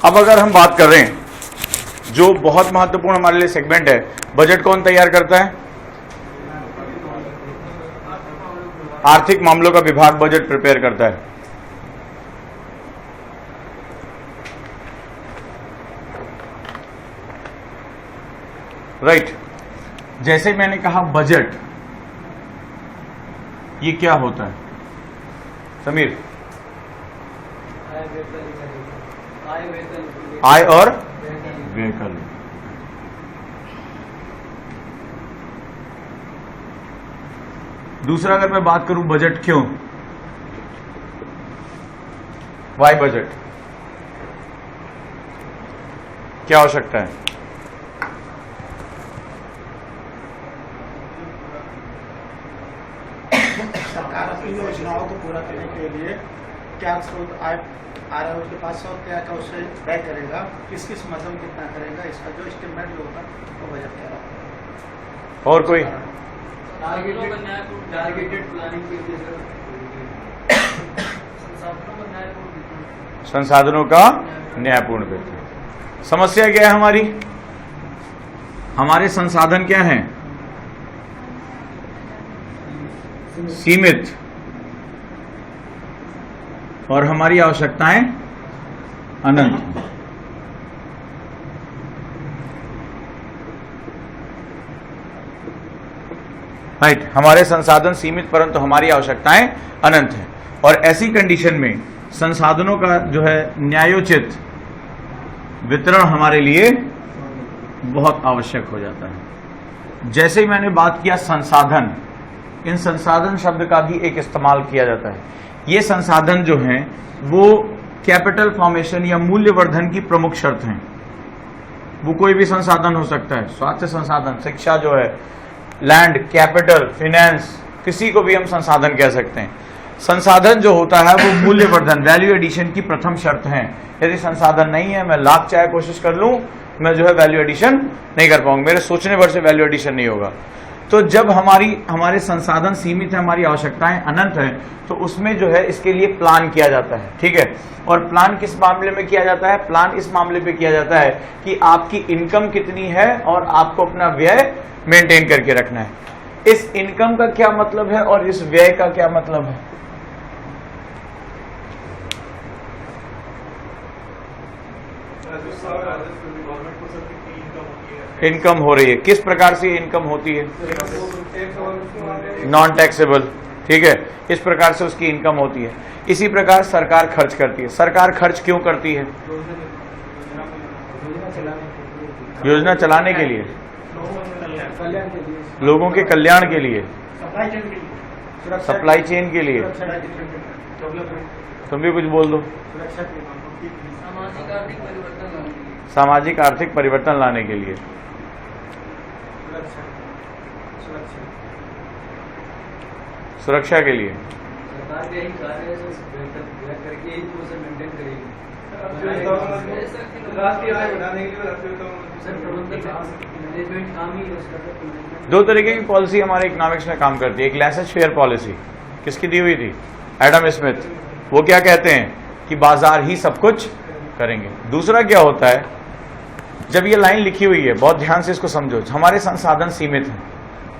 अब अगर हम बात कर रहे हैं जो बहुत महत्वपूर्ण हमारे लिए सेगमेंट है, बजट कौन तैयार करता है? आर्थिक मामलों का विभाग बजट प्रिपेयर करता है। राइट। जैसे मैंने कहा बजट, ये क्या होता है समीर? आय और व्यय का लेखा। दूसरा अगर मैं बात करूं बजट क्यों, वाई बजट, क्या आवश्यकता है? सरकार अपनी योजनाओं को पूरा करने के लिए क्या स्रोत आय आ रहा है उसके पास, और क्या क्या उससे व्यय करेगा, किस किस मद में कितना करेगा, इसका जो स्टेटमेंट जो होगा वो बजट कह रहा है। और कोई टारगेटेड प्लानिंग के लिए संसाधनों का न्यायपूर्ण वितरण। समस्या क्या है हमारी? हमारे संसाधन क्या हैं? सीमित, और हमारी आवश्यकताएं अनंत। राइट, हमारे संसाधन सीमित परंतु हमारी आवश्यकताएं अनंत हैं। और ऐसी कंडीशन में संसाधनों का जो है न्यायोचित वितरण हमारे लिए बहुत आवश्यक हो जाता है। जैसे ही मैंने बात किया संसाधन, इन संसाधन शब्द का भी एक इस्तेमाल किया जाता है। ये संसाधन जो हैं वो कैपिटल फॉर्मेशन या मूल्यवर्धन की प्रमुख शर्त हैं। वो कोई भी संसाधन हो सकता है, स्वास्थ्य संसाधन, शिक्षा जो है, लैंड, कैपिटल, फाइनेंस, किसी को भी हम संसाधन कह सकते हैं। संसाधन जो होता है वो मूल्यवर्धन, वैल्यू एडिशन की प्रथम शर्त है। यदि संसाधन नहीं है, मैं लाख चाहे कोशिश कर लूं, मैं जो है वैल्यू एडिशन नहीं कर पाऊंगा, मेरे सोचने भर से वैल्यू एडिशन नहीं होगा। तो जब हमारे संसाधन सीमित है, हमारी आवश्यकताएं अनंत है, तो उसमें जो है इसके लिए प्लान किया जाता है। ठीक है, और प्लान किस मामले में किया जाता है? प्लान इस मामले पे किया जाता है कि आपकी इनकम कितनी है और आपको अपना व्यय मेंटेन करके रखना है। इस इनकम का क्या मतलब है और इस व्यय का क्या मतलब है? इनकम हो रही है, किस प्रकार से इनकम होती है? Non taxable. ठीक है, इस प्रकार से उसकी इनकम होती है। इसी प्रकार सरकार खर्च करती है। सरकार खर्च क्यों करती है? योजना चलाने के लिए, लोगों के कल्याण के लिए, सप्लाई चेन के लिए। तुम भी कुछ बोल दो। सामाजिक आर्थिक परिवर्तन लाने के लिए, सुरक्षा के लिए। दो तरीके की पॉलिसी हमारे इकोनॉमिक्स में काम करती है। एक लेसेज फेयर पॉलिसी, किसकी दी हुई थी? Adam Smith. वो क्या कहते हैं कि बाजार ही सब कुछ करेंगे। दूसरा क्या होता है, जब ये लाइन लिखी हुई है, बहुत ध्यान से इसको समझो, हमारे संसाधन सीमित हैं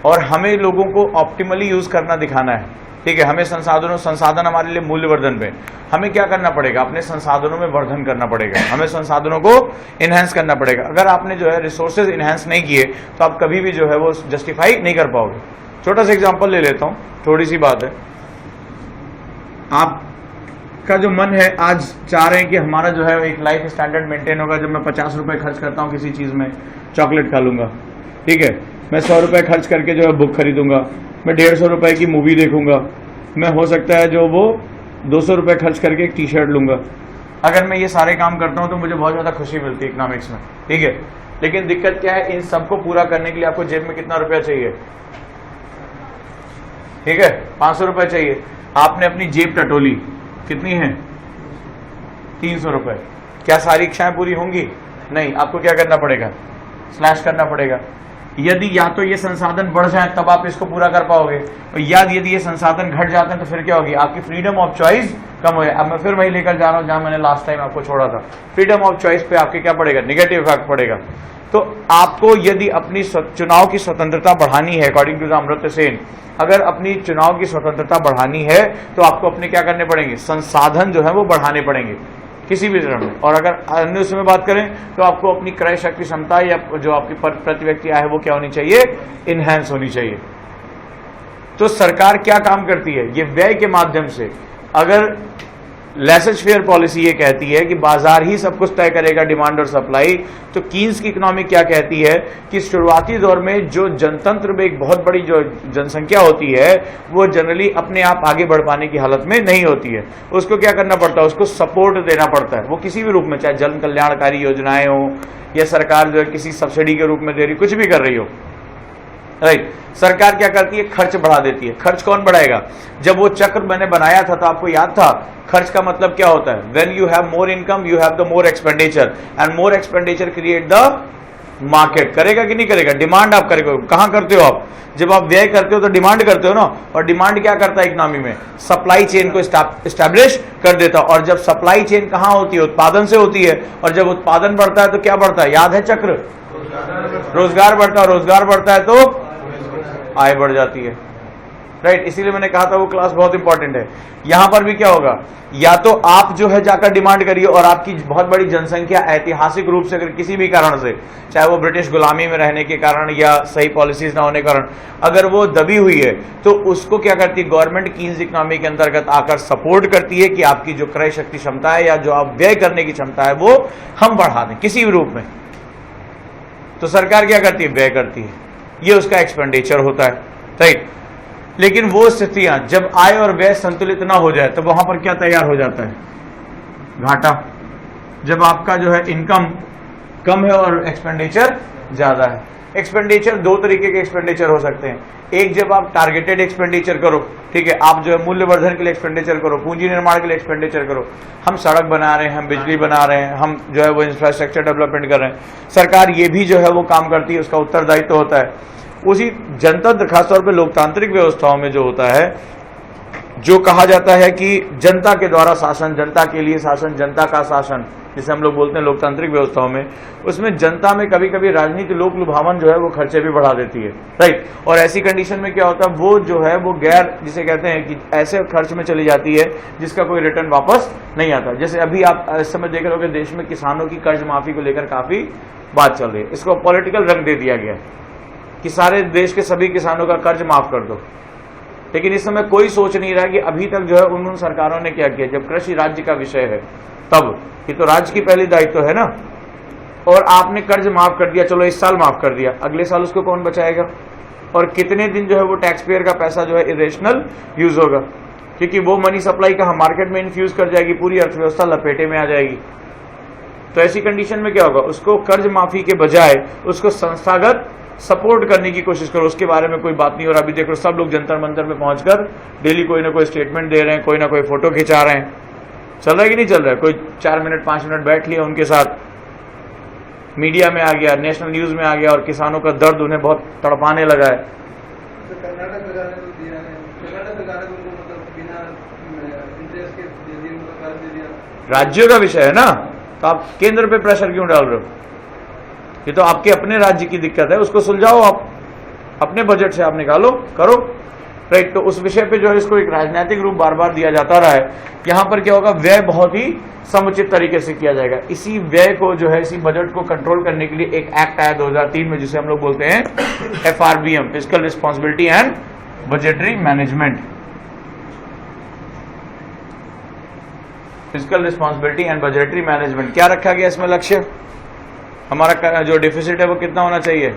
और हमें लोगों को ऑप्टिमली यूज करना दिखाना है। ठीक है, हमें संसाधन हमारे लिए मूल्यवर्धन पे हमें क्या करना पड़ेगा? अपने संसाधनों में वर्धन करना पड़ेगा, हमें संसाधनों को इनहेंस करना पड़ेगा। अगर आपने जो है रिसोर्सेज इनहेंस नहीं किए तो आप कभी भी जो है वो जस्टिफाई नहीं कर पाओगे। छोटा सा एग्जाम्पल ले लेता हूं, थोड़ी सी बात है। आपका जो मन है, आज चाह रहे हैं कि हमारा जो है एक लाइफ स्टैंडर्ड मेंटेन होगा। जब मैं 50 रुपए खर्च करता हूं किसी चीज में, चॉकलेट खा लूंगा। ठीक है, मैं 100 रुपए खर्च करके जो है बुक खरीदूंगा, मैं 150 रुपए की मूवी देखूंगा, मैं हो सकता है जो वो 200 रुपए खर्च करके एक टी शर्ट लूंगा। अगर मैं ये सारे काम करता हूं तो मुझे बहुत ज्यादा खुशी मिलती है इकोनॉमिक्स में। ठीक है, लेकिन दिक्कत क्या है, इन सबको पूरा करने के लिए आपको जेब में कितना रुपया चाहिए? ठीक है, 500 रुपए चाहिए। आपने अपनी जेब टटोली, कितनी है? 300 रुपए। क्या सारी इच्छाएं पूरी होंगी? नहीं, आपको क्या करना पड़ेगा? स्लैश करना पड़ेगा। यदि या तो ये संसाधन बढ़ जाए तब आप इसको पूरा कर पाओगे, और या यदि ये संसाधन घट जाते हैं तो फिर क्या होगी, आपकी फ्रीडम ऑफ चॉइस कम हो जाए। अब मैं फिर वही लेकर जा रहा हूं जहां मैंने लास्ट टाइम आपको छोड़ा था, फ्रीडम ऑफ चॉइस पे आपके क्या पड़ेगा, निगेटिव इफेक्ट पड़ेगा। तो आपको यदि अपनी चुनाव की स्वतंत्रता बढ़ानी है, according to the Amartya Sen, अगर अपनी चुनाव की स्वतंत्रता बढ़ानी है तो आपको अपने क्या करने पड़ेंगे, संसाधन जो है वो बढ़ाने पड़ेंगे किसी भी तरह में। और अगर अन्य उसमें बात करें तो आपको अपनी क्रय शक्ति क्षमता या जो आपकी प्रति व्यक्ति आय है वो क्या होनी चाहिए, इनहेंस होनी चाहिए। तो सरकार क्या काम करती है, ये व्यय के माध्यम से, अगर लेसेज फेयर पॉलिसी ये कहती है कि बाजार ही सब कुछ तय करेगा, डिमांड और सप्लाई, तो कीन्स की इकोनॉमी क्या कहती है कि शुरुआती दौर में जो जनतंत्र में एक बहुत बड़ी जो जनसंख्या होती है वो जनरली अपने आप आगे बढ़ पाने की हालत में नहीं होती है, उसको क्या करना पड़ता है, उसको सपोर्ट देना पड़ता है, वो किसी भी रूप में, चाहे जन कल्याणकारी योजनाएं हो या सरकार जो है किसी सब्सिडी के रूप में दे रही, कुछ भी कर रही हो, राइट। सरकार क्या करती है, खर्च बढ़ा देती है। खर्च कौन बढ़ाएगा, जब वो चक्र मैंने बनाया था तो आपको याद था खर्च का मतलब क्या होता है, when you have more income you have the more expenditure, and more expenditure create the market. करेगा कि नहीं करेगा, डिमांड आप करेगा। कहां करते हो आप, जब आप व्यय करते हो तो डिमांड करते हो ना, और डिमांड क्या करता है इकोनॉमी में, सप्लाई चेन को एस्टैब्लिश कर देता है। और जब सप्लाई चेन कहां होती है, उत्पादन से होती है, और जब उत्पादन बढ़ता है तो क्या बढ़ता है, याद है चक्र, रोजगार बढ़ता है, रोजगार बढ़ता है तो आय बढ़ जाती है, राइट। इसीलिए मैंने कहा था वो क्लास बहुत इंपॉर्टेंट है। यहां पर भी क्या होगा, या तो आप जो है जाकर डिमांड करिए, और आपकी बहुत बड़ी जनसंख्या ऐतिहासिक रूप से अगर किसी भी कारण से, चाहे वो ब्रिटिश गुलामी में रहने के कारण या सही पॉलिसीज ना होने के कारण, अगर वो दबी हुई है तो उसको क्या करती है गवर्नमेंट, कीन्स इकोनॉमी के अंतर्गत आकर सपोर्ट करती है कि आपकी जो क्रय शक्ति क्षमता है या जो आप व्यय करने की क्षमता है वो हम बढ़ा दें किसी भी रूप में। तो सरकार क्या करती है, व्यय करती है, ये उसका एक्सपेंडिचर होता है, राइट। लेकिन वो स्थितियां जब आय और व्यय संतुलित ना हो जाए तो वहां पर क्या तैयार हो जाता है, घाटा। जब आपका जो है इनकम कम है और एक्सपेंडिचर ज्यादा है। एक्सपेंडिचर दो तरीके के एक्सपेंडिचर हो सकते हैं, एक जब आप टारगेटेड एक्सपेंडिचर करो, ठीक है, आप जो है मूल्यवर्धन के लिए एक्सपेंडिचर करो, पूंजी निर्माण के लिए एक्सपेंडिचर करो, हम सड़क बना रहे हैं, हम बिजली बना रहे हैं, हम जो है वो इंफ्रास्ट्रक्चर डेवलपमेंट कर रहे हैं, सरकार ये भी जो है वो काम करती है, उसका उत्तरदायित्व होता है। उसी जनतंत्र, खासतौर पे लोकतांत्रिक व्यवस्थाओं में जो होता है, जो कहा जाता है कि जनता के द्वारा शासन, जनता के लिए शासन, जनता का शासन, जिसे हम लोग बोलते हैं लोकतांत्रिक व्यवस्थाओं में, उसमें जनता में कभी कभी राजनीति, लोक लुभावन जो है वो खर्चे भी बढ़ा देती है, राइट। और ऐसी कंडीशन में क्या होता है, वो जो है वो गैर, जिसे कहते हैं कि ऐसे खर्च में चली जाती है जिसका कोई रिटर्न वापस नहीं आता। जैसे अभी आप इस समय देख रहे हो कि देश में किसानों की कर्ज माफी को लेकर काफी बात चल रही है, इसको पॉलिटिकल रंग दे दिया गया है कि सारे देश के सभी किसानों का कर्ज माफ कर दो। लेकिन इस समय कोई सोच नहीं रहा कि अभी तक जो है उन सरकारों ने क्या किया, जब कृषि राज्य का विषय है तब, ये तो राज्य की पहली दायित्व है ना, और आपने कर्ज माफ कर दिया, चलो इस साल माफ कर दिया, अगले साल उसको कौन बचाएगा, और कितने दिन जो है वो टैक्स पेयर का पैसा जो है इरेशनल यूज होगा, क्योंकि वो मनी सप्लाई का हम मार्केट में इन्फ्यूज कर जाएगी, पूरी अर्थव्यवस्था लपेटे में आ जाएगी। तो ऐसी कंडीशन में क्या होगा, उसको कर्ज माफी के बजाय उसको संस्थागत सपोर्ट करने की कोशिश करो, उसके बारे में कोई बात नहीं। और अभी देखो सब लोग जंतर मंतर में पहुंचकर डेली कोई ना कोई स्टेटमेंट दे रहे हैं, कोई ना कोई फोटो खिंचा रहे हैं, चल रहा है कि नहीं चल रहा है, कोई 4 मिनट 5 मिनट बैठ लिया उनके साथ, मीडिया में आ गया, नेशनल न्यूज में आ गया, और किसानों का दर्द उन्हें बहुत तड़पाने लगा है। राज्यों का विषय है ना, तो आप केंद्र पे प्रेशर क्यों डाल रहे हो, ये तो आपके अपने राज्य की दिक्कत है, उसको सुलझाओ, आप अपने बजट से आप निकालो, करो, राइट। तो उस विषय पे जो है इसको एक राजनीतिक रूप बार बार दिया जाता रहा है। यहां पर क्या होगा, व्यय बहुत ही समुचित तरीके से किया जाएगा। इसी व्यय को जो है, इसी बजट को कंट्रोल करने के लिए एक एक्ट आया 2003 में, जिसे हम लोग बोलते हैं FRBM, fiscal responsibility and budgetary management. Fiscal responsibility and budgetary management क्या रखा गया इसमें लक्ष्य, हमारा जो डिफिसिट है वो कितना होना चाहिए,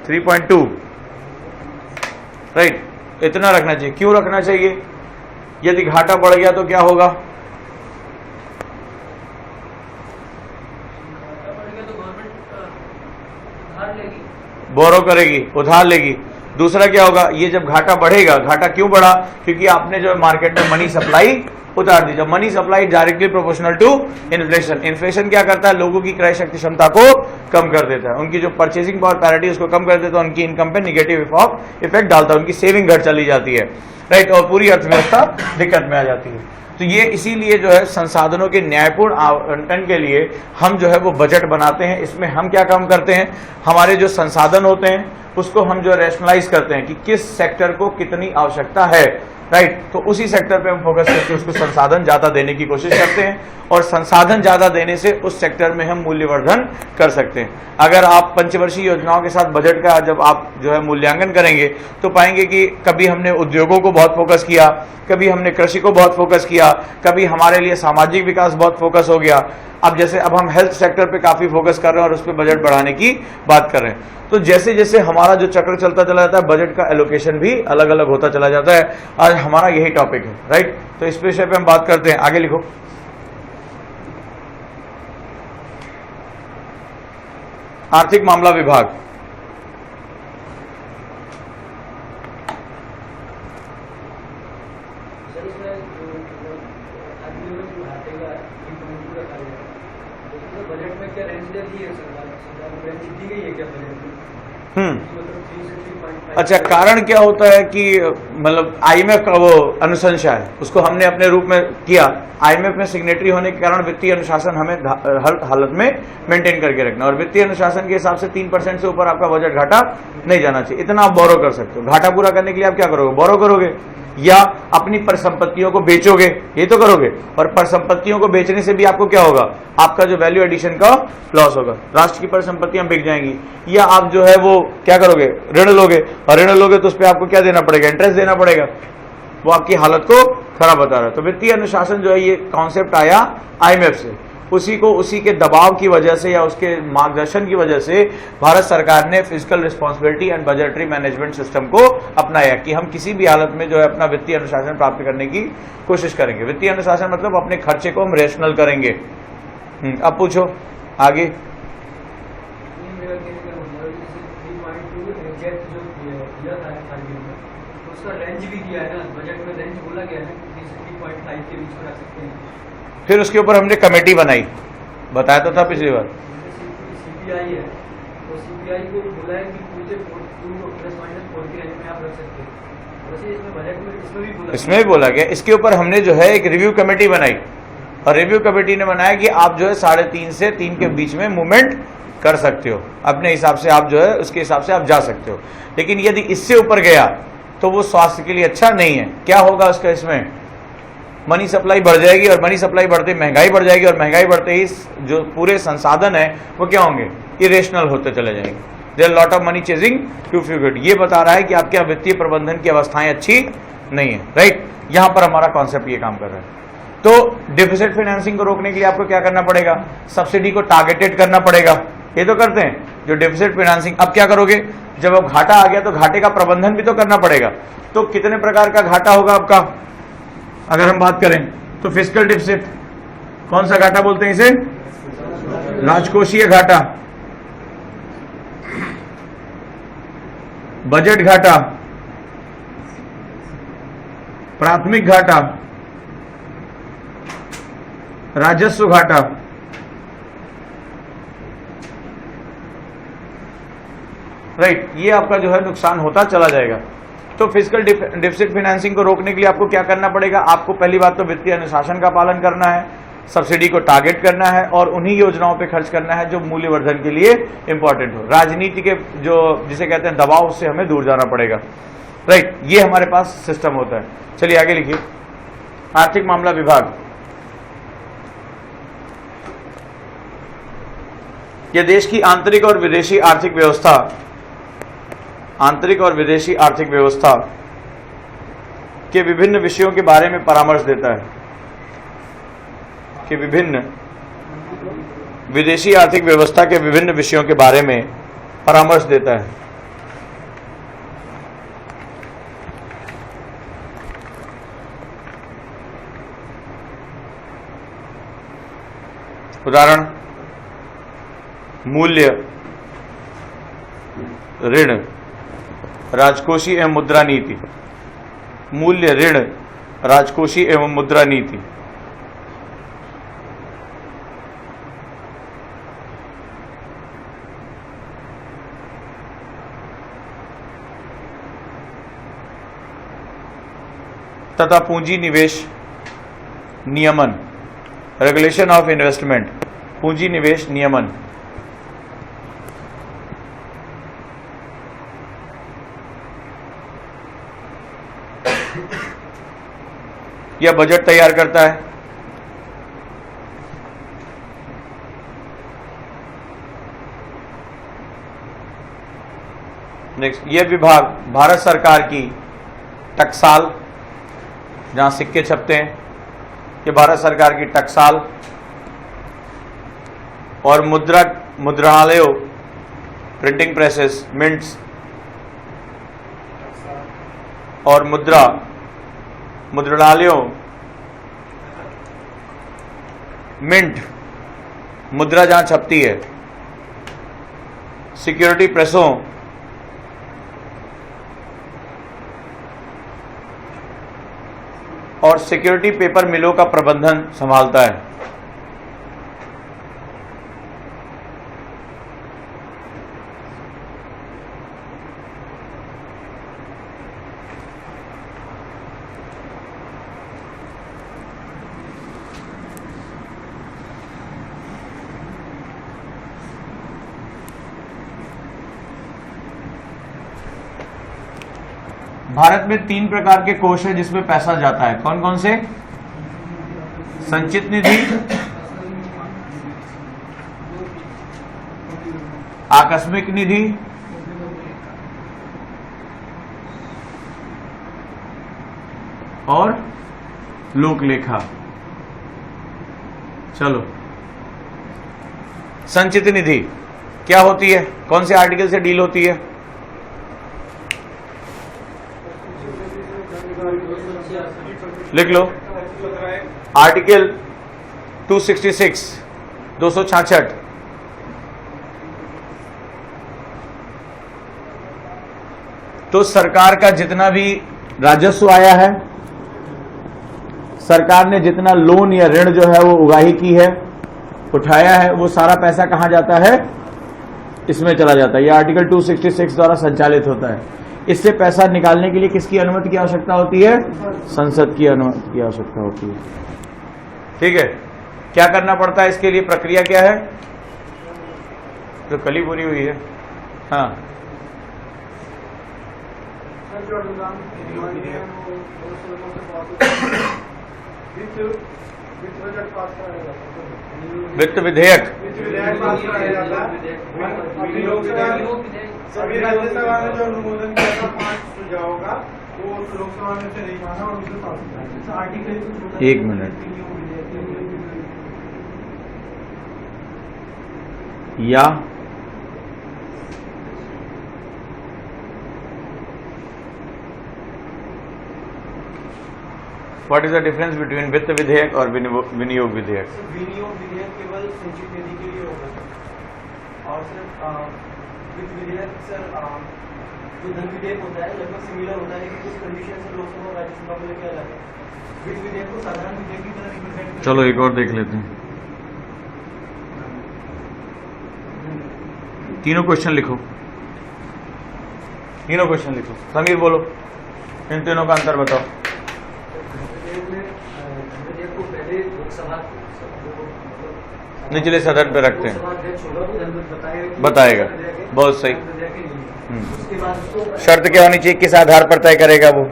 3.2, राइट, इतना रखना चाहिए। क्यों रखना चाहिए, यदि घाटा बढ़ गया तो क्या होगा, बोरो करेगी, उधार लेगी। दूसरा क्या होगा, ये जब घाटा बढ़ेगा, घाटा क्यों बढ़ा, क्योंकि आपने जो मार्केट में मनी सप्लाई उतार दी। जब money supply directly proportional to inflation, inflation क्या करता है, लोगों की क्रय शक्ति क्षमता को कम कर देता है, उनकी जो परचेसिंग पावर पैरिटी उसको कम कर देता है, उनकी इनकम पे निगेटिव इफेक्ट डालता है, उनकी सेविंग घट चली जाती है, राइट, और पूरी अर्थव्यवस्था दिक्कत में आ जाती है। तो ये इसीलिए जो है संसाधनों के न्यायपूर्ण आवंटन के लिए हम जो है वो बजट बनाते हैं। इसमें हम क्या काम करते हैं, हमारे जो संसाधन होते हैं उसको हम जो रैशनलाइज करते हैं कि किस सेक्टर को कितनी आवश्यकता है, राइट, तो उसी सेक्टर पे हम फोकस करके उसको संसाधन ज्यादा देने की कोशिश करते हैं, और संसाधन ज्यादा देने से उस सेक्टर में हम मूल्यवर्धन कर सकते हैं। अगर आप पंचवर्षीय योजनाओं के साथ बजट का जब आप जो है मूल्यांकन करेंगे तो पाएंगे कि कभी हमने उद्योगों को बहुत फोकस किया, कभी हमने कृषि को बहुत फोकस किया, कभी हमारे लिए सामाजिक विकास बहुत फोकस हो गया। अब जैसे अब हम हेल्थ सेक्टर पे काफी फोकस कर रहे हैं और उस पर बजट बढ़ाने की बात कर रहे हैं। तो जैसे जैसे हमारा जो चक्र चलता चला जाता है बजट का एलोकेशन भी अलग अलग होता चला जाता है। आज हमारा यही टॉपिक है, राइट, तो इस विषय पे हम बात करते हैं। आगे लिखो। आर्थिक मामला विभाग, अच्छा, कारण क्या होता है कि मतलब आईएमएफ का वो अनुशंसा है, उसको हमने अपने रूप में किया। आईएमएफ में सिग्नेटरी होने के कारण वित्तीय अनुशासन हमें हर हालत में मेंटेन करके रखना, और वित्तीय अनुशासन के हिसाब से 3% से ऊपर आपका बजट घाटा नहीं जाना चाहिए। इतना आप बोरो कर सकते हो। घाटा पूरा करने के लिए आप क्या करोगे, बोरो करोगे या अपनी परिसंपत्तियों को बेचोगे, ये तो करोगे, और परिसंपत्तियों को बेचने से भी आपको क्या होगा, आपका जो वैल्यू एडिशन का लॉस होगा, राष्ट्र की परिसंपत्तियां बिक जाएंगी। या आप जो है वो क्या करोगे, ऋण लोगे, और ऋण लोगे तो उस पर आपको क्या देना पड़ेगा, इंटरेस्ट देना पड़ेगा, वो आपकी हालत को खराब बता रहा है। तो वित्तीय अनुशासन जो है ये कॉन्सेप्ट आया आईएमएफ से, उसी के दबाव की वजह से या उसके मार्गदर्शन की वजह से भारत सरकार ने physical responsibility and budgetary management system को अपनाया कि हम किसी भी हालत में जो है अपना वित्तीय अनुशासन प्राप्त करने की कोशिश करेंगे। वित्तीय अनुशासन मतलब अपने खर्चे को हम रेशनल करेंगे। अब पूछो आगे। फिर उसके ऊपर हमने कमेटी बनाई, बताया तो था पिछली बार। सीपीआई है, तो सीपीआई को बोला है कि पूरे ±4 की रेंज में आप रख सकते हैं। वैसे इसमें बजट में इसमें भी बोला गया। इसके ऊपर हमने जो है एक रिव्यू कमेटी बनाई, और रिव्यू कमेटी ने बनाया कि आप जो है 3.5 से 3 के बीच में मूवमेंट कर सकते हो, अपने हिसाब से आप जो है उसके हिसाब से आप जा सकते हो। लेकिन यदि इससे ऊपर गया तो वो स्वास्थ्य के लिए अच्छा नहीं है। क्या होगा उसका, इसमें मनी सप्लाई बढ़ जाएगी, और मनी सप्लाई बढ़ते महंगाई बढ़ जाएगी, और महंगाई बढ़ते ही जो पूरे संसाधन है वो क्या होंगे, इरेशनल होते चले जाएंगे। There lot of money chasing too few good. ये बता रहा है कि आपके वित्तीय प्रबंधन की अवस्थाएं अच्छी नहीं है, राइट। यहां पर हमारा कॉन्सेप्ट ये काम कर रहा है। तो डिफिसिट फाइनेंसिंग को रोकने के लिए आपको क्या करना पड़ेगा, सब्सिडी को टारगेटेड करना पड़ेगा। ये तो करते हैं जो डिफिसिट फाइनेंसिंग। अब क्या करोगे, जब अब घाटा आ गया तो घाटे का प्रबंधन भी तो करना पड़ेगा। तो कितने प्रकार का घाटा होगा आपका, अगर हम बात करें तो फिस्कल डिफिसिट, कौन सा घाटा बोलते हैं इसे, राजकोषीय घाटा, बजट घाटा, प्राथमिक घाटा, राजस्व घाटा, राइट। ये आपका जो है नुकसान होता चला जाएगा। तो फिजिकल डिफिसिट फाइनेंसिंग को रोकने के लिए आपको क्या करना पड़ेगा, आपको पहली बात तो वित्तीय अनुशासन का पालन करना है, सब्सिडी को टारगेट करना है, और उन्हीं योजनाओं पे खर्च करना है जो मूल्यवर्धन के लिए इंपॉर्टेंट हो। राजनीति के जो जिसे कहते हैं दबाव, उससे हमें दूर जाना पड़ेगा, राइट। ये हमारे पास सिस्टम होता है। चलिए आगे लिखिए। आर्थिक मामला विभाग, यह देश की आंतरिक और विदेशी आर्थिक व्यवस्था, आंतरिक और विदेशी आर्थिक व्यवस्था के विभिन्न विषयों के बारे में परामर्श देता है, कि विभिन्न विदेशी आर्थिक व्यवस्था के विभिन्न विषयों के बारे में परामर्श देता है। उदाहरण, मूल्य, ऋण, राजकोषीय एवं मुद्रा नीति। मूल्य, ऋण, राजकोषीय एवं मुद्रा नीति। तथा पूंजी निवेश नियमन, रेगुलेशन ऑफ इन्वेस्टमेंट, पूंजी निवेश नियमन। यह बजट तैयार करता है। नेक्स्ट, यह विभाग भारत सरकार की टकसाल, जहां सिक्के छपते हैं, ये भारत सरकार की टकसाल और मुद्रणालयों, प्रिंटिंग प्रेसेस, मिंट्स और मुद्रणालयों, मिंट, मुद्रा जहां छपती है, सिक्योरिटी प्रेसों और सिक्योरिटी पेपर मिलों का प्रबंधन संभालता है। भारत में 3 प्रकार के कोष है जिसमें पैसा जाता है। कौन कौन से? संचित निधि, आकस्मिक निधि और लोकलेखा। चलो, संचित निधि क्या होती है? कौन से आर्टिकल से डील होती है? लिख लो, आर्टिकल 266, 266। तो सरकार का जितना भी राजस्व आया है, सरकार ने जितना लोन या ऋण जो है वो उगाही की है, उठाया है, वो सारा पैसा कहां जाता है? इसमें चला जाता है। यह आर्टिकल 266 द्वारा संचालित होता है। इससे पैसा निकालने के लिए किसकी अनुमति की आवश्यकता होती है? संसद की अनुमति की आवश्यकता होती है। ठीक है, क्या करना पड़ता है इसके लिए? प्रक्रिया क्या है? तो कली पूरी हुई है। हाँ, वित्त विधेयक सभी राज्यसभा में जो अनुमोदन किया था 5 सुझावों का, वो लोकसभा में से नहीं माना और उसे पास। आर्टिकल 1 मिनट, या what is the difference between वित्त विधेयक और विनियोग विधेयक? विनियोग विधेयक केवल संचित निधि के लिए होगा और सिर्फ वित्त विधेयक सर जो धन विधेयक होता है लगभग सिमिलर होता है, लेकिन कुछ कंडीशन से लोकसभा और राज्यसभा को लेकर अलग है। वित्त विधेयक को साधारण विधेयक की तरह रिप्रेजेंट। चलो एक और देख लेते हैं। तीनों क्वेश्चन लिखो, तीनों क्वेश्चन लिखो। समीर बोलो, इन तीनों का अंतर बताओ। निचले सदन पे रखते हैं, बताएगा। बहुत सही। शर्त क्या होनी चाहिए? किस आधार पर तय करेगा वो?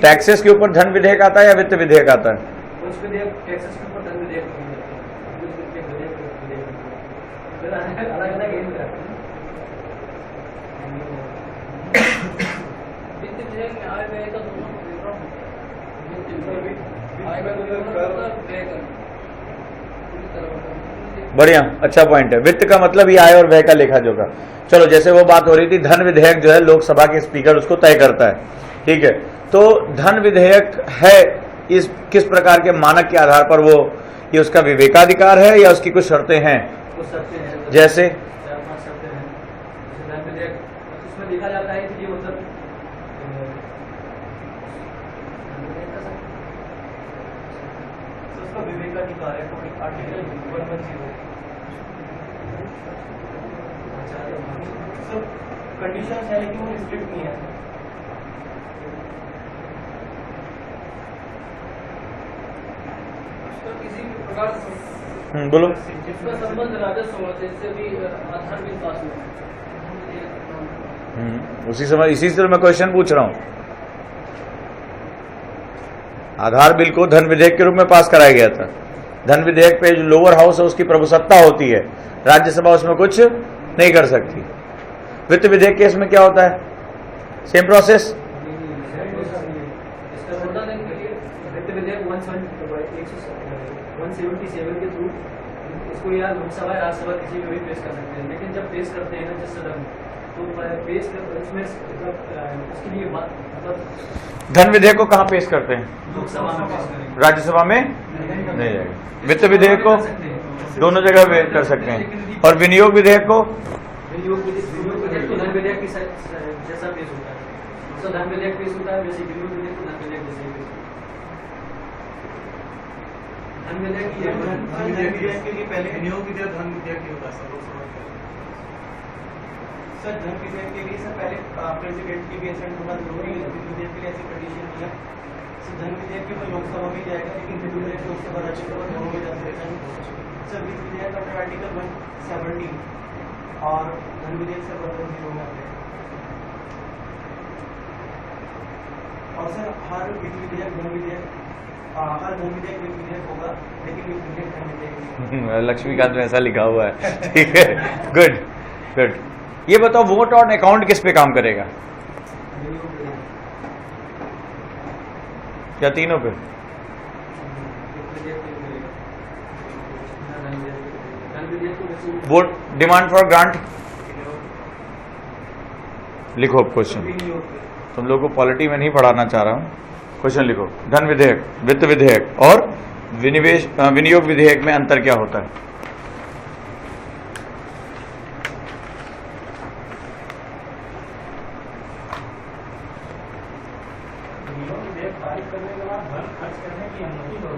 टैक्सेस के ऊपर धन विधेयक आता है या वित्त विधेयक आता है? बढ़िया, अच्छा पॉइंट है। वित्त का मतलब ये आय और व्यय का लेखा जोखा। चलो, जैसे वो बात हो रही थी, धन विधेयक जो है लोकसभा के स्पीकर उसको तय करता है। ठीक है, तो धन विधेयक है इस किस प्रकार के मानक के आधार पर वो, ये उसका विवेकाधिकार है या उसकी कुछ शर्तें हैं? कुछ शर्तें हैं, जैसे 4-5 शर्तें हैं। जैसे धन विधेयक उसमें देखा जाता है कि ये मतलब उसका विवेकाधिकार है, आर्टिकल 110। सब कंडीशंस है लेकिन वो स्ट्रिक्ट नहीं है। उसका किसी भी प्रकार से बोलो। इसका संबंध राजस्व से इससे भी आधार बिल पास हुआ। उसी समय इसी से मैं क्वेश्चन पूछ रहा हूं। आधार बिल को धन विधेयक के रूप में पास कराया गया था। धन विधेयक पे जो लोअर हाउस है उसकी प्रभुसत्ता होती है, राज्यसभा उसमें कुछ नहीं कर सकती। वित्त विधेयक केस में क्या होता है? Same process. वित्त विधेयक 177 के थ्रू इसको या लोकसभा या राज्यसभा किसी में भी पेश कर सकते हैं, लेकिन जब पेश करते हैं ना जिस सदन तो पेश कर इसमें उसके लिए मतलब धन विधेयक को कहाँ पेश करते हैं? लोकसभा में पेश करेंगे, राज्यसभा में नहीं जाएगा। वित्त विधेयक को दोनों जगह कर सकते हैं। और विनियोग विधेयक को विनियोग विधेयक तो धन विधेयक के जैसा पेश होता है, तो धन विधेयक पेश होता है वैसे विनियोग विधेयक तो धन विधेयक जैसे ही पेश होता है। धन विधेयक के लिए पहले विनियोग विधेयक धन विधेयक ही होता है सर, लोकसभा में। सर धन विधेयक के लिए सर पहले प्रेसिडेंट की भी एसेंट होना जरूरी है। वित्त विधेयक के लिए ऐसी कंडीशन नहीं है। सर धन विधेयक केवल लोकसभा में जाएगा, लेकिन वित्त विधेयक लोकसभा राज्यसभा दोनों में जा सकता है। सर वित्त विधेयक अंडर आर्टिकल 170 और धन विधेयक सर 110 में आते हैं। और सर हर वित्त विधेयक धन विधेयक हर धन विधेयक वित्त विधेयक होगा, लेकिन वित्त विधेयक धन विधेयक नहीं। लक्ष्मीकांत में ऐसा लिखा हुआ है। ठीक है, गुड गुड। ये बताओ वोट ऑन अकाउंट किस पे काम करेगा? या तीनों पे? वोट डिमांड फॉर ग्रांट लिखो क्वेश्चन। तुम लोग को पॉलिटी में नहीं पढ़ाना चाह रहा हूं, क्वेश्चन लिखो। धन विधेयक, वित्त विधेयक और विनियोग विधेयक में अंतर क्या होता है?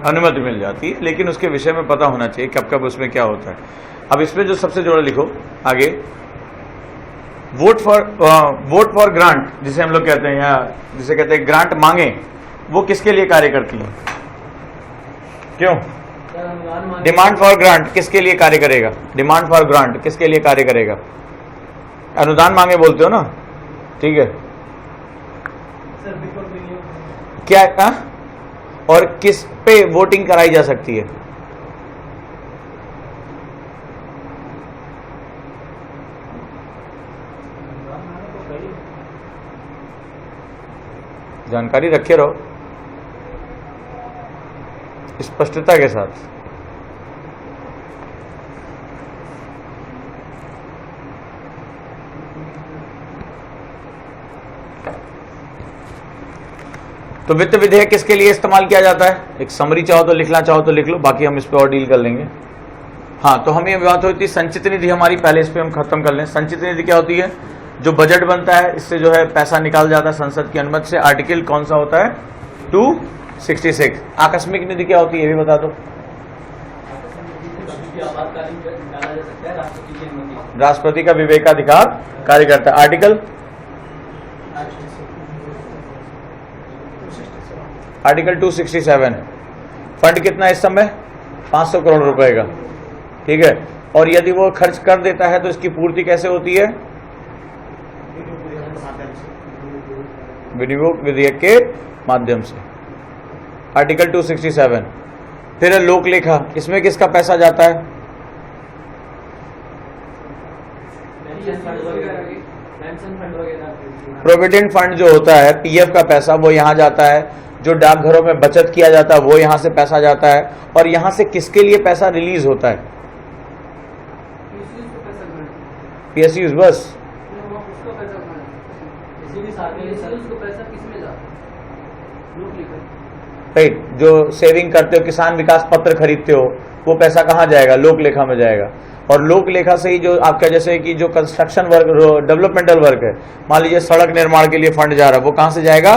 अनुमति मिल जाती है, लेकिन उसके विषय में पता होना चाहिए कब कब उसमें क्या होता है। अब इसमें जो सबसे जोड़ा लिखो आगे, वोट फॉर ग्रांट जिसे हम लोग कहते हैं, या जिसे कहते हैं ग्रांट मांगे, वो किसके लिए कार्य करती है? क्यों? डिमांड फॉर ग्रांट किसके लिए कार्य करेगा? डिमांड फॉर ग्रांट किसके लिए कार्य करेगा? अनुदान मांगे बोलते हो ना, ठीक है। क्या था? और किस पे वोटिंग कराई जा सकती है? जानकारी रखे रहो स्पष्टता के साथ। तो वित्त विधेयक किसके लिए इस्तेमाल किया जाता है? एक समरी चाहो तो लिखना, चाहो तो लिख लो, बाकी हम इस पे और डील कर लेंगे। हाँ, तो हमें बात होती है संचित निधि हमारी, पहले इस पे हम खत्म कर लें। संचित निधि क्या होती है? जो बजट बनता है इससे जो है पैसा निकाल जाता है संसद की अनुमति से। आर्टिकल कौन सा होता है? 266। आकस्मिक निधि क्या होती है ये भी बता दो। राष्ट्रपति का विवेकाधिकार कार्य करता है। आर्टिकल 267। फंड कितना है इस समय? 500 करोड़ रुपए का, ठीक है। और यदि वो खर्च कर देता है तो इसकी पूर्ति कैसे होती है? विनियोग विधेयक के माध्यम से। आर्टिकल 267। फिर है लोक लेखा, इसमें किसका पैसा जाता है? प्रोविडेंट फंड जो होता है, पीएफ का पैसा, वो यहां जाता है। जो डाकघरों में बचत किया जाता है वो यहां से पैसा जाता है। और यहां से किसके लिए पैसा रिलीज होता है? पीएसयूज बस। राइट, जो सेविंग करते हो, किसान विकास पत्र खरीदते हो, वो पैसा कहां जाएगा? लोक लेखा में जाएगा। और लोक लेखा से ही जो आपका जैसे कि जो कंस्ट्रक्शन वर्क, डेवलपमेंटल वर्क है, मान लीजिए सड़क निर्माण के लिए फंड जा रहा है, वो कहां से जाएगा?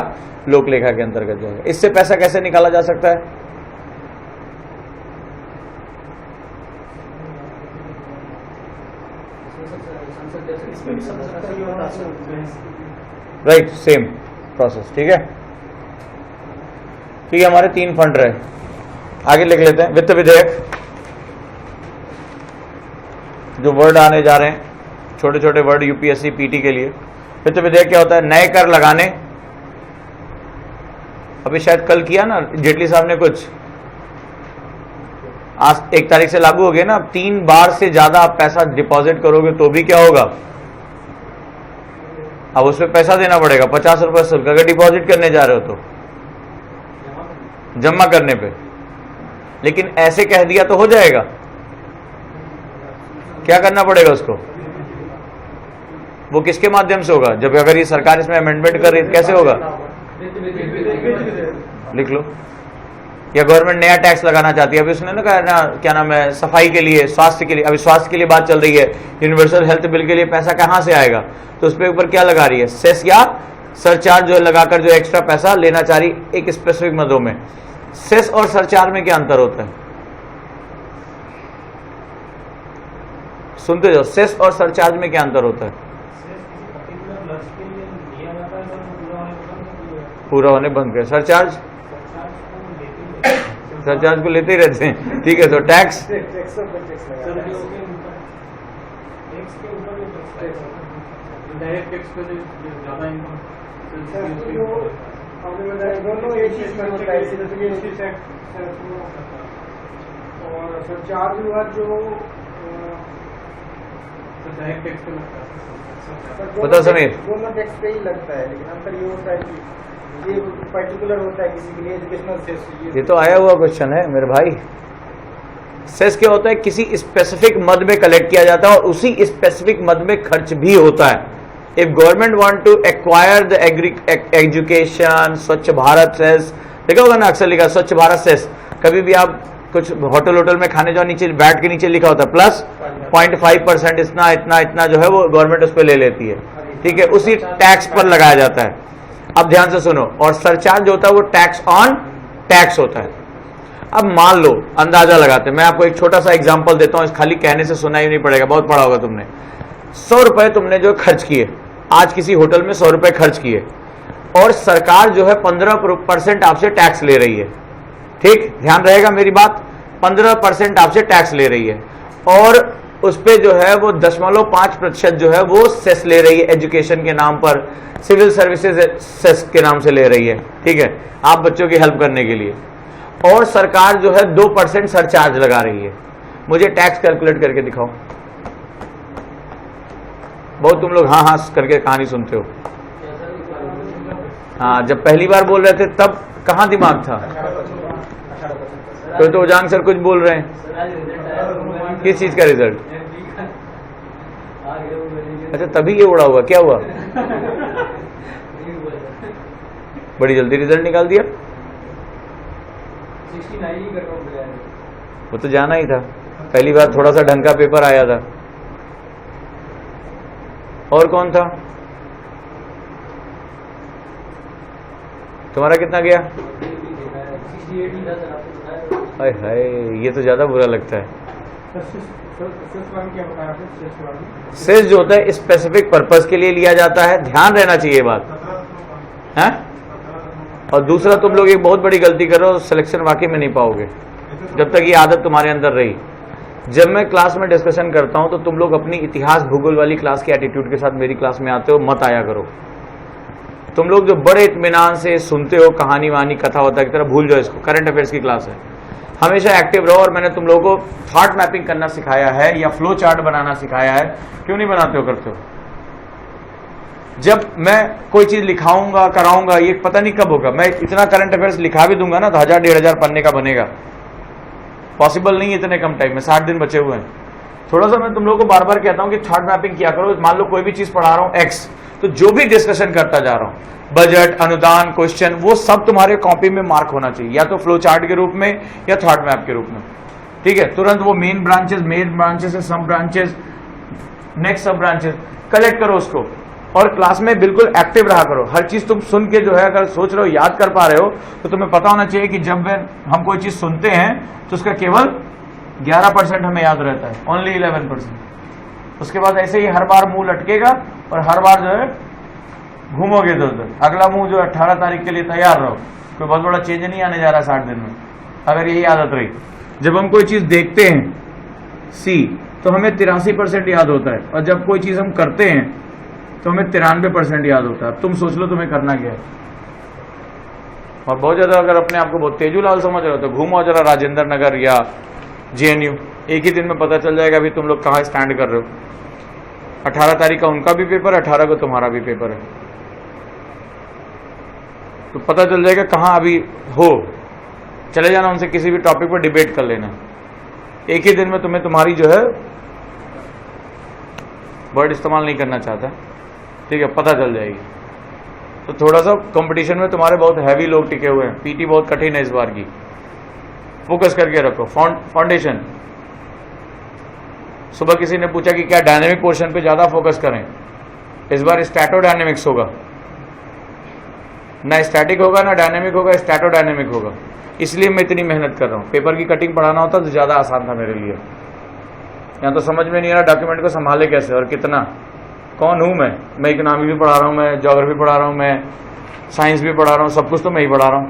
लोक लेखा के अंतर्गत जाएगा। इससे पैसा कैसे निकाला जा सकता है? इसमें भी संसद ही होता है। Right, same process. ठीक है, ठीक है, हमारे 3 फंड रहे, आगे लिख लेते हैं। वित्त विधेयक, जो वर्ड आने जा रहे हैं, छोटे छोटे वर्ड यूपीएससी पीटी के लिए। वित्त विधेयक क्या होता है? नए कर लगाने। अभी शायद कल किया ना जेटली साहब ने कुछ, आज 1 तारीख से लागू हो गया ना। 3 बार से ज्यादा आप पैसा डिपॉजिट करोगे तो भी क्या होगा? अब उसमें पैसा देना पड़ेगा, 50 रुपए शुल्क, अगर डिपॉजिट करने जा रहे हो तो, जमा करने पे। लेकिन ऐसे कह दिया तो हो जाएगा? क्या करना पड़ेगा उसको? वो किसके माध्यम से होगा? जब अगर ये सरकार इसमें अमेंडमेंट कर रही है कैसे होगा? लिख लो। या गवर्नमेंट नया टैक्स लगाना चाहती है, अभी उसने ना कहा ना, क्या नाम है, सफाई के लिए, स्वास्थ्य के लिए, अभी स्वास्थ्य के लिए बात चल रही है, यूनिवर्सल हेल्थ बिल के लिए पैसा कहां से आएगा? तो उस पे ऊपर क्या लगा रही है? सेस या सरचार्ज जो लगाकर जो एक्स्ट्रा पैसा लेना चाह रही एक स्पेसिफिक मदों में। सेस और सरचार्ज में क्या अंतर होता है? सुनते जाओ, सेस और सरचार्ज में क्या अंतर होता है? पूरा होने बंद कर। सरचार्ज, सरचार्ज को लेते ही रहते हैं। ठीक है, तो टैक्स, डायरेक्ट टैक्स पे ज्यादा इनकम दोनों एक चीज में होता है, और सरचार्ज हुआ जो डायरेक्ट टैक्स पे लगता है। बताओ समीर। दोनों टैक्स पे ही लगता है, लेकिन अंतर ये होता है कि ये पर्टिकुलर होता है किसी के लिए एजुकेशनल सेस। ये तो आया हुआ क्वेश्चन है मेरे भाई। सेस क्या होता है? किसी स्पेसिफिक मद में कलेक्ट किया जाता है और उसी स्पेसिफिक मद में खर्च भी होता है। If government want to acquire the education, Swachh Bharat cess, देखा होगा ना अक्सर लिखा स्वच्छ भारत सेस। कभी भी आप कुछ होटल में खाने जाओ, नीचे बैठ के नीचे लिखा होता है प्लस 0.5% इतना इतना इतना जो है वो गवर्नमेंट उस पर ले लेती है। ठीक है, उसी टैक्स पर लगाया जाता है। अब ध्यान से सुनो। और सरचार्ज होता है वो टैक्स ऑन टैक्स होता है। अब मान लो, अंदाजा लगाते हैं, मैं आपको एक छोटा सा एग्जांपल देता हूं, खाली कहने से सुना ही नहीं पड़ेगा, बहुत पढ़ा होगा तुमने। 100 रुपए तुमने जो खर्च किए, आज किसी होटल में 100 रुपए खर्च किए, और सरकार जो है 15% आपसे टैक्स ले रही है। ठीक, ध्यान रहेगा मेरी बात, 15% आपसे टैक्स ले रही है, और उस पे जो है वो 0.5% जो है वो सेस ले रही है एजुकेशन के नाम पर, सिविल सर्विसेज सेस के नाम से ले रही है। ठीक है, आप बच्चों की हेल्प करने के लिए, और सरकार जो है 2% सरचार्ज लगा रही है। मुझे टैक्स कैलकुलेट करके दिखाओ। बहुत तुम लोग हाँ हाँ करके कहानी सुनते हो। हाँ, जब पहली बार बोल रहे थे तब कहाँ दिमाग था? तो उजांग सर कुछ बोल रहे हैं, किस चीज का रिजल्ट? अच्छा, तभी ये उड़ा हुआ, क्या हुआ? बड़ी जल्दी रिजल्ट निकाल दिया। वो तो जाना ही था, पहली बार थोड़ा सा ढंग का पेपर आया था। और कौन था? तुम्हारा कितना गया? हाय हाय, ये तो ज्यादा बुरा लगता है। सेस जो होता है स्पेसिफिक पर्पस के लिए लिया जाता है, ध्यान रहना चाहिए बात है। और दूसरा, तुम लोग एक बहुत बड़ी गलती करो, सिलेक्शन वाकई में नहीं पाओगे जब तक ये आदत तुम्हारे अंदर रही। जब मैं क्लास में डिस्कशन करता हूं तो तुम लोग अपनी इतिहास भूगोल वाली क्लास के एटीट्यूड के साथ मेरी क्लास में आते हो, मत आया करो। तुम लोग जो बड़े इत्मीनान से सुनते हो कहानी वानी कथा वथा की तरह, भूल जाओ इसको। करंट अफेयर्स की क्लास है, हमेशा एक्टिव रहो। और मैंने तुम लोगों को थॉट मैपिंग करना सिखाया है या फ्लो चार्ट बनाना सिखाया है, क्यों नहीं बनाते हो? करते हो। जब मैं कोई चीज लिखाऊंगा कराऊंगा, ये पता नहीं कब होगा। मैं इतना करंट अफेयर्स लिखा भी दूंगा ना तो 1000-1500 पन्ने का बनेगा, पॉसिबल नहीं है इतने कम टाइम में। 60 दिन बचे हुए हैं। थोड़ा सा मैं तुम लोगों को बार बार कहता हूं कि थॉट मैपिंग किया करो। मान लो कोई भी चीज पढ़ा रहा हूं एक्स, तो जो भी डिस्कशन करता जा रहा हूं, बजट, अनुदान, क्वेश्चन, वो सब तुम्हारे कॉपी में मार्क होना चाहिए, या तो फ्लो चार्ट के रूप में या थॉट मैप के रूप में। ठीक है, तुरंत वो मेन ब्रांचेस से सब ब्रांचेस, नेक्स्ट सब ब्रांचेस कलेक्ट करो उसको, और क्लास में बिल्कुल एक्टिव रहा करो। हर चीज तुम सुन के जो है अगर सोच रहे हो याद कर पा रहे हो तो तुम्हें पता होना चाहिए कि जब हम कोई चीज सुनते हैं तो उसका केवल 11% हमें याद रहता है, ओनली 11%। उसके बाद ऐसे ही हर बार मुंह लटकेगा और हर बार जो है घूमोगे इधर उधर। अगला मुंह जो 18 तारीख के लिए तैयार रहो, कोई बहुत बड़ा चेंज नहीं आने जा रहा 60 दिन में, अगर यही आदत रही। जब हम कोई चीज देखते हैं सी तो हमें 83% याद होता है, और जब कोई चीज हम करते हैं तो हमें 93% याद होता है। तुम सोच लो तुम्हें करना क्या है। और बहुत ज्यादा अगर अपने आप को बहुत तेजूलाल समझ रहे हो तो घूमो जरा राजेंद्र नगर या JNU, एक ही दिन में पता चल जाएगा अभी तुम लोग कहाँ स्टैंड कर रहे हो। 18 तारीख का उनका भी पेपर, 18 को तुम्हारा भी पेपर है, तो पता चल जाएगा कहाँ अभी हो। चले जाना उनसे किसी भी टॉपिक पर डिबेट कर लेना, एक ही दिन में तुम्हें तुम्हारी जो है वर्ड इस्तेमाल नहीं करना चाहता, ठीक है, पता चल जाएगी। तो थोड़ा सा कंपटीशन में तुम्हारे बहुत हैवी लोग टिके हुए हैं, पीटी बहुत कठिन है इस बार की, फोकस करके रखो। फाउंडेशन, सुबह किसी ने पूछा कि क्या डायनेमिक पोर्शन पे ज्यादा फोकस करें, इस बार स्टैटोडायनेमिक्स होगा, ना स्टैटिक होगा ना डायनेमिक होगा, स्टैटोडायनेमिक होगा। इसलिए मैं इतनी मेहनत कर रहा हूं। पेपर की कटिंग पढ़ाना होता तो ज्यादा आसान था मेरे लिए। यहाँ तो समझ में नहीं आ रहा डॉक्यूमेंट को संभाले कैसे और कितना, कौन हूं मैं इकोनॉमी भी पढ़ा रहा हूं, मैं ज्योग्राफी पढ़ा रहा हूं, मैं साइंस भी पढ़ा रहा हूं, सब कुछ तो मैं ही पढ़ा रहा हूं।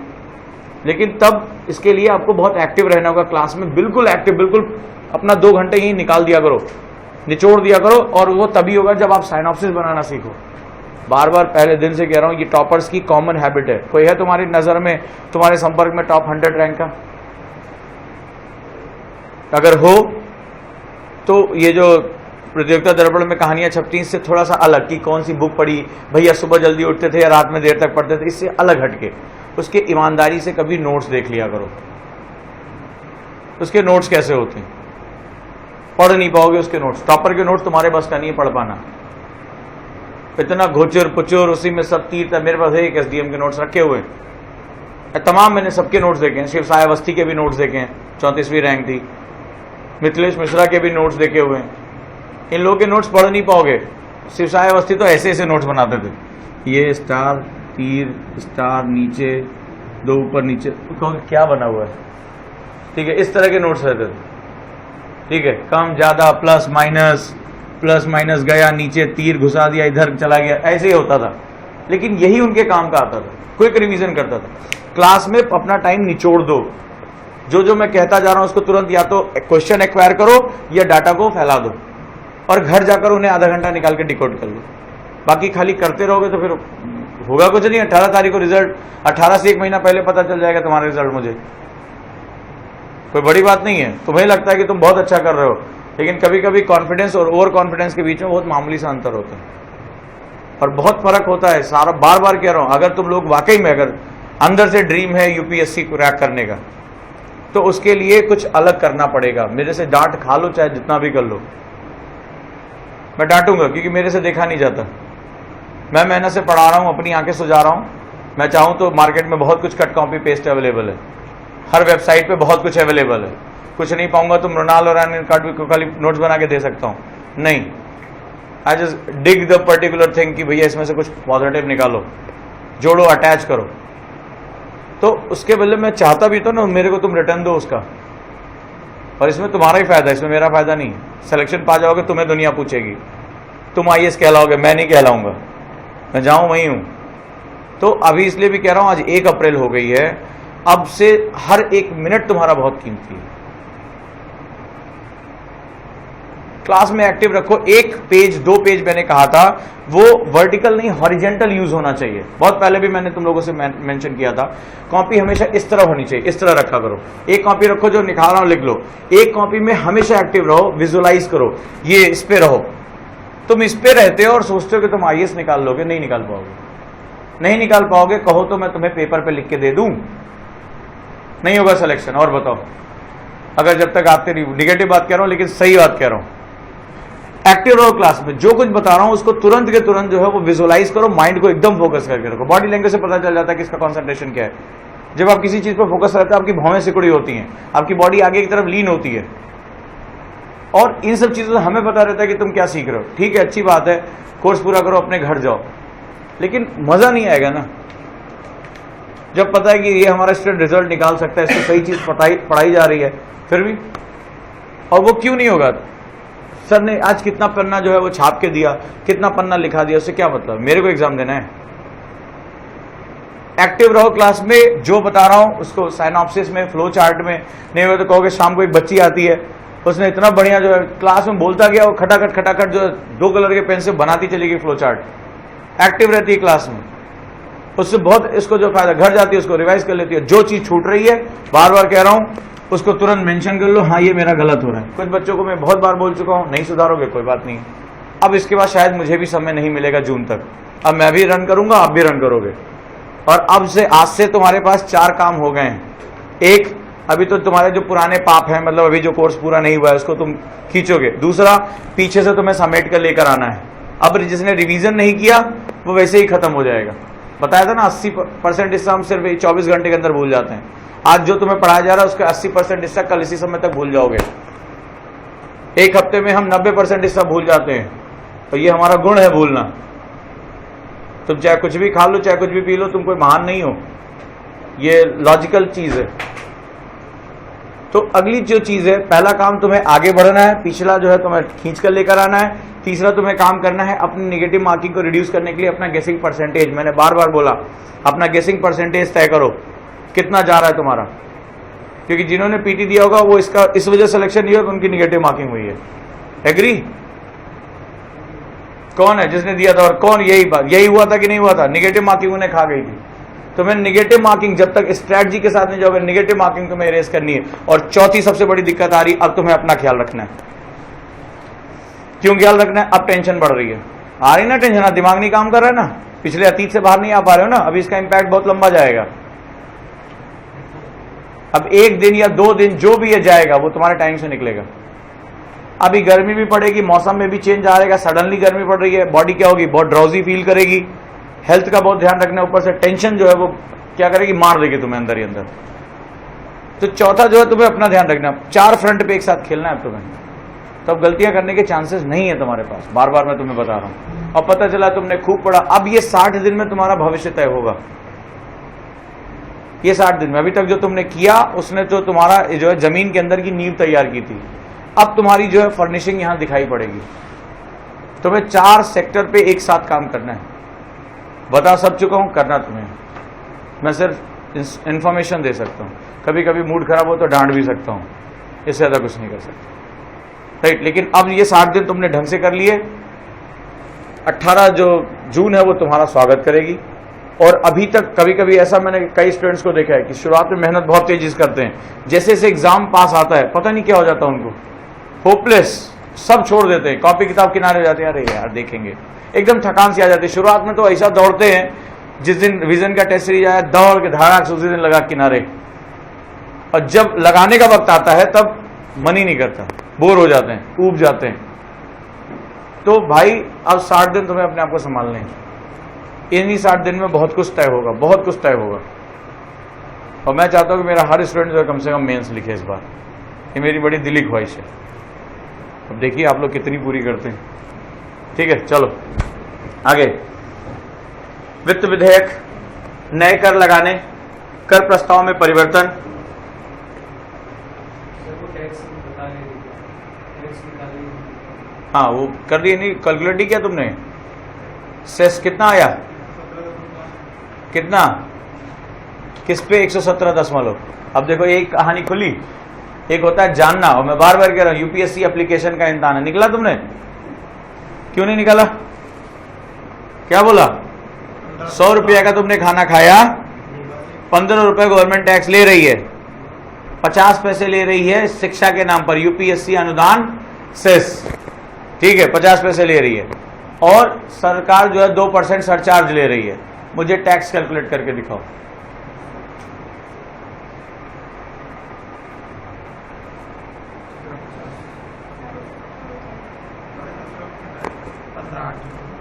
लेकिन तब इसके लिए आपको बहुत एक्टिव रहना होगा क्लास में, बिल्कुल एक्टिव, बिल्कुल अपना 2 घंटे ही निकाल दिया करो, निचोड़ दिया करो। और वो तभी होगा जब आप साइनॉप्सिस बनाना सीखो। बार बार पहले दिन से कह रहा हूं, ये टॉपर्स की कॉमन हैबिट है। कोई है तुम्हारी नजर में, तुम्हारे संपर्क में टॉप 100 रैंक का? अगर हो तो ये जो प्रतियोगिता दर्पण में कहानियां छपती हैं इससे थोड़ा सा अलग, कि कौन सी बुक पढ़ी, भैया सुबह जल्दी उठते थे या रात में देर तक पढ़ते थे, इससे अलग हटके उसके ईमानदारी से कभी नोट्स देख लिया करो। उसके नोट्स कैसे होते हैं, पढ़ नहीं पाओगे उसके नोट्स। टॉपर के नोट्स तुम्हारे बस का नहीं है पढ़ पाना, इतना घोचर पुचुर, उसी में सब तीर। मेरे पास एक SDM के नोट्स रखे हुए हैं, तमाम मैंने सबके नोट्स देखे हैं, शिव साय अवस्थी के भी नोट्स देखे हैं, 34वीं रैंक थी, मिथिलेश मिश्रा के भी नोट्स देखे हुए हैं। इन लोगों के नोट्स पढ़ नहीं पाओगे। शिव साय अवस्थी तो ऐसे ऐसे नोट्स बनाते थे, ये स्टार, तीर, स्टार, नीचे 2 ऊपर नीचे, तो क्या बना हुआ है, ठीक है, इस तरह के नोट्स रहते थे, ठीक है, कम ज्यादा, प्लस माइनस गया, नीचे तीर घुसा दिया, इधर चला गया, ऐसे ही होता था। लेकिन यही उनके काम का आता था, क्विक रिवीजन करता था। क्लास में अपना टाइम निचोड़ दो, जो मैं कहता जा रहा हूं उसको तुरंत या तो क्वेश्चन एक्वायर करो या डाटा को फैला दो, और घर जाकर उन्हें आधा घंटा निकाल के डिकोड कर लो। बाकी खाली करते रहोगे तो फिर होगा कुछ नहीं। 18 तारीख को रिजल्ट, 18 से 1 महीना पहले पता चल जाएगा तुम्हारा रिजल्ट। मुझे कोई बड़ी बात नहीं है, तुम्हें लगता है कि तुम बहुत अच्छा कर रहे हो, लेकिन कभी कभी कॉन्फिडेंस और ओवर कॉन्फिडेंस के बीच में बहुत मामूली सा अंतर होता है और बहुत फर्क होता है। सारा बार बार कह रहा हूं, अगर तुम लोग वाकई में अगर अंदर से ड्रीम है UPSC को क्रैक करने का, तो उसके लिए कुछ अलग करना पड़ेगा। मेरे से डांट खा लो, चाहे जितना भी कर लो, मैं डांटूंगा, क्योंकि मेरे से देखा नहीं जाता। मैं मेहनत से पढ़ा रहा हूं, अपनी आंखें सुझा रहा हूं। मैं चाहूं तो मार्केट में बहुत कुछ कट कॉपी पेस्ट अवेलेबल है, हर वेबसाइट पे बहुत कुछ अवेलेबल है। कुछ नहीं पाऊंगा तो मृणाल और कार्ड को खाली नोट्स बना के दे सकता हूं, नहीं। I just dig the particular thing कि भैया इसमें से कुछ पॉजिटिव निकालो, जोड़ो, अटैच करो। तो उसके बदले मैं चाहता भी तो ना, मेरे को तुम रिटर्न दो उसका, और इसमें तुम्हारा ही फायदा है, इसमें मेरा फायदा नहीं। सिलेक्शन पा जाओगे, तुम्हें दुनिया पूछेगी, तुम IAS कहलाओगे, मैं नहीं कहलाऊंगा, मैं जाऊं वहीं हूं। तो अभी इसलिए भी कह रहा हूं, आज 1 अप्रैल हो गई है, अब से हर 1 मिनट तुम्हारा बहुत कीमती है। क्लास में एक्टिव रखो। 1 पेज 2 पेज मैंने कहा था, वो वर्टिकल नहीं हॉरिजेंटल यूज होना चाहिए। बहुत पहले भी मैंने तुम लोगों से मेंशन किया था, कॉपी हमेशा इस तरह होनी चाहिए, इस तरह रखा करो। एक कॉपी रखो, जो निकाल रहा हूं लिख लो। एक कॉपी में हमेशा एक्टिव रहो, विजुअलाइज करो, ये इस पे रहो। तुम इस पे रहते हो और सोचते हो कि तुम IAS निकाल लोगे, नहीं निकाल पाओगे, नहीं निकाल पाओगे। कहो तो मैं तुम्हें पेपर पे लिख के दे दूं, नहीं होगा सिलेक्शन। और बताओ, अगर जब तक आते नहीं, निगेटिव बात कह रहा हूं लेकिन सही बात कह रहा हूं। एक्टिव रहो क्लास में, जो कुछ बता रहा हूं उसको तुरंत के तुरंत जो है वो विजुअलाइज करो, माइंड को एकदम फोकस करके रखो। बॉडी लैंग्वेज से पता चल जाता है कि इसका कंसंट्रेशन क्या है। जब आप किसी चीज पर फोकस करते हैं आपकी भौहें सिकुड़ी होती हैं, आपकी बॉडी आगे की तरफ लीन होती है, और इन सब चीजों से हमें पता रहता है कि तुम क्या सीख रहे हो। ठीक है, अच्छी बात है, कोर्स पूरा करो, अपने घर जाओ, लेकिन मजा नहीं आएगा ना जब पता है कि ये हमारा स्टूडेंट रिजल्ट निकाल सकता है, इसको सही चीज पढ़ाई जा रही है फिर भी। और वो क्यों नहीं होगा? सर ने आज कितना पन्ना जो है वो छाप के दिया, कितना पन्ना लिखा दिया, उससे क्या मतलब? मेरे को एग्जाम देना है। एक्टिव रहो क्लास में, जो बता रहा हूं उसको साइनॉप्सिस में, फ्लो चार्ट में, नहीं हो तो कहोगे शाम को एक बच्ची आती है, उसने इतना बढ़िया जो है क्लास में बोलता गया, वो खटाखट जो 2 कलर के पेन से बनाती चली गई फ्लो चार्ट, एक्टिव रहती है क्लास में, उससे बहुत इसको जो फायदा, घर जाती है उसको रिवाइज कर लेती है। जो चीज छूट रही है, बार बार कह रहा हूं, उसको तुरंत मेंशन कर लो, हाँ ये मेरा गलत हो रहा है। कुछ बच्चों को मैं बहुत बार बोल चुका हूं, नहीं सुधारोगे कोई बात नहीं, अब इसके बाद शायद मुझे भी समय नहीं मिलेगा जून तक, अब मैं भी रन करूंगा, आप भी रन करोगे, और अब से आज से तुम्हारे पास 4 काम हो गए हैं। एक, अभी तो तुम्हारे जो पुराने पाप हैं, मतलब अभी जो कोर्स पूरा नहीं हुआ है उसको तुम खींचोगे। दूसरा, पीछे से तुम्हें समेट कर लेकर आना है। अब जिसने रिवीजन नहीं किया वो वैसे ही खत्म हो जाएगा। बताया था ना 80% हिस्सा हम सिर्फ 24 घंटे के अंदर भूल जाते हैं। आज जो तुम्हें पढ़ाया जा रहा है उसका 80% हिस्सा कल इसी समय तक भूल जाओगे। एक हफ्ते में हम 90% हिस्सा भूल जाते हैं, और ये हमारा गुण है भूलना। तुम चाहे कुछ भी खा लो, चाहे कुछ भी पी लो, तुम कोई महान नहीं हो, ये लॉजिकल चीज है। तो अगली जो चीज है, पहला काम तुम्हें आगे बढ़ना है, पिछला जो है तुम्हें खींच कर लेकर आना है। तीसरा, तुम्हें काम करना है अपनी नेगेटिव मार्किंग को रिड्यूस करने के लिए अपना गेसिंग परसेंटेज, मैंने बार बार बोला, अपना गेसिंग परसेंटेज तय करो, कितना जा रहा है तुम्हारा। क्योंकि जिन्होंने पीटी दिया होगा वो इसका इस वजह सिलेक्शन नहीं होगा, उनकी नेगेटिव मार्किंग हुई है। एग्री? कौन है जिसने दिया था, और कौन यही हुआ था कि नहीं हुआ था? नेगेटिव मार्किंग उन्हें खा गई थी। तुम्हें नेगेटिव मार्किंग, जब तक स्ट्रैटेजी के साथ नहीं जाओगे, नेगेटिव मार्किंग तुम्हें इरेज करनी है। और चौथी सबसे बड़ी दिक्कत आ रही, अब तुम्हें अपना ख्याल रखना है। क्यों ख्याल रखना है? अब टेंशन बढ़ रही है, आ रही ना टेंशन, दिमाग नहीं काम कर रहा है ना, पिछले अतीत से बाहर नहीं आ पा रहे हो ना, अभी इसका इंपैक्ट बहुत लंबा जाएगा। अब 1 दिन या 2 दिन जो भी ये जाएगा वो तुम्हारे टाइम से निकलेगा। अभी गर्मी भी पड़ेगी, मौसम में भी चेंज आ रहेगा, सडनली गर्मी पड़ रही है, बॉडी क्या होगी, बहुत ड्राउजी फील करेगी, हेल्थ का बहुत ध्यान रखना है। ऊपर से टेंशन जो है वो क्या करेगी, मार देगी तुम्हें अंदर ही अंदर। तो चौथा जो है तुम्हें अपना ध्यान रखना, 4 फ्रंट पे एक साथ खेलना है तुम्हें, तब गलतियां करने के चांसेस नहीं है तुम्हारे पास। बार बार मैं तुम्हें बता रहा हूं, और पता चला तुमने खूब पढ़ा, अब ये 60 दिन में तुम्हारा भविष्य तय होगा। ये 60 दिन में अभी तक जो तुमने किया उसने तो तुम्हारा जो है जमीन के अंदर की नींव तैयार की थी। अब तुम्हारी जो है फर्निशिंग यहां दिखाई पड़ेगी। तुम्हें 4 सेक्टर पे एक साथ काम करना है। बता सब चुका हूं, करना तुम्हें, मैं सिर्फ इंफॉर्मेशन दे सकता हूं। कभी कभी मूड खराब हो तो डांट भी सकता हूं, इससे ज्यादा कुछ नहीं कर सकता, राइट। लेकिन अब ये 60 दिन तुमने ढंग से कर लिए। 18 जो जून है वो तुम्हारा स्वागत करेगी। और अभी तक कभी कभी ऐसा मैंने कई स्टूडेंट्स को देखा है कि शुरुआत में मेहनत बहुत तेजी से करते हैं, जैसे जैसे एग्जाम पास आता है पता नहीं क्या हो जाता है उनको, होपलेस, सब छोड़ देते हैं, कॉपी किताब किनारे हो जाते हैं, अरे यार देखेंगे, एकदम थकान सी आ जाती है। शुरुआत में तो ऐसा दौड़ते हैं, जिस दिन विजन का टेस्ट सीरीज आया दौड़ के धड़ाक से उसी दिन लगा किनारे, और जब लगाने का वक्त आता है तब मन ही नहीं करता, बोर हो जाते हैं, ऊब जाते हैं। तो भाई अब 60 दिन तुम्हें अपने आप को संभालने हैं। इन्हीं 60 दिन में बहुत कुछ तय होगा, बहुत कुछ तय होगा। और मैं चाहता हूं कि मेरा हर स्टूडेंट जो है कम से कम मेंस लिखे इस बार, ये मेरी बड़ी दिली ख्वाहिश है। अब देखिए आप लोग कितनी पूरी करते हैं। ठीक है, चलो आगे। वित्त विधेयक, नए कर लगाने, कर प्रस्ताव में परिवर्तन। हाँ वो कर दिए, नहीं कैलकुलेट नहीं किया तुमने? सेस कितना आया, कितना, किस पे? 117.। अब देखो एक कहानी खुली, एक होता है जानना, और मैं बार बार कह रहा हूं यूपीएससी एप्लीकेशन का इम्तिहान है, निकला तुमने? क्यों नहीं निकाला? क्या बोला? 100 रुपया का तुमने खाना खाया, 15 रुपए गवर्नमेंट टैक्स ले रही है, 50 पैसे ले रही है शिक्षा के नाम पर, यूपीएससी अनुदान सेस, ठीक है, 50 पैसे ले रही है, और सरकार जो है 2% सरचार्ज ले रही है। मुझे टैक्स कैलकुलेट करके दिखाओ।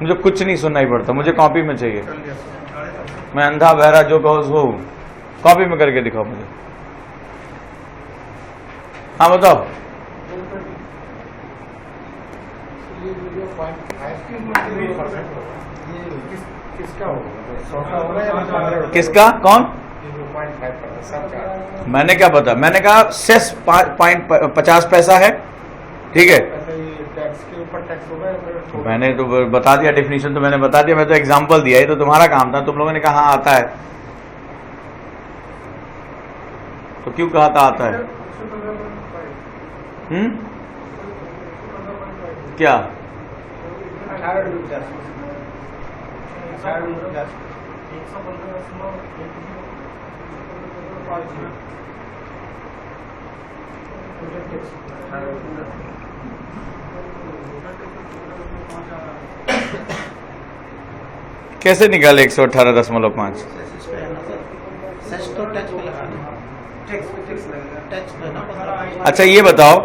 मुझे कुछ नहीं सुनना ही पड़ता, मुझे कॉपी में चाहिए। मैं अंधा बहरा जो कहो सो, कॉपी में करके दिखाओ मुझे। हाँ बताओ। किसका? कौन? मैंने क्या पता, मैंने कहा सेस 50 पैसा है, ठीक है। मैंने तो बता दिया, डेफिनेशन तो मैंने बता दिया, मैं तो एग्जांपल दिया, ये तो तुम्हारा काम था। तुम लोगों ने कहा आता है, तो क्यों कहा था आता है? क्या? कैसे निकाले 118.5? इस पे है ना सर, सेस तो टैक्स पे लगाना, टैक्स पे ना 15। अच्छा ये बताओ,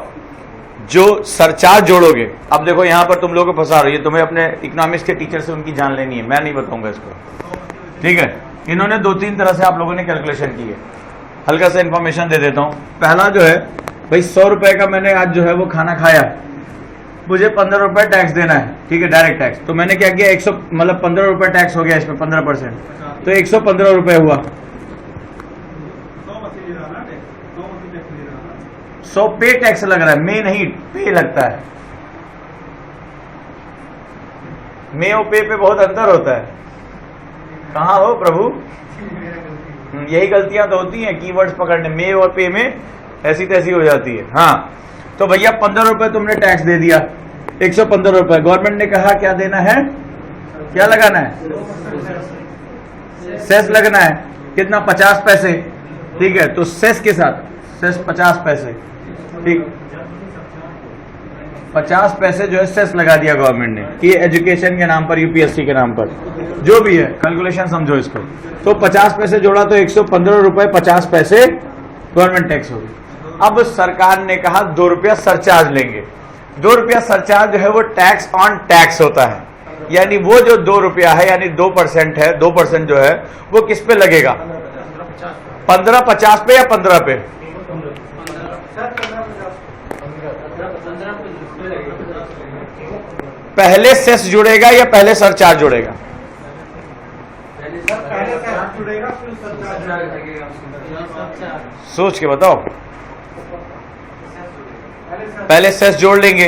जो सरचार्ज जोड़ोगे, अब देखो यहां पर तुम लोगों को फंसा रही है, तुम्हें अपने इकोनॉमिक्स के टीचर से उनकी जान लेनी है, मैं नहीं बताऊंगा इसको, ठीक है। इन्होंने 2-3 तरह से आप लोगों ने कैलकुलेशन की है, हल्का सा इन्फॉर्मेशन दे देता हूं। पहला जो है भाई 100 रुपए का मैंने आज जो है वो खाना खाया, मुझे 15 रुपए टैक्स देना है, ठीक है, डायरेक्ट टैक्स। तो मैंने क्या किया, 100 मतलब 15 रुपए टैक्स हो गया इसमें 15%, तो 115 रुपए हुआ। 100 पे टैक्स लग रहा है, मे नहीं पे लगता है, मे और पे बहुत अंतर होता है। कहाँ हो प्रभु? यही गलतियां तो होती हैं कीवर्ड्स पकड़ने, मे और पे में ऐसी तैसी हो जाती है। हाँ तो भैया 15 रुपए तुमने टैक्स दे दिया, 115 रुपए। गवर्नमेंट ने कहा क्या देना है, क्या लगाना है, सेस लगना है, कितना, 50 पैसे, ठीक है। तो सेस के साथ सेस 50 पैसे, ठीक, 50 पैसे जो है सेस लगा दिया गवर्नमेंट ने, कि एजुकेशन के नाम पर, यूपीएससी के नाम पर, जो भी है कैलकुलेशन समझो इसको। तो 50 पैसे जोड़ा तो 115 रुपए 50 पैसे गवर्नमेंट टैक्स होगी। अब सरकार ने कहा 2 रुपया सरचार्ज लेंगे। 2 रुपया सरचार्ज जो है वो टैक्स ऑन टैक्स होता है, यानी वो जो 2 रुपया है यानी 2% है, 2% जो है वो किस पे लगेगा, 15-50 पे या 15 पे? पहले सेस जुड़ेगा या पहले सरचार्ज जुड़ेगा? सोच के बताओ। पहले सेस जोड़ लेंगे,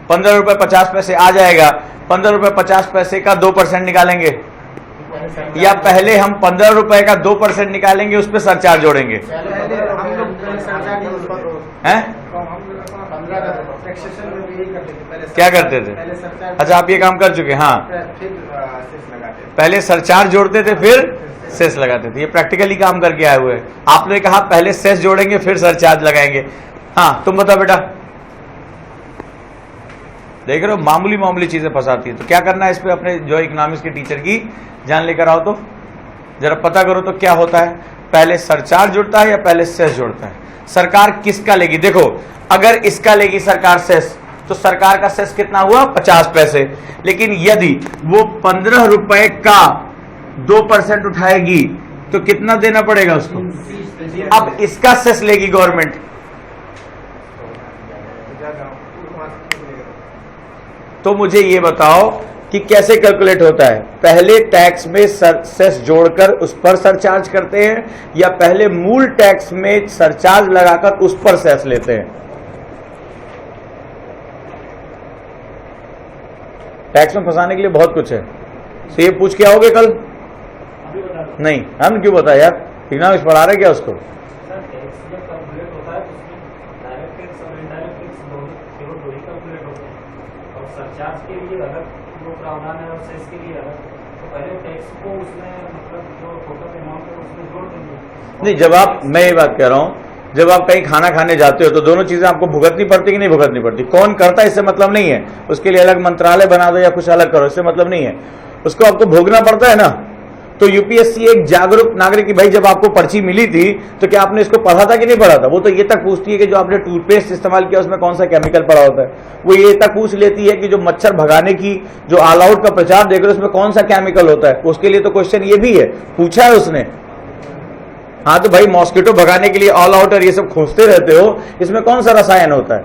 15 रुपए 50 पैसे आ जाएगा, 15 रुपए 50 पैसे का 2% निकालेंगे, या पहले हम 15 रुपए का 2% निकालेंगे, उस पर सरचार्ज जोड़ेंगे? हैं? क्या करते थे? अच्छा आप ये काम कर चुके? हाँ, पहले सरचार्ज जोड़ते थे फिर सेस लगाते थे, ये प्रैक्टिकली काम करके आए हुए हैं। आपने कहा पहले सेस जोड़ेंगे फिर सरचार्ज लगाएंगे। हाँ तुम बताओ बेटा, देख रहे हो मामूली मामूली चीजें फंसाती है। तो क्या करना है इस पे, अपने जो इकोनॉमिक्स के टीचर की जान लेकर आओ, तो जरा पता करो तो क्या होता है, पहले सरचार्ज जुड़ता है या पहले सेस जुड़ता है? सरकार किसका लेगी? देखो अगर इसका लेगी सरकार सेस, तो सरकार का सेस कितना हुआ, 50 पैसे। लेकिन यदि वो 15 रुपए का 2% उठाएगी तो कितना देना पड़ेगा उसको? अब इसका सेस लेगी गवर्नमेंट, तो मुझे ये बताओ कि कैसे कैलकुलेट होता है? पहले टैक्स में सेस जोड़कर उस पर सरचार्ज करते हैं, या पहले मूल टैक्स में सरचार्ज लगाकर उस पर सेस लेते हैं? टैक्स में फंसाने के लिए बहुत कुछ है, तो ये पूछ के आओगे कल? नहीं, हम क्यों बताए यार, इकोनॉमिक्स पढ़ा रहे क्या उसको? सरचार्ज के लिए अलग वो प्रावधान है और सेस के लिए अलग, तो पहले टैक्स को उसमें मतलब जो टोटल अमाउंट है उसमें जोड़ देंगे। नहीं, जब आप, मैं ये बात कह रहा हूं, जब आप कहीं खाना खाने जाते हो तो दोनों चीजें आपको भुगतनी पड़ती कि नहीं भुगतनी पड़ती? कौन करता है इससे मतलब नहीं है, उसके लिए अलग मंत्रालय बना दो या कुछ अलग करो, इससे मतलब नहीं है, उसको आपको भोगना पड़ता है ना। तो यूपीएससी एक जागरूक नागरिक की, भाई जब आपको पर्ची मिली थी तो क्या आपने इसको पढ़ा था कि नहीं पढ़ा था? वो तो ये तक पूछती है कि जो आपने टूथपेस्ट इस्तेमाल किया उसमें कौन सा केमिकल पड़ा होता है। वो ये तक पूछ लेती है कि जो मच्छर भगाने की जो ऑल आउट का प्रचार देख रहे हो उसमें कौन सा केमिकल होता है। उसके लिए तो क्वेश्चन ये भी है, पूछा है उसने, हाँ तो भाई मॉस्किटो भगाने के लिए ऑल आउट और ये सब खोजते रहते हो, इसमें कौन सा रसायन होता है?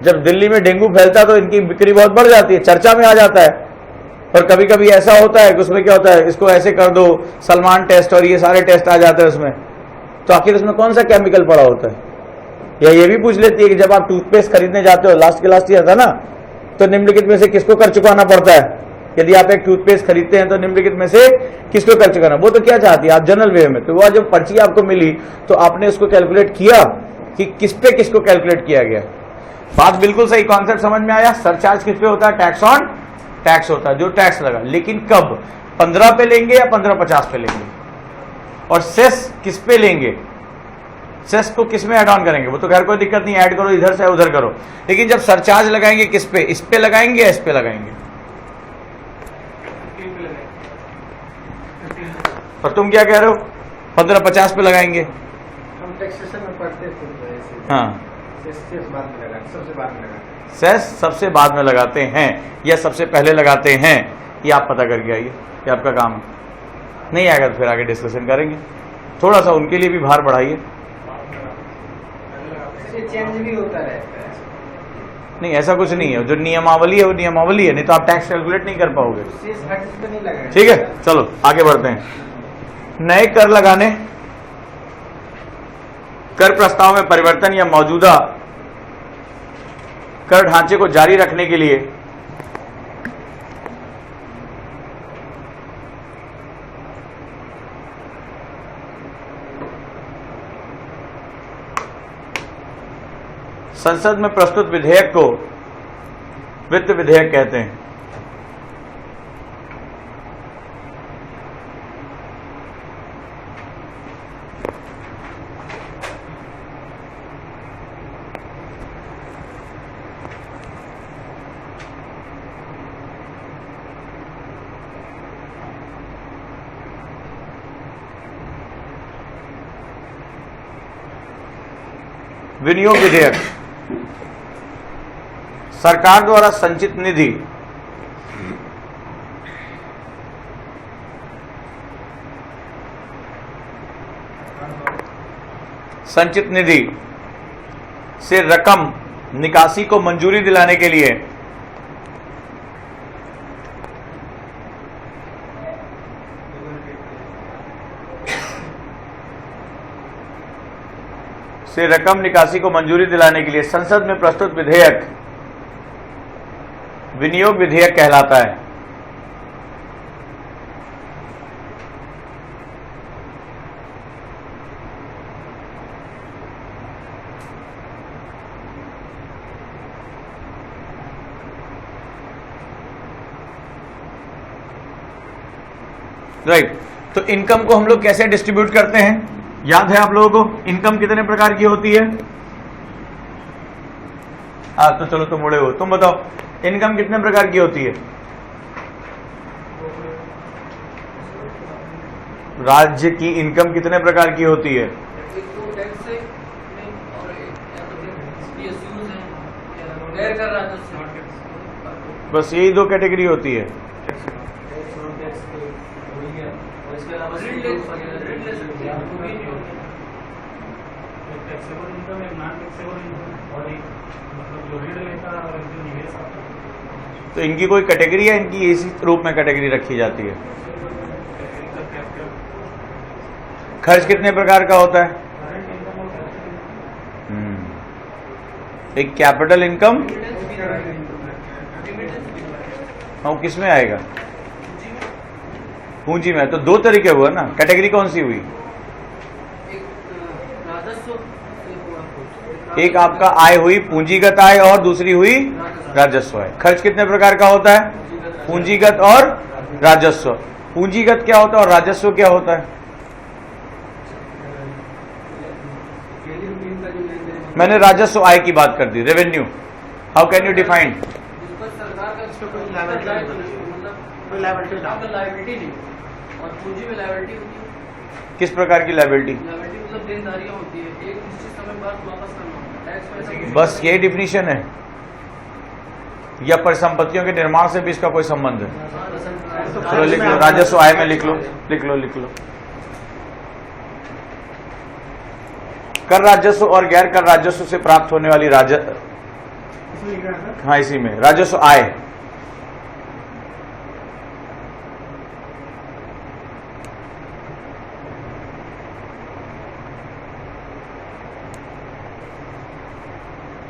जब दिल्ली में डेंगू फैलता है तो इनकी बिक्री बहुत बढ़ जाती है, चर्चा में आ जाता है। और कभी कभी ऐसा होता है कि उसमें क्या होता है, इसको ऐसे कर दो, सलमान टेस्ट और ये सारे टेस्ट आ जाते हैं उसमें। तो आखिर उसमें कौन सा केमिकल पड़ा होता है? या ये भी पूछ लेती है कि जब आप टूथपेस्ट खरीदने जाते हो, लास्ट के लास्ट ईयर था ना, तो निम्नलिखित में से किसको कर चुकाना पड़ता है? यदि आप एक टूथपेस्ट खरीदते हैं तो निम्नलिखित में से किसको कर चुकाना? वो तो क्या चाहती है आप जनरल वे में, तो वह जब पर्ची आपको मिली तो आपने उसको कैलकुलेट किया कि किस पे किसको कैलकुलेट किया गया। बात बिल्कुल सही, कॉन्सेप्ट समझ में आया। सरचार्ज किस पे होता है? टैक्स ऑन टैक्स होता है, जो टैक्स लगा। लेकिन कब? 15 पे लेंगे या 1550 पे लेंगे? और सेस किस पे लेंगे? सेस को किस में ऐड ऑन करेंगे? वो तो खैर कोई दिक्कत नहीं, ऐड करो इधर से उधर करो। लेकिन जब सरचार्ज लगाएंगे किस पे? इस पे लगाएंगे या इस पे लगाएंगे? और तुम क्या कह रहे हो? 1550 पे लगाएंगे। हम टैक्सेशन में पढ़ते थे। हाँ, सेस बाद में लगाते, सबसे बाद में लगाते। सेस सबसे बाद में लगाते हैं या सबसे पहले लगाते हैं, ये आप पता करके आइए, ये आपका काम है। नहीं आएगा तो फिर आगे डिस्कशन करेंगे। थोड़ा सा उनके लिए भी भार बढ़ाइए। चेंज भी होता रहता है। नहीं, ऐसा कुछ नहीं है, जो नियमावली है वो नियमावली है, नहीं तो आप टैक्स कैलकुलेट नहीं कर पाओगे। शेष हट पे नहीं लगा। ठीक है, चलो आगे बढ़ते हैं। नए कर लगाने, कर प्रस्ताव में परिवर्तन या मौजूदा कर ढांचे को जारी रखने के लिए संसद में प्रस्तुत विधेयक को वित्त विधेयक कहते हैं। विनियोग विधेयक, सरकार द्वारा संचित निधि से रकम निकासी को मंजूरी दिलाने के लिए संसद में प्रस्तुत विधेयक विनियोग विधेयक कहलाता है। राइट, तो इनकम को हम लोग कैसे डिस्ट्रीब्यूट करते हैं? याद है आप लोगों को इनकम कितने प्रकार की होती है? तो चलो तुम बड़े हो, तुम बताओ इनकम कितने प्रकार की होती है? राज्य की इनकम कितने प्रकार की होती है? बस यही दो कैटेगरी होती है। तो इनकी कोई कैटेगरी है? इनकी इसी रूप में कैटेगरी रखी जाती है। खर्च कितने प्रकार का होता है? एक कैपिटल इनकम, हाँ किस में आएगा? पूंजी में। तो दो तरीके हुआ ना, कैटेगरी कौन सी हुई? एक आपका आय हुई पूंजीगत आय और दूसरी हुई राजस्व आय। खर्च कितने प्रकार का होता है? पूंजीगत और राजस्व। पूंजीगत क्या होता है और राजस्व क्या होता है? मैंने राजस्व आय की बात कर दी, revenue. How can you define? और पूंजी में लायबिलिटी होती है। किस प्रकार की लायबिलिटी? लायबिलिटी मतलब देनदारियां होती है, एक निश्चित समय बाद वापस करना होता है। टैक्स बस यही डिफिनीशन है या परिसंपत्तियों के निर्माण से भी इसका कोई संबंध है? चलो लिख लो, राजस्व आय में लिख लो, लिख लो, लिख लो। कर राजस्व और गैर कर राजस्व से प्राप्त होने वाली हाँ इसी में राजस्व आय।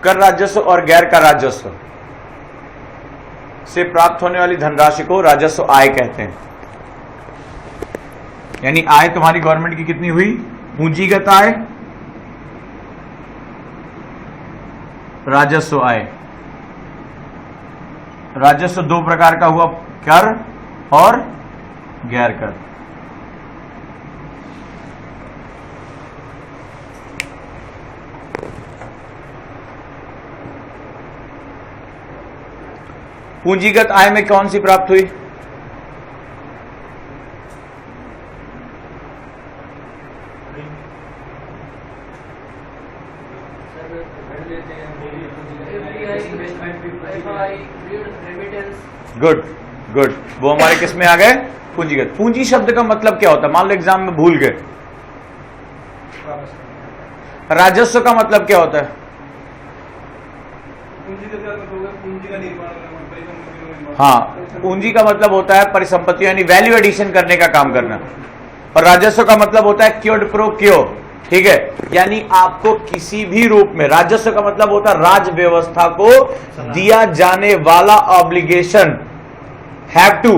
कर राजस्व और गैर कर राजस्व से प्राप्त होने वाली धनराशि को राजस्व आय कहते हैं। यानी आय तुम्हारी गवर्नमेंट की कितनी हुई? पूंजीगत आय, राजस्व आय। राजस्व दो प्रकार का हुआ, कर और गैर कर। पूंजीगत आय में कौन सी प्राप्त हुई? गुड गुड, वो हमारे किस में आ गए? पूंजीगत। पूंजी शब्द का मतलब क्या होता है? मान लो एग्जाम में भूल गए। राजस्व का मतलब क्या होता है? हाँ, पूंजी का मतलब होता है परिसंपत्ति, यानी वैल्यू एडिशन करने का काम करना। और राजस्व का मतलब होता है क्योड प्रो क्यो, ठीक है, यानी आपको किसी भी रूप में, राजस्व का मतलब होता है राज व्यवस्था को दिया जाने वाला ऑब्लिगेशन, हैव टू,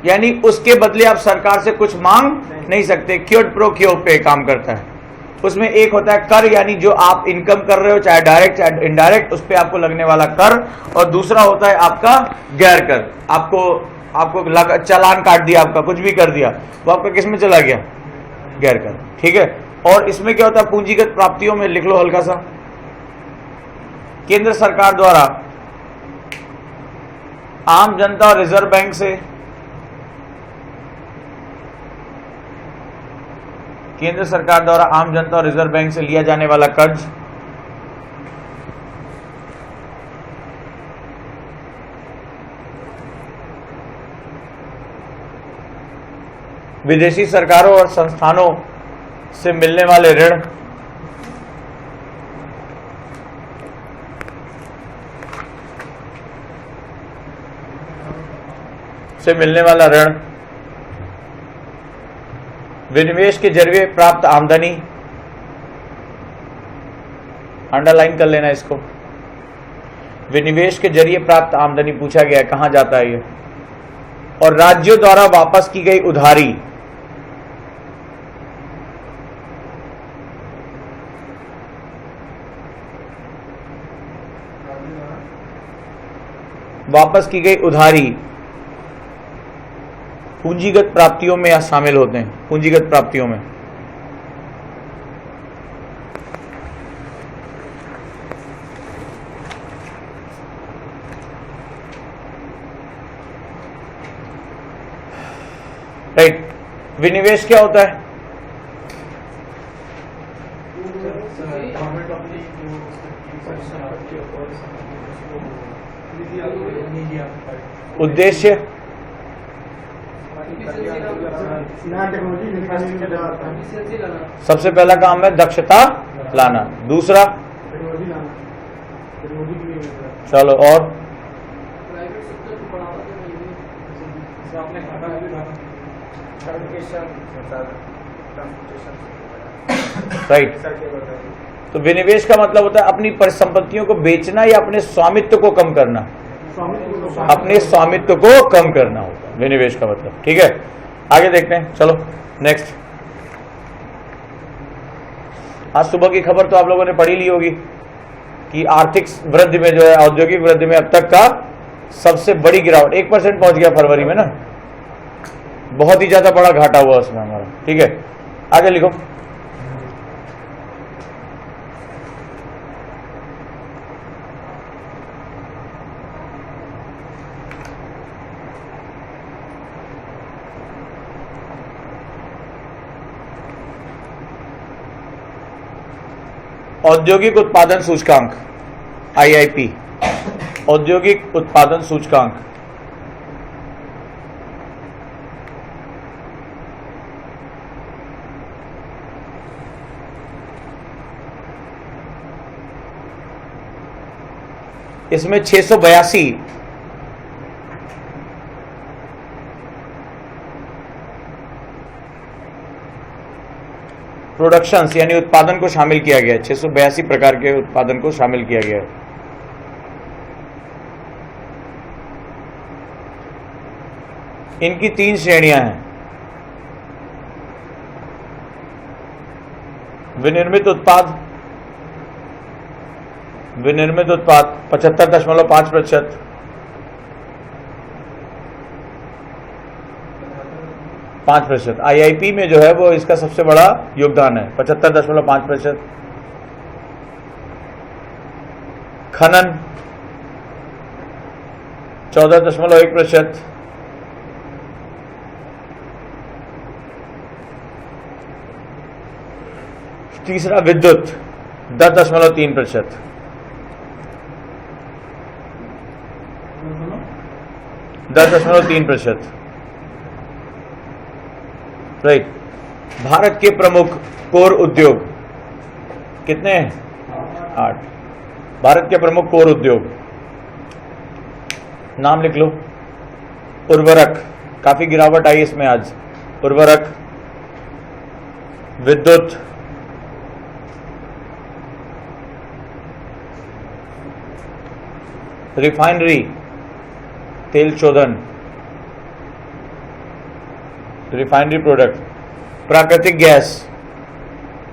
यानी उसके बदले आप सरकार से कुछ मांग नहीं सकते। क्योड प्रो क्यो पे काम करता है। उसमें एक होता है कर, यानी जो आप इनकम कर रहे हो, चाहे डायरेक्ट चाहे इनडायरेक्ट, उस पर आपको लगने वाला कर। और दूसरा होता है आपका गैर कर। आपको चालान काट दिया, आपका कुछ भी कर दिया, वो आपका किस में चला गया? गैर कर, ठीक है। और इसमें क्या होता है? पूंजीगत प्राप्तियों में लिख लो हल्का सा, केंद्र सरकार द्वारा आम जनता और रिजर्व बैंक से, केंद्र सरकार द्वारा आम जनता और रिजर्व बैंक से लिया जाने वाला कर्ज, विदेशी सरकारों और संस्थानों से मिलने वाले ऋण, विनिवेश के जरिए प्राप्त आमदनी, अंडरलाइन कर लेना इसको, विनिवेश के जरिए प्राप्त आमदनी पूछा गया, कहां जाता है ये। और राज्यों द्वारा वापस की गई उधारी, वापस की गई उधारी पूंजीगत प्राप्तियों में या शामिल होते हैं। पूंजीगत प्राप्तियों में राइट। विनिवेश क्या होता है? उद्देश्य, सबसे पहला काम है दक्षता लाना। दूसरा, चलो और राइट। तो विनिवेश का मतलब होता है अपनी परिसंपत्तियों को बेचना या अपने स्वामित्व को कम करना। अपने स्वामित्व को कम करना होता है विनिवेश का मतलब, ठीक है। आगे देखते हैं, चलो नेक्स्ट। आज सुबह की खबर तो आप लोगों ने पढ़ी ली होगी कि आर्थिक वृद्धि में जो है, औद्योगिक वृद्धि में अब तक का सबसे बड़ी गिरावट 1% पहुंच गया फरवरी में ना। बहुत ही ज्यादा बड़ा घाटा हुआ उसमें हमारा, ठीक है। आगे लिखो। औद्योगिक उत्पादन सूचकांक, आईआईपी, औद्योगिक उत्पादन सूचकांक इसमें 682 प्रोडक्शंस यानी उत्पादन को शामिल किया गया है। 682 प्रकार के उत्पादन को शामिल किया गया है। इनकी 3 श्रेणियां हैं। विनिर्मित उत्पाद 75.5%, IIP में जो है वो इसका सबसे बड़ा योगदान है, 75.5%। खनन 14.1%, तीसरा विद्युत 10.3%, राइट। भारत के प्रमुख कोर उद्योग कितने हैं? 8। भारत के प्रमुख कोर उद्योग नाम लिख लो। उर्वरक, काफी गिरावट आई इसमें आज। उर्वरक, विद्युत, रिफाइनरी तेल शोधन, रिफाइनरी प्रोडक्ट, प्राकृतिक गैस,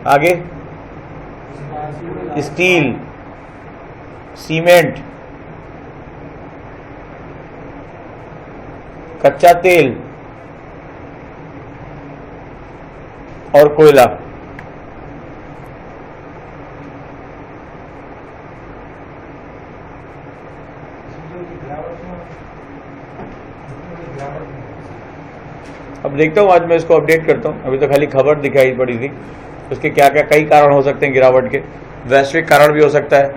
आगे स्टील, सीमेंट, कच्चा तेल और कोयला। अब देखता हूँ, आज मैं इसको अपडेट करता हूँ। अभी तो खाली खबर दिखाई पड़ी थी, उसके क्या क्या कई कारण हो सकते हैं गिरावट के। वैश्विक कारण भी हो सकता है,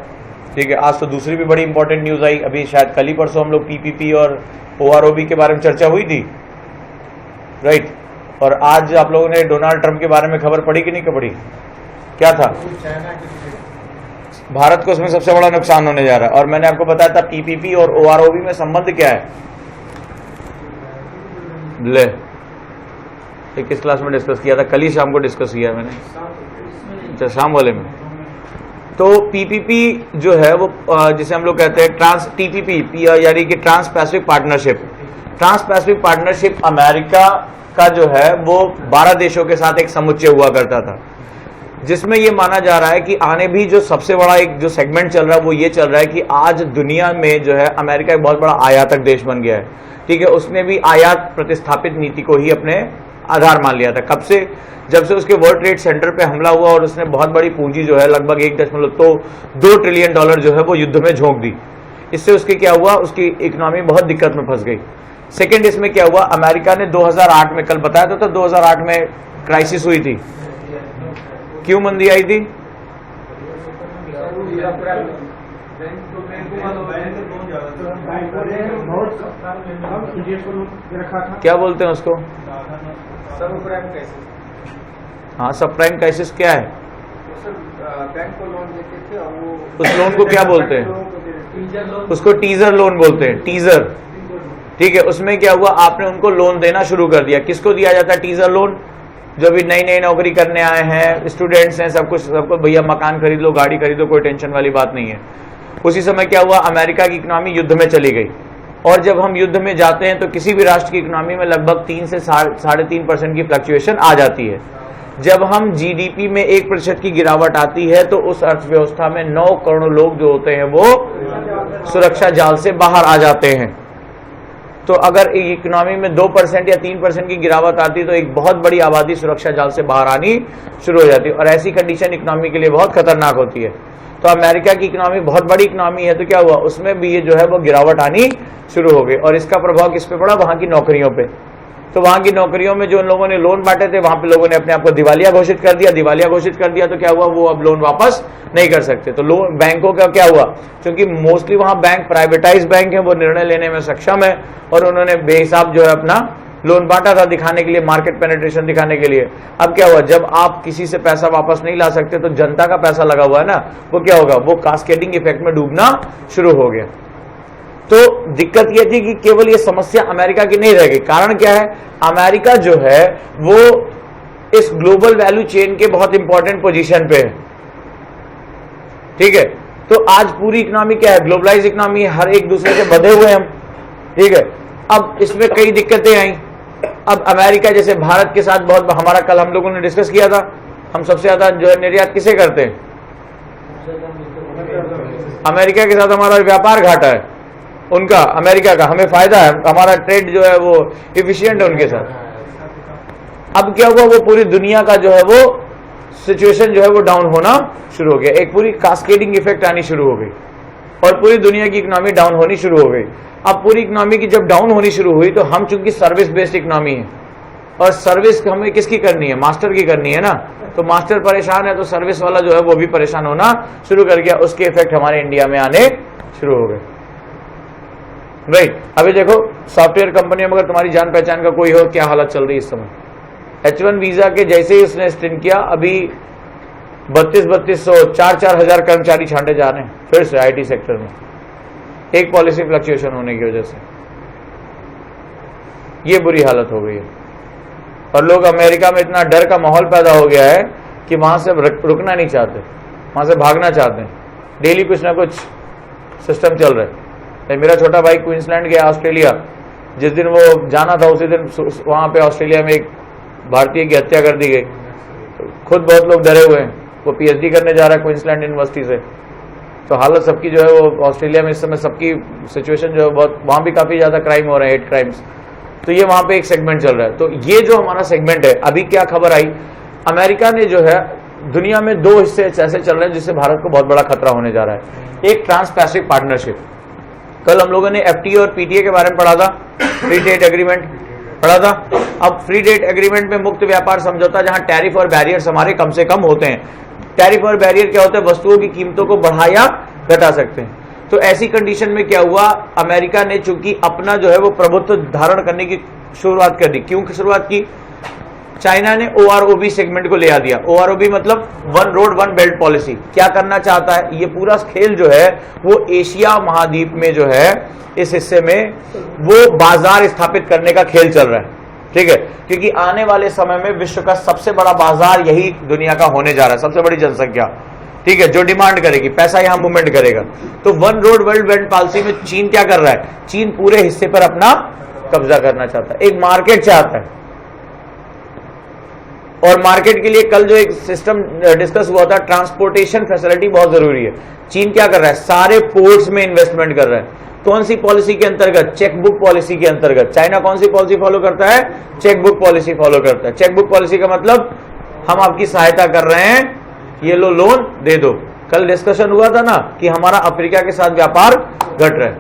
ठीक है। आज तो दूसरी भी बड़ी इंपॉर्टेंट न्यूज़ आई, अभी शायद कल ही परसों हम लोग PPP और OROB के बारे में चर्चा हुई थी, राइट। और आज आप लोगों ने डोनाल्ड ट्रंप के बारे में खबर पढ़ी कि नहीं पढ़ी? क्या था? भारत को उसमें सबसे बड़ा नुकसान होने जा रहा है। और मैंने आपको बताया था PPP और OROB में संबंध क्या है। ले, ये किस क्लास में डिस्कस किया था? कल ही शाम को डिस्कस किया मैंने, अच्छा शाम वाले में। तो PPP जो है वो जिसे हम लोग कहते हैं TPP यानी कि Trans Pacific Partnership. Trans Pacific Partnership America का जो है वो 12 देशों के साथ एक समुच्चय हुआ करता था, जिसमें ये माना जा रहा है कि आने भी जो सबसे बड़ा एक जो सेगमेंट चल रहा है वो ये चल रहा है कि आज दुनिया में जो है अमेरिका एक बहुत बड़ा आयातक देश बन गया है, ठीक है। उसने भी आयात प्रतिस्थापित नीति को ही अपने आधार मान लिया था। कब से? जब से उसके वर्ल्ड ट्रेड सेंटर पे हमला हुआ और उसने बहुत बड़ी पूंजी जो है लगभग 1.2 ट्रिलियन डॉलर जो है वो युद्ध में झोंक दी। इससे उसके क्या हुआ, उसकी इकोनॉमी बहुत दिक्कत में फंस गई। सेकेंड, इसमें क्या हुआ, अमेरिका ने 2008 में, कल बताया था, तो 2008 में क्राइसिस हुई थी। क्यों मंदी आई थी? क्या बोलते हैं उसको? हाँ, सब प्राइम क्राइसिस क्या है? बैंक को लोन देते थे और वो उस लोन को क्या बोलते हैं? उसको टीजर लोन बोलते हैं, टीजर, ठीक है। उसमें क्या हुआ, आपने उनको लोन देना शुरू कर दिया। किसको दिया जाता है टीजर लोन? जो भी नई नई नौकरी करने आए हैं, स्टूडेंट्स हैं, सबको भैया मकान खरीद लो, गाड़ी खरीदो, कोई टेंशन वाली बात नहीं है। उसी समय क्या हुआ, अमेरिका की इकोनॉमी युद्ध में चली गई। और जब हम युद्ध में जाते हैं तो किसी भी राष्ट्र की इकोनॉमी में लगभग 3 से 3.5% की फ्लक्चुएशन आ जाती है। जब हम GDP में 1% की गिरावट आती है तो उस अर्थव्यवस्था में 9 करोड़ लोग जो होते हैं वो सुरक्षा जाल से बाहर आ जाते हैं। तो अगर इकोनॉमी में 2% या 3% की गिरावट आती है तो एक बहुत बड़ी आबादी सुरक्षा जाल से बाहर आनी शुरू हो जाती है, और ऐसी कंडीशन इकोनॉमी के लिए बहुत खतरनाक होती है। तो अमेरिका की इकोनॉमी बहुत बड़ी इकोनॉमी है, तो क्या हुआ, उसमें भी ये जो है वो गिरावट आनी शुरू हो गई। और इसका प्रभाव किस पे पड़ा? वहां की नौकरियों पे। तो वहां की नौकरियों में जो उन लोगों ने लोन बांटे थे, वहां पे लोगों ने अपने आप को दिवालिया घोषित कर दिया। दिवालिया घोषित कर दिया तो क्या हुआ, वो अब लोन वापस नहीं कर सकते। तो लोन बैंकों का क्या हुआ, क्योंकि मोस्टली वहां बैंक प्राइवेटाइज बैंक है, वो निर्णय लेने में सक्षम है और उन्होंने बेहिसाब जो है अपना लोन बांटा था दिखाने के लिए, मार्केट पेनिट्रेशन दिखाने के लिए। अब क्या हुआ, जब आप किसी से पैसा वापस नहीं ला सकते तो जनता का पैसा लगा हुआ है ना, वो क्या होगा, वो कास्केडिंग इफेक्ट में डूबना शुरू हो गया। तो दिक्कत यह थी कि केवल ये समस्या अमेरिका की नहीं रह गई। कारण क्या है, अमेरिका जो है वो इस ग्लोबल वैल्यू चेन के बहुत इंपॉर्टेंट पोजीशन पे है, ठीक है। तो आज पूरी इकोनॉमी क्या है, ग्लोबलाइज इकोनॉमी है, हर एक दूसरे से बंधे हुए हम, ठीक है। अब इसमें कई दिक्कतें आई। अब अमेरिका जैसे भारत के साथ बहुत, हमारा कल हम लोगों ने डिस्कस किया था, हम सबसे ज्यादा जो है निर्यात किसे करते हैं, अमेरिका के साथ हमारा व्यापार घाटा है, उनका अमेरिका का हमें फायदा है, हमारा ट्रेड जो है वो इफिशिएंट है उनके साथ। अब क्या हुआ, वो पूरी दुनिया का जो है वो सिचुएशन जो है वो डाउन होना शुरू हो गया, एक पूरी कास्केडिंग इफेक्ट आनी शुरू हो गई और पूरी दुनिया की इकोनॉमी डाउन होनी शुरू हो गई। अब पूरी इकोनॉमी की जब डाउन होनी शुरू हुई तो हम चूंकि सर्विस बेस्ड इकोनॉमी है और सर्विस हमें किसकी करनी है, मास्टर की करनी है ना, तो मास्टर परेशान है तो सर्विस वाला जो है वो भी परेशान होना शुरू कर गया, उसके इफेक्ट हमारे इंडिया में आने शुरू हो गए। राइट, अभी देखो सॉफ्टवेयर कंपनी में अगर तुम्हारी जान पहचान का कोई हो, क्या हालत चल रही है इस समय। H1 वीजा के जैसे ही उसने स्टिंड किया, अभी 3200 4,000 कर्मचारी छांटे जा रहे हैं फिर से आईटी सेक्टर में, एक पॉलिसी फ्लक्चुएशन होने की वजह से। ये बुरी हालत हो गई है और लोग अमेरिका में इतना डर का माहौल पैदा हो गया है कि वहां से रुकना नहीं चाहते, वहां से भागना चाहते हैं। डेली कुछ ना कुछ सिस्टम चल रहा है। मेरा छोटा भाई क्वींसलैंड गया, ऑस्ट्रेलिया, जिस दिन वो जाना था उसी दिन वहां पे ऑस्ट्रेलिया में एक भारतीय की हत्या कर दी गई। तो खुद बहुत लोग डरे हुए हैं, वो पीएचडी करने जा रहा है क्वींसलैंड यूनिवर्सिटी से। तो हालत सबकी जो है वो ऑस्ट्रेलिया में इस समय सबकी सिचुएशन जो है बहुत, वहां भी काफी ज्यादा क्राइम हो रहे हैं, हेट क्राइम्स। तो ये वहां पे एक सेगमेंट चल रहा है। तो ये जो हमारा सेगमेंट है, अभी क्या खबर आई, अमेरिका ने जो है दुनिया में दो हिस्से ऐसे चल रहे हैं जिससे भारत को बहुत बड़ा खतरा होने जा रहा है। एक ट्रांस पैसिफिक पार्टनरशिप, कल हम लोगों ने एफटीए और पीटीए के बारे में पढ़ा था, फ्री ट्रेड एग्रीमेंट पढ़ा था। अब फ्री ट्रेड एग्रीमेंट में मुक्त व्यापार समझौता, जहां टैरिफ और बैरियर्स हमारे कम से कम होते हैं। टैरिफ और बैरियर क्या होता है, वस्तुओं की कीमतों को बढ़ा या घटा सकते हैं। तो ऐसी कंडीशन में क्या हुआ, अमेरिका ने चूंकि अपना जो है वो प्रभुत्व धारण करने की शुरुआत कर दी। क्यों शुरुआत की, चाइना ने ओआरओबी सेगमेंट को ले आ दिया। ओआरओबी मतलब one road one belt policy. क्या करना चाहता है, ये पूरा खेल जो है वो एशिया महाद्वीप में जो है इस हिस्से में वो बाजार स्थापित करने का खेल चल रहा है, ठीक है। क्योंकि आने वाले समय में विश्व का सबसे बड़ा बाजार यही दुनिया का होने जा रहा है, सबसे बड़ी जनसंख्या, ठीक है, जो डिमांड करेगी, पैसा यहां मूवमेंट करेगा। तो one road world belt policy में चीन क्या कर रहा है, चीन पूरे हिस्से पर अपना कब्जा करना चाहता है, एक मार्केट चाहता है। और मार्केट के लिए कल जो एक सिस्टम डिस्कस हुआ था, ट्रांसपोर्टेशन फैसिलिटी बहुत जरूरी है। चीन क्या कर रहा है, सारे पोर्ट्स में इन्वेस्टमेंट कर रहा है। कौन सी पॉलिसी के अंतर्गत, चेकबुक पॉलिसी के अंतर्गत। चाइना कौन सी पॉलिसी फॉलो करता है, चेकबुक पॉलिसी फॉलो करता है। चेकबुक पॉलिसी का मतलब हम आपकी सहायता कर रहे हैं, ये लो लोन दे दो। कल डिस्कशन हुआ था ना कि हमारा अफ्रीका के साथ व्यापार घट रहा है,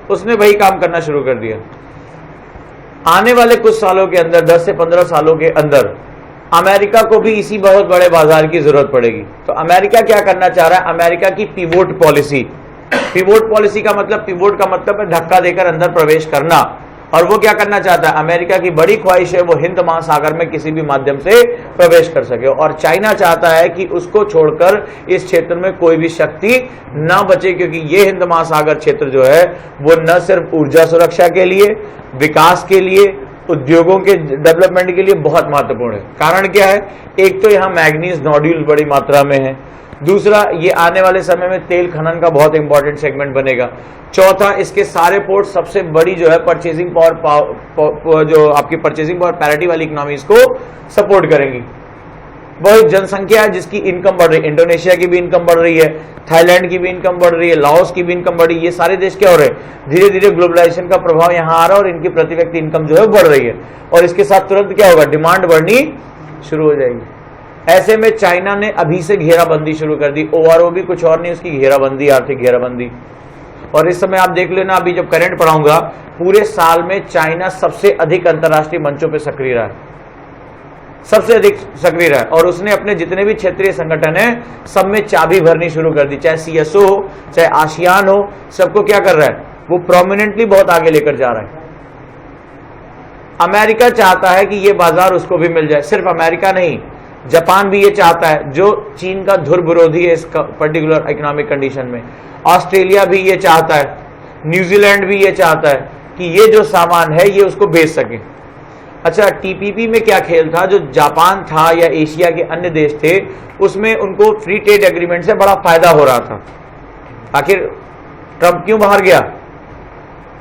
उसने वही काम करना शुरू कर दिया। आने वाले कुछ सालों के अंदर, 10 से 15 सालों के अंदर अमेरिका को भी इसी बहुत बड़े बाजार की जरूरत पड़ेगी। तो अमेरिका क्या करना चाह रहा है, अमेरिका की पिवोट पॉलिसी। पिवोट पॉलिसी का मतलब, पिवोट का मतलब है धक्का देकर अंदर प्रवेश करना। और वो क्या करना चाहता है, अमेरिका की बड़ी ख्वाहिश है वो हिंद महासागर में किसी भी माध्यम से प्रवेश कर सके। और चाइना चाहता है कि उसको छोड़कर इस क्षेत्र में कोई भी शक्ति ना बचे, क्योंकि ये हिंद महासागर क्षेत्र जो है वो न सिर्फ ऊर्जा सुरक्षा के लिए, विकास के लिए, उद्योगों के डेवलपमेंट के लिए बहुत महत्वपूर्ण है। कारण क्या है, एक तो यहाँ मैग्नीज नोड्यूल बड़ी मात्रा में है, दूसरा ये आने वाले समय में तेल खनन का बहुत इंपॉर्टेंट सेगमेंट बनेगा, चौथा इसके सारे पोर्ट सबसे बड़ी जो है परचेजिंग पावर, जो आपकी परचेजिंग पावर पैरिटी वाली इकोनॉमीज को सपोर्ट करेंगी। बहुत जनसंख्या है जिसकी इनकम बढ़ रही है, इंडोनेशिया की भी इनकम बढ़ रही है, थाईलैंड की भी इनकम बढ़ रही है, लाओस की भी इनकम बढ़ रही है। ये सारे देश क्या हो रहे हैं, धीरे धीरे ग्लोबलाइजेशन का प्रभाव यहाँ आ रहा है और इनकी प्रति व्यक्ति इनकम जो है बढ़ रही है। और इसके साथ तुरंत क्या होगा, डिमांड बढ़नी शुरू हो जाएगी। ऐसे में चाइना ने अभी से घेराबंदी शुरू कर दी। ओआरओबी कुछ और नहीं, उसकी घेराबंदी, आर्थिक घेराबंदी। और इस समय आप देख लेना, अभी जब करंट पढ़ाऊंगा, पूरे साल में चाइना सबसे अधिक अंतर्राष्ट्रीय मंचों पर सक्रिय रहा है, सबसे अधिक सक्रिय रहा है। और उसने अपने जितने भी क्षेत्रीय संगठन है सब में चाबी भरनी शुरू कर दी, चाहे सीएसओ हो, चाहे आसियान हो, सबको क्या कर रहा है, वो प्रोमिनेंटली बहुत आगे लेकर जा रहा है। अमेरिका चाहता है कि ये बाजार उसको भी मिल जाए। सिर्फ अमेरिका नहीं, जापान भी ये चाहता है, जो चीन का धुर विरोधी है इस पर्टिकुलर इकोनॉमिक कंडीशन में। ऑस्ट्रेलिया भी ये चाहता है, न्यूजीलैंड भी ये चाहता है कि ये जो सामान है ये उसको बेच सके। अच्छा, टीपीपी में क्या खेल था, जो जापान था या एशिया के अन्य देश थे, उसमें उनको फ्री ट्रेड एग्रीमेंट से बड़ा फायदा हो रहा था। आखिर ट्रंप क्यों बाहर गया?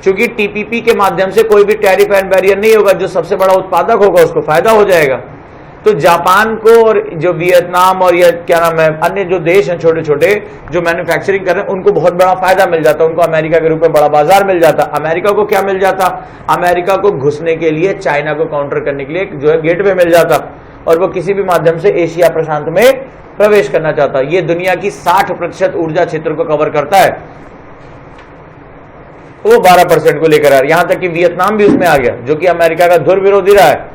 क्योंकि टीपीपी के माध्यम से कोई भी टैरिफ एंड बैरियर नहीं होगा, जो सबसे बड़ा उत्पादक होगा उसको फायदा हो जाएगा। तो जापान को और जो वियतनाम और या क्या नाम है अन्य जो देश हैं छोटे छोटे जो मैन्युफैक्चरिंग कर रहे हैं, उनको बहुत बड़ा फायदा मिल जाता, उनको अमेरिका के रूप में बड़ा बाजार मिल जाता। अमेरिका को क्या मिल जाता? अमेरिका को घुसने के लिए, चाइना को काउंटर करने के लिए जो है गेटवे मिल जाता, और वो किसी भी माध्यम से एशिया प्रशांत में प्रवेश करना चाहता। ये दुनिया की 60% ऊर्जा क्षेत्र को कवर करता है, वो 12% को लेकर आ रहा है। यहां तक कि वियतनाम भी उसमें आ गया, जो कि अमेरिका का धुर विरोधी रहा है।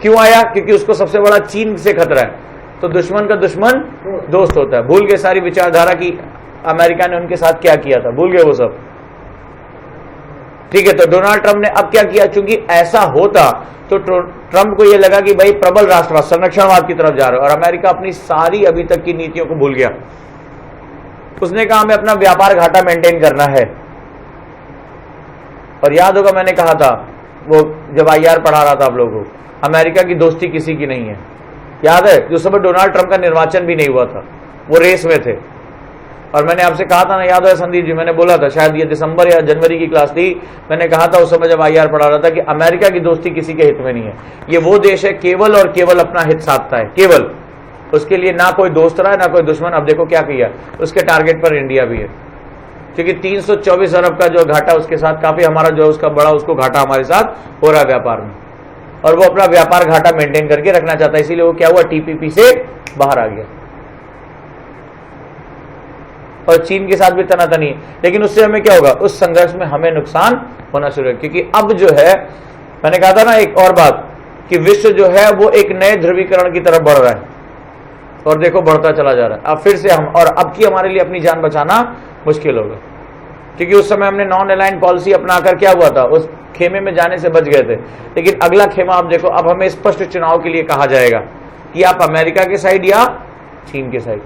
क्यों आया? क्योंकि उसको सबसे बड़ा चीन से खतरा है। तो दुश्मन का दुश्मन दोस्त होता है। भूल गए सारी विचारधारा की अमेरिका ने उनके साथ क्या किया था, भूल गए वो सब। ठीक है, तो डोनाल्ड ट्रंप ने अब क्या किया? चूंकि ऐसा होता तो ट्रंप को यह लगा कि भाई प्रबल राष्ट्रवाद, संरक्षणवाद की तरफ जा रहे हो, और अमेरिका अपनी सारी अभी तक की नीतियों को भूल गया। उसने कहा हमें अपना व्यापार घाटा मेंटेन करना है। और याद होगा मैंने कहा था वो जब IR पढ़ा रहा था आप लोगों को, अमेरिका की दोस्ती किसी की नहीं है। याद है जो समय डोनाल्ड ट्रंप का निर्वाचन भी नहीं हुआ था, वो रेस में थे, और मैंने आपसे कहा था ना, याद है संदीप जी, मैंने बोला था, शायद ये दिसंबर या जनवरी की क्लास थी, मैंने कहा था उस समय जब IR पढ़ा रहा था कि अमेरिका की दोस्ती किसी के हित में नहीं है। ये वो देश है केवल और केवल अपना हित साधता है, केवल, उसके लिए ना कोई दोस्त रहा है ना कोई दुश्मन। अब देखो क्या किया, उसके टारगेट पर इंडिया भी है, क्योंकि 324 अरब का जो घाटा उसके साथ, काफी हमारा जो उसका बड़ा उसको घाटा हमारे साथ हो रहा है व्यापार में, और वो अपना व्यापार घाटा मेंटेन करके रखना चाहता है। इसीलिए वो क्या हुआ, टीपीपी से बाहर आ गया, और चीन के साथ भी तनातनी। लेकिन उससे हमें क्या होगा, उस संघर्ष में हमें नुकसान होना शुरू है, क्योंकि अब जो है, मैंने कहा था ना एक और बात, कि विश्व जो है वो एक नए ध्रुवीकरण की तरफ बढ़ रहा है, और देखो बढ़ता चला जा रहा है। अब फिर से हम, और अब की हमारे लिए अपनी जान बचाना मुश्किल होगा, क्योंकि उस समय हमने नॉन अलाइंड पॉलिसी अपनाकर क्या हुआ था, उस खेमे में जाने से बच गए थे। लेकिन अगला खेमा आप देखो, अब हमें स्पष्ट चुनाव के लिए कहा जाएगा कि आप अमेरिका के साइड या चीन के साइड।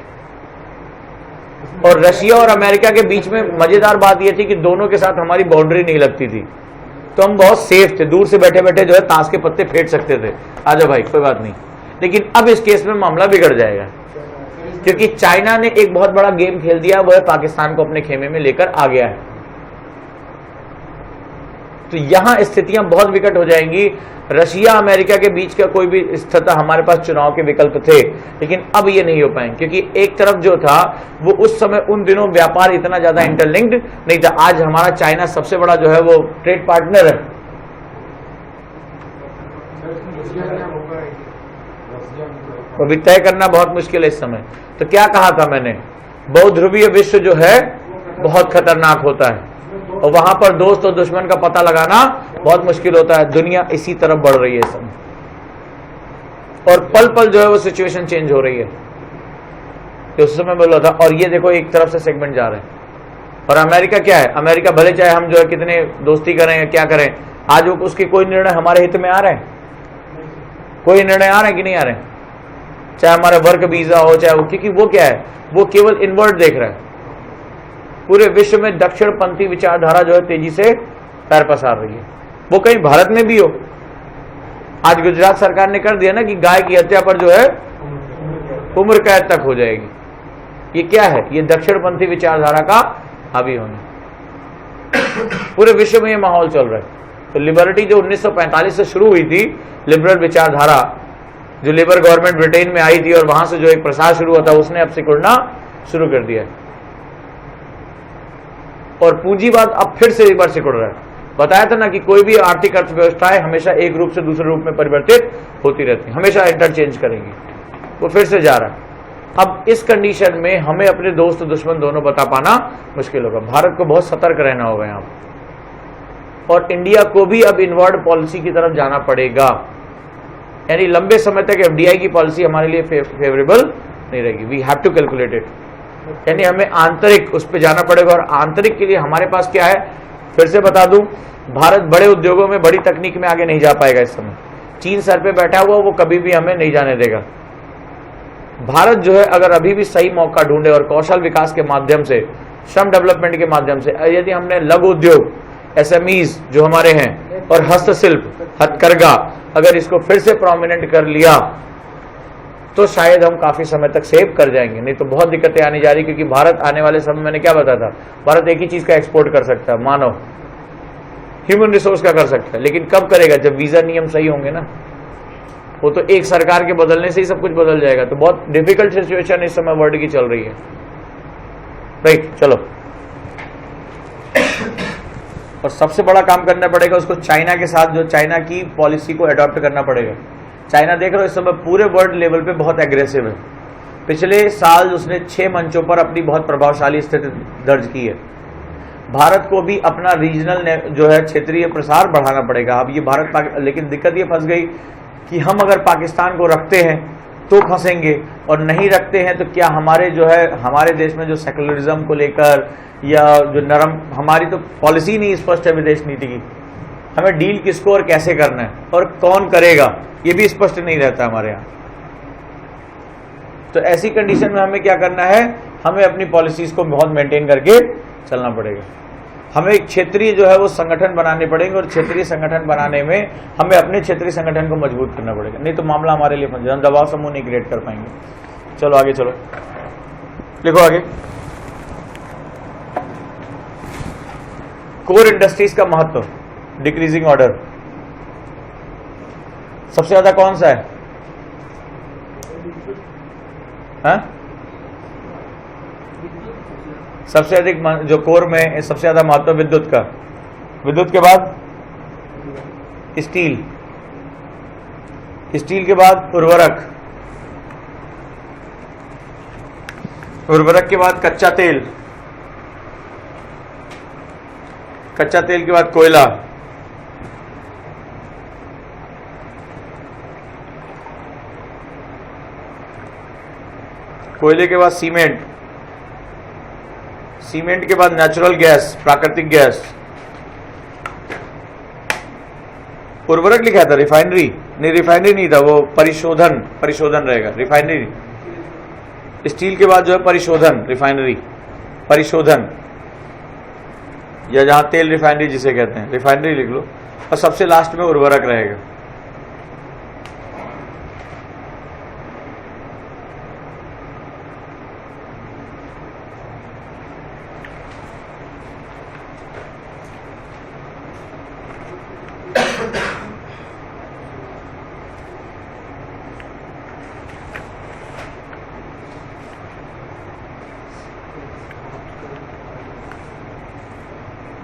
और रशिया और अमेरिका के बीच में मजेदार बात यह थी कि दोनों के साथ हमारी बाउंड्री नहीं लगती थी, तो हम बहुत सेफ थे, दूर से बैठे बैठे जो है ताश के पत्ते फेंट सकते थे, आजा भाई कोई बात नहीं। लेकिन अब इस केस में मामला बिगड़ जाएगा, क्योंकि चाइना ने एक बहुत बड़ा गेम खेल दिया, वह पाकिस्तान को अपने खेमे में लेकर आ गया है। तो यहां स्थितियां बहुत विकट हो जाएंगी। रशिया अमेरिका के बीच का कोई भी स्थिति, हमारे पास चुनाव के विकल्प थे, लेकिन अब ये नहीं हो पाएंगे, क्योंकि एक तरफ जो था वो उस समय उन दिनों व्यापार इतना ज्यादा इंटरलिंक्ड नहीं था। आज हमारा चाइना सबसे बड़ा जो है वो ट्रेड पार्टनर है। अभी तय करना बहुत मुश्किल है इस समय। तो क्या कहा था मैंने, बहुध्रुवीय विश्व जो है बहुत खतरनाक होता है, और वहां पर दोस्त और दुश्मन का पता लगाना बहुत मुश्किल होता है। दुनिया इसी तरफ बढ़ रही है इस समय, और पल पल जो है वो सिचुएशन चेंज हो रही है, तो उस समय बोला था। और ये देखो एक तरफ से सेगमेंट जा रहे हैं, और अमेरिका क्या है, अमेरिका भले चाहे हम जो है कितने दोस्ती करें या क्या करें, आज वो उसके कोई निर्णय हमारे हित में आ रहे हैं, कोई निर्णय आ रहे हैं कि नहीं आ रहे हैं, चाहे हमारा वर्क वीजा हो चाहे वो, क्योंकि वो क्या है, वो केवल इनवर्ट देख रहा है। पूरे विश्व में दक्षिणपंथी विचारधारा जो है तेजी से पैर पसार रही है, वो कहीं भारत में भी हो। आज गुजरात सरकार ने कर दिया ना कि गाय की हत्या पर जो है उम्र कैद तक हो जाएगी। ये क्या है, ये दक्षिणपंथी विचारधारा का हावी होना। पूरे विश्व में ये माहौल चल रहा है। तो लिबर्टी जो 1945 से शुरू हुई थी, लिबरल विचारधारा जो लेबर गवर्नमेंट ब्रिटेन में आई थी, और वहां से जो एक प्रसार शुरू हुआ था, उसने अब सिकुड़ना शुरू कर दिया है, और पूंजीवाद अब फिर से एक बार सिकुड़ रहा है। बताया था ना कि कोई भी आर्थिक अर्थव्यवस्थाएं हमेशा एक रूप से दूसरे रूप में परिवर्तित होती रहती है, हमेशा इंटरचेंज करेंगी, वो फिर से जा रहा है। अब इस कंडीशन में हमें अपने दोस्त दुश्मन दोनों बता पाना मुश्किल होगा। भारत को बहुत सतर्क रहना होगा यहाँ, और इंडिया को भी अब इनवर्ड पॉलिसी की तरफ जाना पड़ेगा। यानी लंबे समय तक FDI की पॉलिसी हमारे लिए फेवरेबल नहीं रहेगी। We have to calculate it, यानी हमें आंतरिक उस पर जाना पड़ेगा। और आंतरिक के लिए हमारे पास क्या है, फिर से बता दूं भारत बड़े उद्योगों में, बड़ी तकनीक में आगे नहीं जा पाएगा इस समय। चीन सर पे बैठा हुआ, वो कभी भी हमें नहीं जाने देगा। भारत जो है अगर अभी भी सही मौका ढूंढे और कौशल विकास के माध्यम से, श्रम डेवलपमेंट के माध्यम से, यदि हमने लघु उद्योग, एसएमईज जो हमारे हैं, और हस्तशिल्प, हथकरघा, अगर इसको फिर से प्रोमिनेंट कर लिया तो शायद हम काफी समय तक सेव कर जाएंगे। नहीं तो बहुत दिक्कतें आने जा रही, क्योंकि भारत आने वाले समय, मैंने क्या बताया था, भारत एक ही चीज का एक्सपोर्ट कर सकता है, मानव, ह्यूमन रिसोर्स का कर सकता है। लेकिन कब करेगा? जब वीजा नियम सही होंगे ना। वो तो एक सरकार के बदलने से ही सब कुछ बदल जाएगा। तो बहुत डिफिकल्ट सिचुएशन इस समय वर्ल्ड की चल रही है। राइट, चलो। और सबसे बड़ा काम करना पड़ेगा उसको चाइना के साथ, जो चाइना की पॉलिसी को अडॉप्ट करना पड़ेगा। चाइना देख रहे हो इस समय पूरे वर्ल्ड लेवल पे बहुत एग्रेसिव है। पिछले साल उसने 6 मंचों पर अपनी बहुत प्रभावशाली स्थिति दर्ज की है। भारत को भी अपना रीजनल जो है क्षेत्रीय प्रसार बढ़ाना पड़ेगा। अब ये भारत, लेकिन दिक्कत ये फंस गई कि हम अगर पाकिस्तान को रखते हैं तो फंसेंगे, और नहीं रखते हैं तो क्या हमारे जो है, हमारे देश में जो सेकुलरिज्म को लेकर या जो नरम, हमारी तो पॉलिसी नहीं स्पष्ट है विदेश नीति की। हमें डील किसको और कैसे करना है और कौन करेगा, ये भी स्पष्ट नहीं रहता हमारे यहाँ। तो ऐसी कंडीशन में हमें क्या करना है? हमें अपनी पॉलिसीज को बहुत मेंटेन करके चलना पड़ेगा। हमें एक क्षेत्रीय जो है वो संगठन बनाने पड़ेंगे, और क्षेत्रीय संगठन बनाने में हमें अपने क्षेत्रीय संगठन को मजबूत करना पड़ेगा। नहीं तो मामला हमारे लिए फंस जाएगा, हम दबाव समूह नहीं क्रिएट कर पाएंगे। चलो आगे चलो, लिखो आगे। कोर इंडस्ट्रीज का महत्व, डिक्रीजिंग ऑर्डर। सबसे ज्यादा कौन सा है? हाँ? सबसे अधिक जो कोर में सबसे ज्यादा महत्व विद्युत का। विद्युत के बाद स्टील, स्टील के बाद उर्वरक, उर्वरक के बाद कच्चा तेल, कच्चा तेल के बाद कोयला, कोयले के बाद सीमेंट, सीमेंट के बाद नेचुरल गैस, प्राकृतिक गैस। उर्वरक लिखा था, रिफाइनरी नहीं, रिफाइनरी नहीं था वो, परिशोधन, परिशोधन रहेगा, रिफाइनरी। स्टील के बाद जो है परिशोधन, रिफाइनरी, परिशोधन, या जहां तेल रिफाइनरी जिसे कहते हैं, रिफाइनरी लिख लो। और सबसे लास्ट में उर्वरक रहेगा।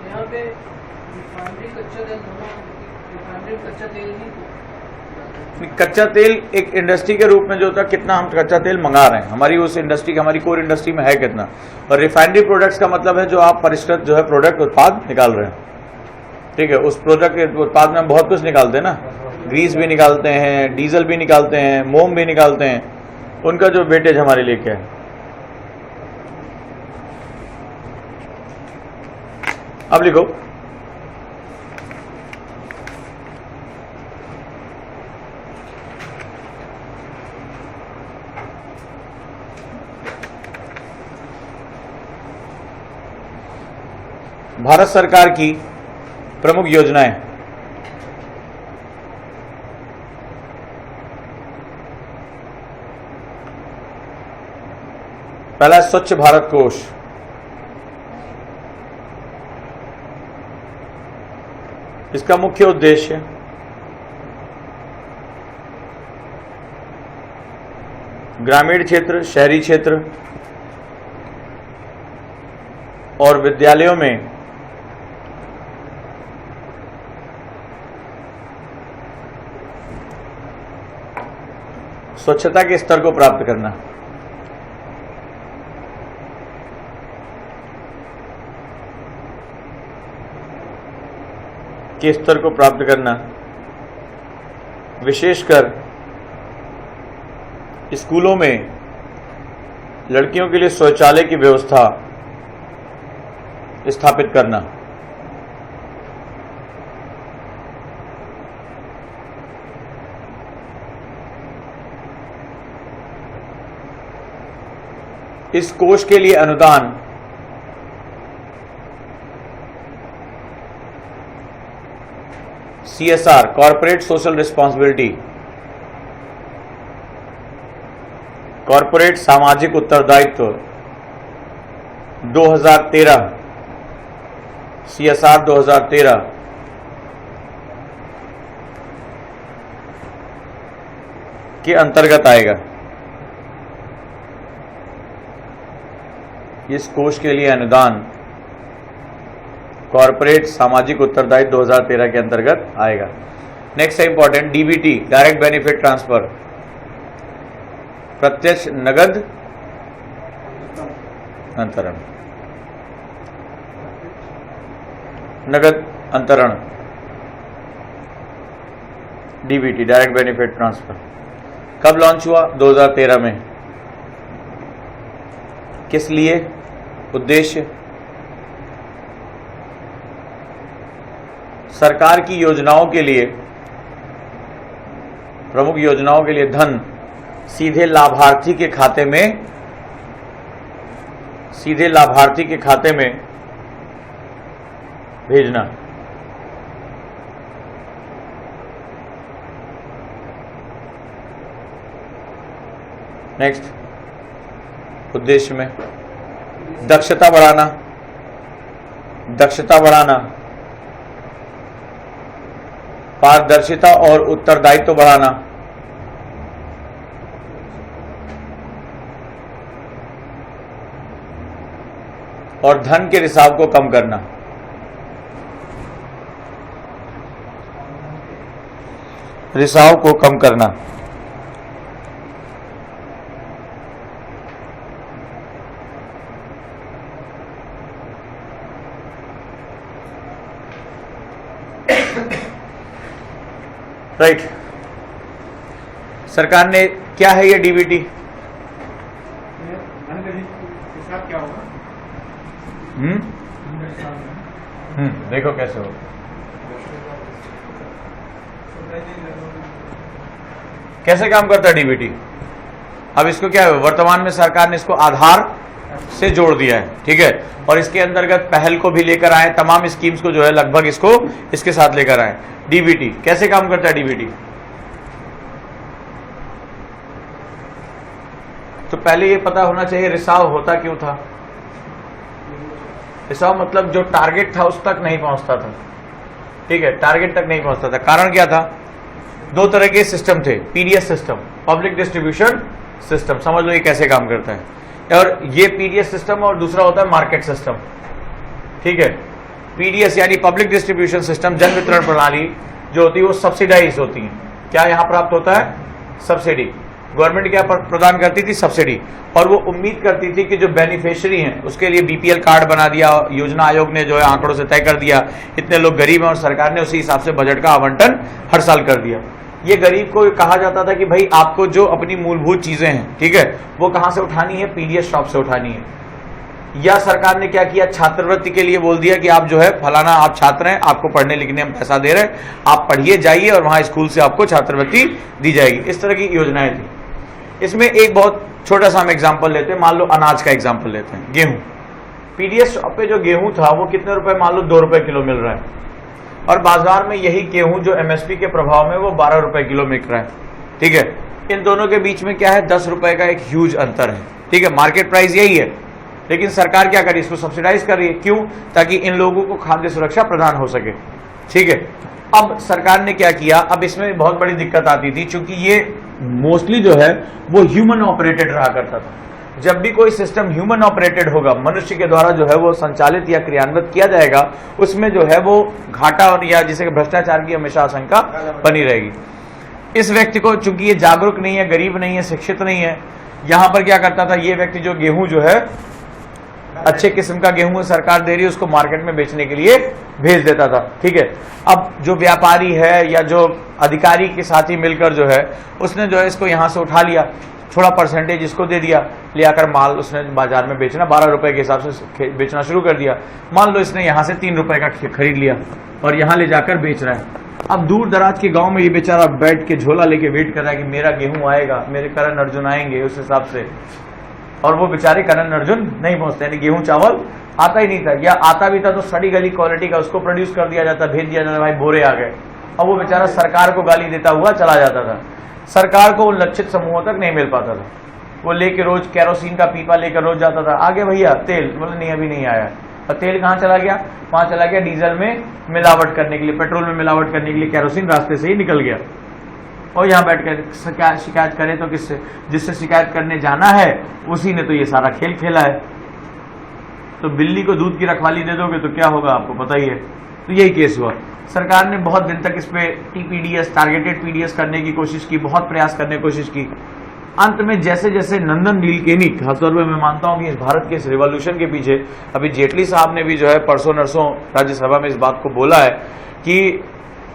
यहाँ पे रिफाइनरी कच्चा तेल दोनों, रिफाइनरी कच्चा तेल नहीं, कच्चा तेल एक इंडस्ट्री के रूप में जो होता है, कितना हम कच्चा तेल मंगा रहे हैं, हमारी उस इंडस्ट्री की, हमारी कोर इंडस्ट्री में है कितना। और रिफाइनरी प्रोडक्ट्स का मतलब है जो आप परिष्कृत जो है प्रोडक्ट, उत्पाद निकाल रहे हैं। ठीक है, उस प्रोडक्ट के उत्पाद में हम बहुत कुछ निकालते हैं ना, ग्रीस भी निकालते हैं, डीजल भी निकालते हैं, मोम भी निकालते हैं, उनका जो वेटेज हमारे लिए क्या है। अब लिखो, भारत सरकार की प्रमुख योजनाएं। पहला स्वच्छ भारत कोष, इसका मुख्य उद्देश्य ग्रामीण क्षेत्र, शहरी क्षेत्र और विद्यालयों में स्वच्छता के स्तर को प्राप्त करना। के स्तर को प्राप्त करना, विशेषकर स्कूलों में लड़कियों के लिए शौचालय की व्यवस्था स्थापित करना। इस कोष के लिए अनुदान CSR corporate social responsibility, corporate सामाजिक उत्तरदायित्व 2013, CSR 2013 के अंतर्गत आएगा। इस कोष के लिए अनुदान कॉर्पोरेट सामाजिक उत्तरदायित्व 2013 के अंतर्गत आएगा। नेक्स्ट है important, DBT direct benefit transfer, प्रत्यक्ष नगद अंतरण, नगद अंतरण, DBT डायरेक्ट बेनिफिट ट्रांसफर कब लॉन्च हुआ? 2013 में। किस लिए? उद्देश्य सरकार की योजनाओं के लिए, प्रमुख योजनाओं के लिए धन सीधे लाभार्थी के खाते में भेजना। नेक्स्ट, उद्देश्य में दक्षता बढ़ाना, पारदर्शिता और उत्तरदायित्व बढ़ाना, और धन के रिसाव को कम करना। रिसाव को कम करना। राइट, सरकार ने क्या है ये DBT? क्या होगा? देखो कैसे हो। कैसे काम करता है DBT? अब इसको क्या है, वर्तमान में सरकार ने इसको आधार से जोड़ दिया है, ठीक है, और इसके अंतर्गत पहल को भी लेकर आए, तमाम स्कीम्स को जो है लगभग इसको इसके साथ लेकर आए। DBT कैसे काम करता है? DBT तो पहले ये पता होना चाहिए रिसाव होता क्यों था। रिसाव मतलब जो टारगेट था उस तक नहीं पहुंचता था, ठीक है, टारगेट तक नहीं पहुंचता था। कारण क्या था? दो तरह के सिस्टम थे, PDS system, public distribution system, समझ लो ये कैसे काम करता है। और ये PDS सिस्टम और दूसरा होता है मार्केट सिस्टम, ठीक है। PDS यानी पब्लिक डिस्ट्रीब्यूशन सिस्टम, जन वितरण प्रणाली जो होती है वो सब्सिडाइज होती है। क्या यहां प्राप्त होता है? सब्सिडी। गवर्नमेंट क्या प्रदान करती थी? सब्सिडी। और वो उम्मीद करती थी कि जो बेनिफिशियरी हैं उसके लिए BPL कार्ड बना दिया, योजना आयोग ने जो है आंकड़ों से तय कर दिया, इतने लोग गरीब हैं, और सरकार ने उसी हिसाब से बजट का आवंटन हर साल कर दिया। ये गरीब को कहा जाता था कि भाई आपको जो अपनी मूलभूत चीजें हैं, ठीक है, वो कहां से उठानी है? PDS शॉप से उठानी है। या सरकार ने क्या किया? छात्रवृत्ति के लिए बोल दिया कि आप जो है फलाना, आप छात्र हैं, आपको पढ़ने लिखने हम पैसा दे रहे हैं, आप पढ़िए जाइए और वहां स्कूल से आपको छात्रवृत्ति दी जाएगी। इस तरह की योजनाएं थी। इसमें एक बहुत छोटा सा हम एग्जाम्पल लेते हैं, मान लो अनाज का एग्जाम्पल लेते हैं, गेहूं। PDS शॉप पे जो गेहूं था वो कितने रुपए? मान लो 2 रुपए किलो मिल रहा है, और बाजार में यही गेहूं जो MSP के प्रभाव में वो 12 रुपए किलो मिल रहा है, ठीक है। इन दोनों के बीच में क्या है? 10 रुपए का एक ह्यूज अंतर है, ठीक है। मार्केट प्राइस यही है, लेकिन सरकार क्या करी? इसको सब्सिडाइज कर रही है। क्यों? ताकि इन लोगों को खाद्य सुरक्षा प्रदान हो सके, ठीक है। अब सरकार ने क्या किया? अब इसमें बहुत बड़ी दिक्कत आती थी, क्योंकि ये मोस्टली जो है वो ह्यूमन ऑपरेटेड रहा करता था। जब भी कोई सिस्टम ह्यूमन ऑपरेटेड होगा, मनुष्य के द्वारा जो है वो संचालित या क्रियान्वित किया जाएगा, उसमें जो है वो घाटा और या जिसे भ्रष्टाचार की हमेशा आशंका बनी रहेगी। इस व्यक्ति को, चूंकि ये जागरूक नहीं है, गरीब नहीं है, शिक्षित नहीं है, यहां पर क्या करता था? ये व्यक्ति जो गेहूं जो है अच्छे किस्म का गेहूं सरकार दे रही है, उसको मार्केट में बेचने के लिए भेज देता था, ठीक है। अब जो व्यापारी है या जो अधिकारी के साथ ही मिलकर जो है उसने जो है इसको यहां से उठा लिया, थोड़ा परसेंटेज इसको दे दिया, ले आकर माल उसने बाजार में बेचना 12 रुपए के हिसाब से बेचना शुरू कर दिया। मान लो इसने यहां से 3 रुपए का खरीद लिया और यहां ले जाकर बेच रहा है। अब दूर दराज के गांव में ये बेचारा बैठ के झोला लेके वेट कर रहा है कि मेरा गेहूं आएगा, मेरे करण अर्जुन आएंगे, उस हिसाब से और वो बेचारे करण अर्जुन नहीं पहुंचते, यानी गेहूं चावल आता ही नहीं था, या आता भी था तो सड़ी गली क्वालिटी का उसको प्रोड्यूस कर दिया जाता, भेज दिया जाता, भाई बोरे आ गए, और वो बेचारा सरकार को गाली देता हुआ चला जाता था। सरकार को उन लक्षित समूहों तक नहीं मिल पाता था। वो लेके रोज कैरोसिन का पीपा लेकर रोज जाता था, आगे भैया तेल, बोले नहीं अभी नहीं आया। और तेल कहाँ चला गया? वहां चला गया डीजल में मिलावट करने के लिए, पेट्रोल में मिलावट करने के लिए, कैरोसिन रास्ते से ही निकल गया। और यहाँ बैठ कर शिकायत करें तो किससे? जिससे शिकायत करने जाना है उसी ने तो ये सारा खेल खेला है। तो बिल्ली को दूध की रखवाली दे दोगे तो क्या होगा आपको पता ही है। तो यही केस हुआ। सरकार ने बहुत दिन तक इस पे टीपीडीएस, टारगेटेड पीडीएस करने की कोशिश की, बहुत प्रयास करने की कोशिश की। अंत में जैसे जैसे नंदन नीलकेनी, खासतौर पर मैं मानता हूं कि इस भारत के इस रिवॉल्यूशन के पीछे अभी जेटली साहब ने भी जो है परसों नरसों राज्यसभा में इस बात को बोला है कि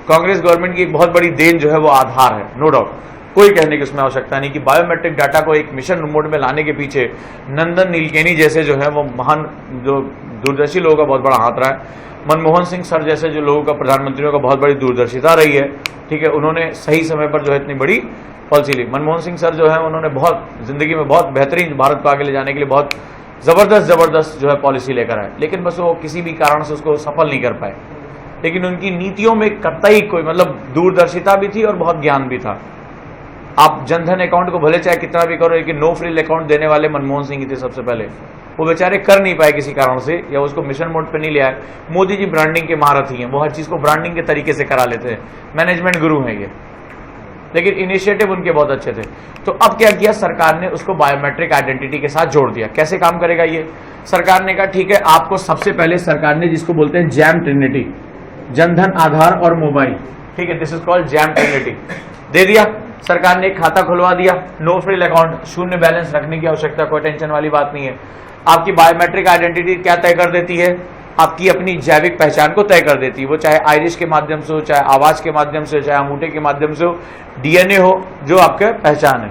कांग्रेस गवर्नमेंट की एक बहुत बड़ी देन जो है वो आधार है, नो डाउट, कोई कहने की उसमें आवश्यकता नहीं कि बायोमेट्रिक डाटा को एक मिशन मोड में लाने के पीछे नंदन नीलकेनी जैसे जो है वो महान जो दूरदर्शी लोगों का बहुत बड़ा हाथ रहा है। मनमोहन सिंह सर जैसे जो लोगों का, प्रधानमंत्रियों का बहुत बड़ी दूरदर्शिता रही है, ठीक है, उन्होंने सही समय पर जो है इतनी बड़ी पॉलिसी ली। मनमोहन सिंह सर जो है उन्होंने बहुत जिंदगी में बहुत बेहतरीन भारत को आगे ले जाने के लिए बहुत जबरदस्त जो है पॉलिसी लेकर आए, लेकिन बस वो किसी भी कारण से उसको सफल नहीं कर पाए। लेकिन उनकी नीतियों में कतई कोई मतलब दूरदर्शिता भी थी और बहुत ज्ञान भी था। आप जनधन अकाउंट को भले चाहे कितना भी करो, लेकिन नो फ्रिल अकाउंट देने वाले मनमोहन सिंह ही थे सबसे पहले। वो बेचारे कर नहीं पाए किसी कारण से, या उसको मिशन मोड पे नहीं ले आए। मोदी जी ब्रांडिंग के महारथी हैं, वो हर चीज को ब्रांडिंग के तरीके से करा लेते हैं, मैनेजमेंट गुरु हैं ये, लेकिन इनिशिएटिव उनके बहुत अच्छे थे। तो अब क्या किया सरकार ने, उसको बायोमेट्रिक आइडेंटिटी के साथ जोड़ दिया। कैसे काम करेगा ये? सरकार ने कहा ठीक है, आपको सबसे पहले सरकार ने जिसको बोलते हैं जैम ट्रिनिटी, जनधन, आधार और मोबाइल, ठीक है, this is called JAM trinity, दे दिया। सरकार ने एक खाता खुलवा दिया, नो फ्रिल अकाउंट, शून्य बैलेंस रखने की आवश्यकता, कोई टेंशन वाली बात नहीं है। आपकी बायोमेट्रिक आइडेंटिटी क्या तय कर देती है? आपकी अपनी जैविक पहचान को तय कर देती है। वो चाहे आइरिश के माध्यम से हो, चाहे आवाज के माध्यम से, चाहे अंगूठे के माध्यम से हो, डीएनए हो, जो आपके पहचान है,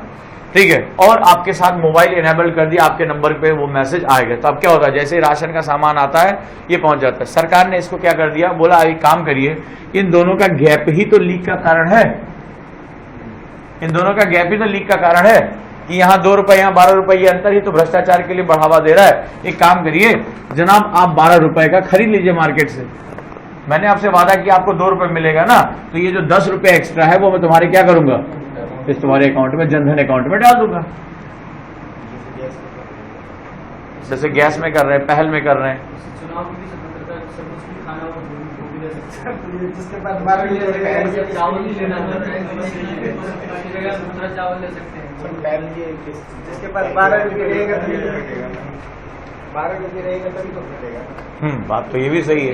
ठीक है। और आपके साथ मोबाइल इनेबल कर दिया, आपके नंबर पे वो मैसेज आएगा। तो अब क्या होता है, जैसे राशन का सामान आता है ये पहुंच जाता है। सरकार ने इसको क्या कर दिया, बोला अभी काम करिए, इन दोनों का गैप ही तो लीक का कारण है, इन दोनों का गैप ही तो लीक का कारण है कि यहाँ 2 रुपए यहाँ 12 रुपए, ये अंतर ही तो भ्रष्टाचार के लिए बढ़ावा दे रहा है। एक काम करिए जनाब, आप 12 रुपए का खरीद लीजिए मार्केट से, मैंने आपसे वादा किया आपको 2 रुपए मिलेगा ना, तो ये जो 10 रुपए एक्स्ट्रा है वो मैं तुम्हारे क्या करूंगा, इस तुम्हारे अकाउंट में, जनधन अकाउंट में डाल दूंगा। जैसे गैस में कर रहे हैं, पहल में कर रहे हैं। जिसके पास 12 चावल नहीं लेना, चावल ले सकते हैं। जिसके पास 12 रुपये रहेगा तभी तो कटेगा, 12 रुपये रहेगा तभी तो कटेगा। बात तो ये भी सही है।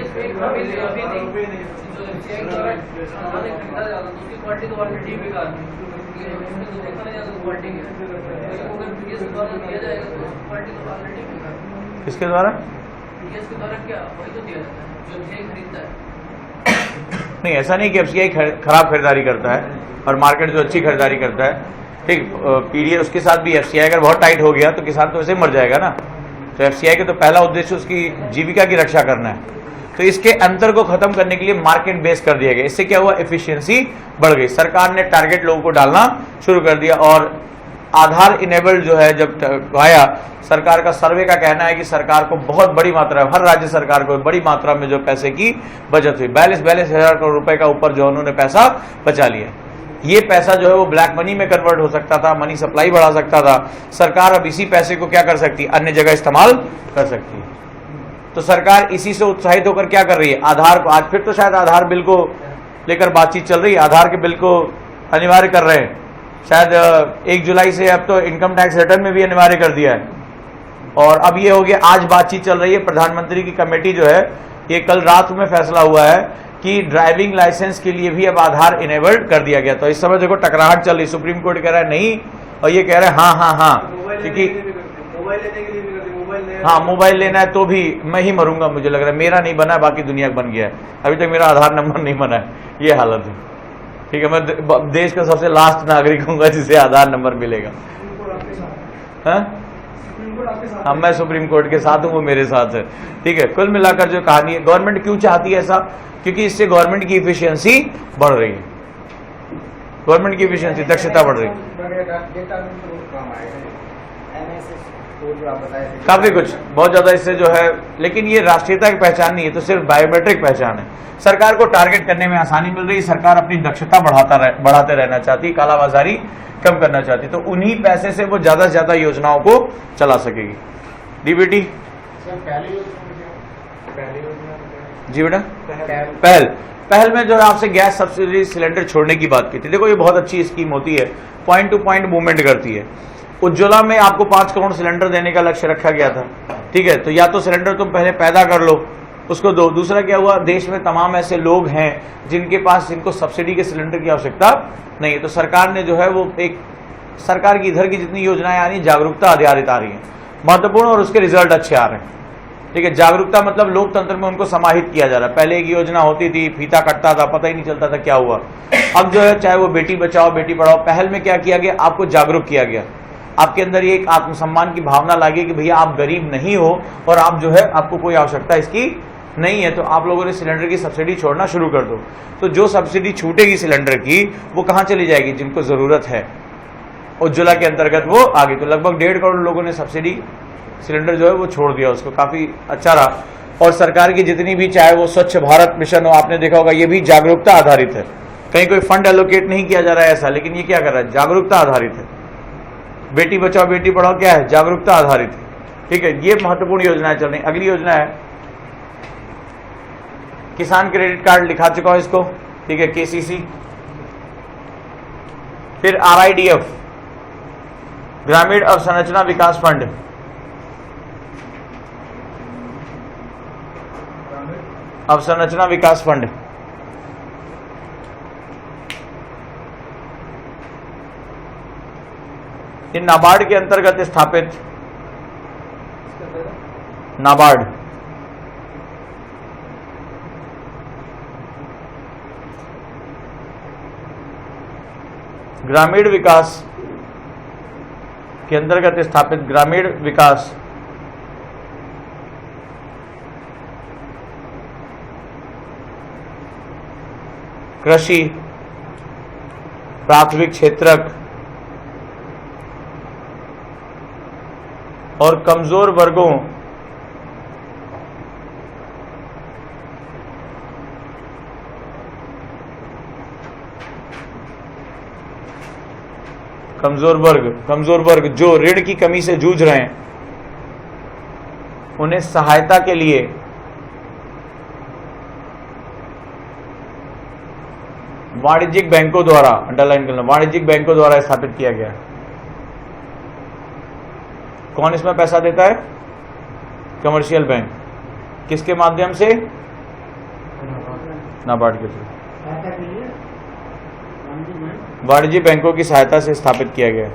किसके द्वारा? क्या वही तो दिया जाता है जो खरीदता है। नहीं, ऐसा नहीं कि एफसीआई खराब खरीदारी करता है और मार्केट जो अच्छी खरीदारी करता है, ठीक, पीडीएस उसके साथ भी एफसीआई अगर बहुत टाइट हो गया तो किसान तो वैसे मर जाएगा ना। तो एफसीआई का तो पहला उद्देश्य उसकी जीविका की रक्षा करना है। तो इसके अंतर को खत्म करने के लिए मार्केट बेस कर दिया गया। इससे क्या हुआ, एफिशिएंसी बढ़ गई। सरकार ने टारगेट लोगों को डालना शुरू कर दिया। और आधार इनेबल्ड जो है जब आया, सरकार का सर्वे का कहना है कि सरकार को बहुत बड़ी मात्रा, हर राज्य सरकार को बड़ी मात्रा में जो पैसे की बचत हुई, 42 हजार करोड़ रुपए का ऊपर जो उन्होंने पैसा बचा लिया। ये पैसा जो है वो ब्लैक मनी में कन्वर्ट हो सकता था, मनी सप्लाई बढ़ा सकता था। सरकार अब इसी पैसे को क्या कर सकती है, अन्य जगह इस्तेमाल कर सकती है। तो सरकार इसी से उत्साहित होकर क्या कर रही है, आधार को, आज फिर तो शायद आधार बिल को लेकर बातचीत चल रही है, आधार के बिल को अनिवार्य कर रहे हैं। शायद 1 जुलाई से अब तो इनकम टैक्स रिटर्न में भी अनिवार्य कर दिया है। और अब ये हो गया, आज बातचीत चल रही है, प्रधानमंत्री की कमेटी जो है, ये कल रात में फैसला हुआ है कि ड्राइविंग लाइसेंस के लिए भी अब आधार इनेबल्ड कर दिया गया। तो इस समय देखो टकराहट चल रही, सुप्रीम कोर्ट कह रहा है नहीं, और ये कह रहा है हाँ, क्योंकि मोबाइल लेने के लिए भी करते, मोबाइल लेना है तो भी मैं ही मरूंगा, मुझे लग रहा है। मेरा नहीं बना है, बाकी दुनिया का बन गया है, अभी तक मेरा आधार नंबर नहीं बना है, ये हालत है। ठीक है, मैं देश का सबसे लास्ट नागरिक हूँ जिसे आधार नंबर मिलेगा। हाँ, मैं सुप्रीम कोर्ट के साथ हूँ, वो मेरे साथ है। ठीक है, कुल मिलाकर जो कहानी है, गवर्नमेंट क्यों चाहती है ऐसा, क्योंकि इससे गवर्नमेंट की इफिशियंसी बढ़ रही है, गवर्नमेंट की इफिशियंसी, दक्षता बढ़ रही है। वो जो आप बताए थे, काफी कुछ, बहुत ज्यादा इससे जो है, लेकिन ये राष्ट्रीयता की पहचान नहीं है, तो सिर्फ बायोमेट्रिक पहचान है। सरकार को टारगेट करने में आसानी मिल रही है, सरकार अपनी दक्षता बढ़ाते रहना चाहती है, कालाबाजारी कम करना चाहती है, तो उन्हीं पैसे से वो ज्यादा से ज्यादा योजनाओं को चला सकेगी। दी बेटी जी बेटा, पहल में जो है आपसे गैस सब्सिडी सिलेंडर छोड़ने की बात की थी। देखो ये बहुत अच्छी स्कीम होती है, पॉइंट टू पॉइंट मूवमेंट करती है। उज्ज्वला में आपको 5 करोड़ सिलेंडर देने का लक्ष्य रखा गया था, ठीक है, तो या तो सिलेंडर तुम पहले पैदा कर लो, उसको दो। दूसरा क्या हुआ, देश में तमाम ऐसे लोग हैं जिनको सब्सिडी के सिलेंडर की आवश्यकता नहीं है, तो सरकार ने जो है वो एक सरकार की इधर की जितनी योजनाएं आ रही, जागरूकता आधारित आ रही है, महत्वपूर्ण, और उसके रिजल्ट अच्छे आ रहे हैं, ठीक है। जागरूकता मतलब लोकतंत्र में उनको समाहित किया जा रहा है। पहले एक योजना होती थी, फीता कटता था, पता ही नहीं चलता था क्या हुआ। अब जो है, चाहे वो बेटी बचाओ बेटी पढ़ाओ, पहल में क्या किया गया, आपको जागरूक किया गया, आपके अंदर ये एक आत्मसम्मान की भावना लागी कि भैया आप गरीब नहीं हो और आप जो है आपको कोई आवश्यकता इसकी नहीं है, तो आप लोगों ने सिलेंडर की सब्सिडी छोड़ना शुरू कर दो। तो जो सब्सिडी छूटेगी सिलेंडर की, वो कहाँ चली जाएगी, जिनको जरूरत है, उज्ज्वला के अंतर्गत वो आगे। तो लगभग 1.5 करोड़ लोगों ने सब्सिडी सिलेंडर जो है वो छोड़ दिया, उसको काफी अच्छा रहा। और सरकार की जितनी भी, चाहे वो स्वच्छ भारत मिशन हो, आपने देखा होगा, ये भी जागरूकता आधारित है, कहीं कोई फंड एलोकेट नहीं किया जा रहा है ऐसा, लेकिन ये क्या कर रहा है, जागरूकता आधारित है। बेटी बचाओ बेटी पढ़ाओ क्या है, जागरूकता आधारित है, ठीक है। ये महत्वपूर्ण योजनाएं चल रही। अगली योजना है किसान क्रेडिट कार्ड, लिखा चुका हूं इसको, ठीक है, केसीसी। फिर RIDF, ग्रामीण अवसंरचना विकास फंड, अवसंरचना विकास फंड, इन नाबार्ड के अंतर्गत स्थापित, नाबार्ड, ग्रामीण विकास के अंतर्गत स्थापित ग्रामीण विकास कृषि प्राथमिक क्षेत्रक और कमजोर वर्गों कमजोर वर्ग जो ऋण की कमी से जूझ रहे हैं, उन्हें सहायता के लिए वाणिज्यिक बैंकों द्वारा, अंडरलाइन करना, वाणिज्यिक बैंकों द्वारा स्थापित किया गया। कौन इसमें पैसा देता है, कमर्शियल बैंक, किसके माध्यम से, नाबार्ड के थ्रू, वाणिज्यिक बैंकों की सहायता से स्थापित किया गया।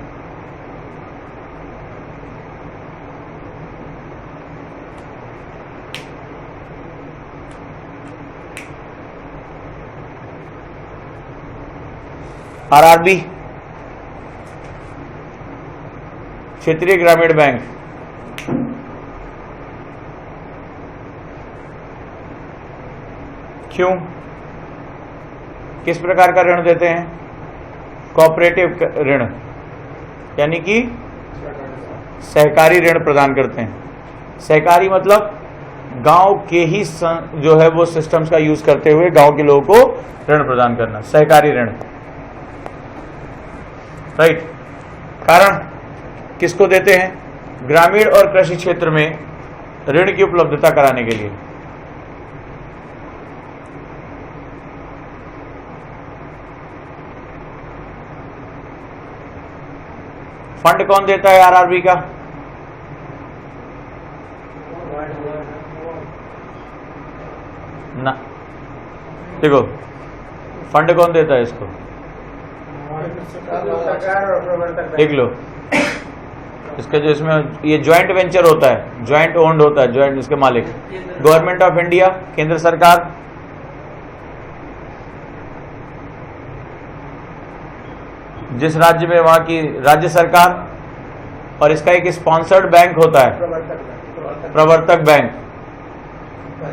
RRB, क्षेत्रीय ग्रामीण बैंक, क्यों, किस प्रकार का ऋण देते हैं, कोऑपरेटिव ऋण, यानी कि सहकारी ऋण प्रदान करते हैं। सहकारी मतलब गांव के ही जो है वो सिस्टम्स का यूज करते हुए गांव के लोगों को ऋण प्रदान करना, सहकारी ऋण, राइट। कारण किसको देते हैं, ग्रामीण और कृषि क्षेत्र में ऋण की उपलब्धता कराने के लिए। फंड कौन देता है RRB का, ना, देखो फंड कौन देता है इसको, देख लो, इसका जो इसमें ये ज्वाइंट वेंचर होता है, ज्वाइंट ओन्ड होता है, ज्वाइंट, इसके मालिक गवर्नमेंट ऑफ इंडिया, केंद्र सरकार, जिस राज्य में वहां की राज्य सरकार, और इसका एक स्पॉन्सर्ड बैंक होता है, प्रवर्तक बैंक,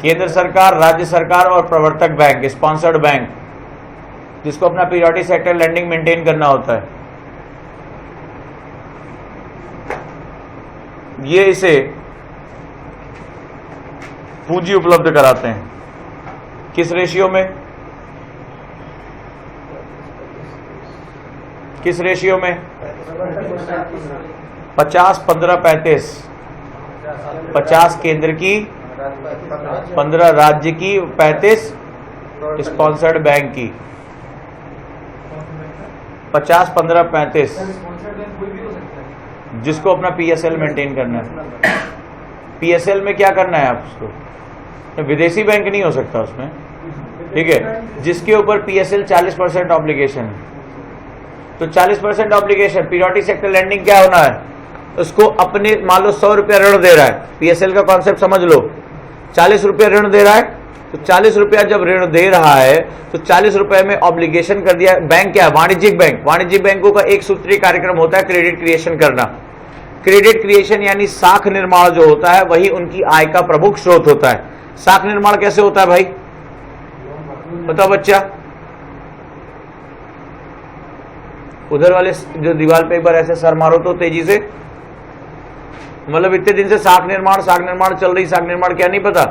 केंद्र सरकार, राज्य सरकार और प्रवर्तक बैंक, स्पॉन्सर्ड बैंक, जिसको अपना पीरियोडिक सेक्टर लैंडिंग मेंटेन करना होता है। ये इसे पूंजी उपलब्ध कराते हैं। किस रेशियो में? किस रेशियो में? 50, 15, 35। 50 केंद्र की, 15 राज्य की, 35 स्पॉन्सर्ड बैंक की। 50, 15, 35 जिसको अपना PSL मेंटेन करना है। PSL में क्या करना है आप उसको? विदेशी बैंक नहीं हो सकता उसमें, ठीक है। जिसके ऊपर PSL 40% ऑब्लिगेशन है, तो 40% ऑब्लिगेशन पीरियोडिक सेक्टर लैंडिंग क्या होना है? उसको अपने, मान लो 100 रुपया ऋण दे रहा है, PSL का कॉन्सेप्ट समझ लो, 40 रुपया ऋण दे रहा है, तो 40 रुपया जब ऋण दे रहा है तो 40 रुपए में ऑब्लिगेशन कर दिया। बैंक क्या है? वाणिज्यिक बैंक। वाणिज्यिक बैंकों का एक सूत्रीय कार्यक्रम होता है क्रेडिट क्रिएशन करना। क्रेडिट क्रिएशन यानी साख निर्माण जो होता है वही उनकी आय का प्रमुख स्रोत होता है। साख निर्माण कैसे होता है भाई, बताओ बच्चा? उधर वाले जो दीवार पे एक बार ऐसे सर मारो तो तेजी से, मतलब इतने दिन से साख निर्माण चल रही, साख निर्माण क्या नहीं पता?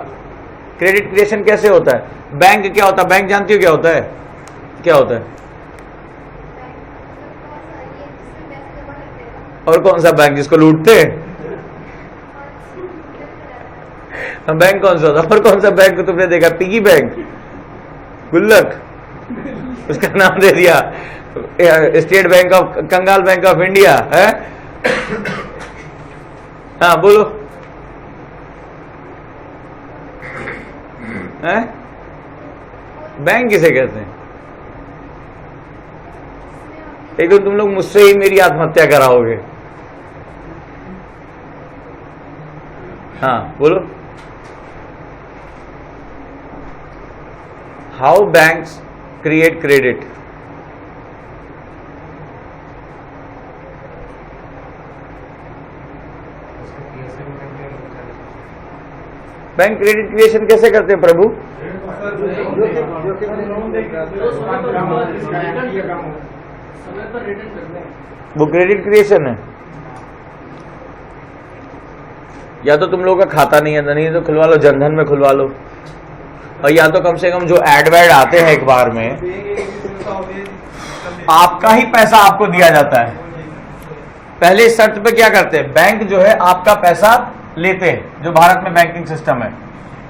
क्रेडिट क्रिएशन कैसे होता है? बैंक क्या होता है? बैंक जानती हो क्या होता है? क्या होता है? और कौन सा बैंक जिसको लूटते हैं? बैंक कौन सा होता है? और कौन सा बैंक तुमने देखा? पिगी बैंक, गुल्लक, उसका नाम दे दिया स्टेट बैंक ऑफ, कंगाल बैंक ऑफ इंडिया है। हाँ बोलो, है? बैंक किसे कहते हैं? एक तो तुम लोग मुझसे ही मेरी आत्महत्या कराओगे। हाँ बोलो, how banks create credit? Bank credit creation कैसे करते हैं प्रभु? वो क्रेडिट क्रिएशन है। या तो तुम लोगों का खाता नहीं है, नहीं तो खुलवा लो, जनधन में खुलवा लो, और या तो कम से कम जो एड वैड आते हैं एक बार में, आपका ही पैसा आपको दिया जाता है। पहले इस शर्त पे क्या करते हैं? बैंक जो है आपका पैसा लेते हैं, जो भारत में बैंकिंग सिस्टम है।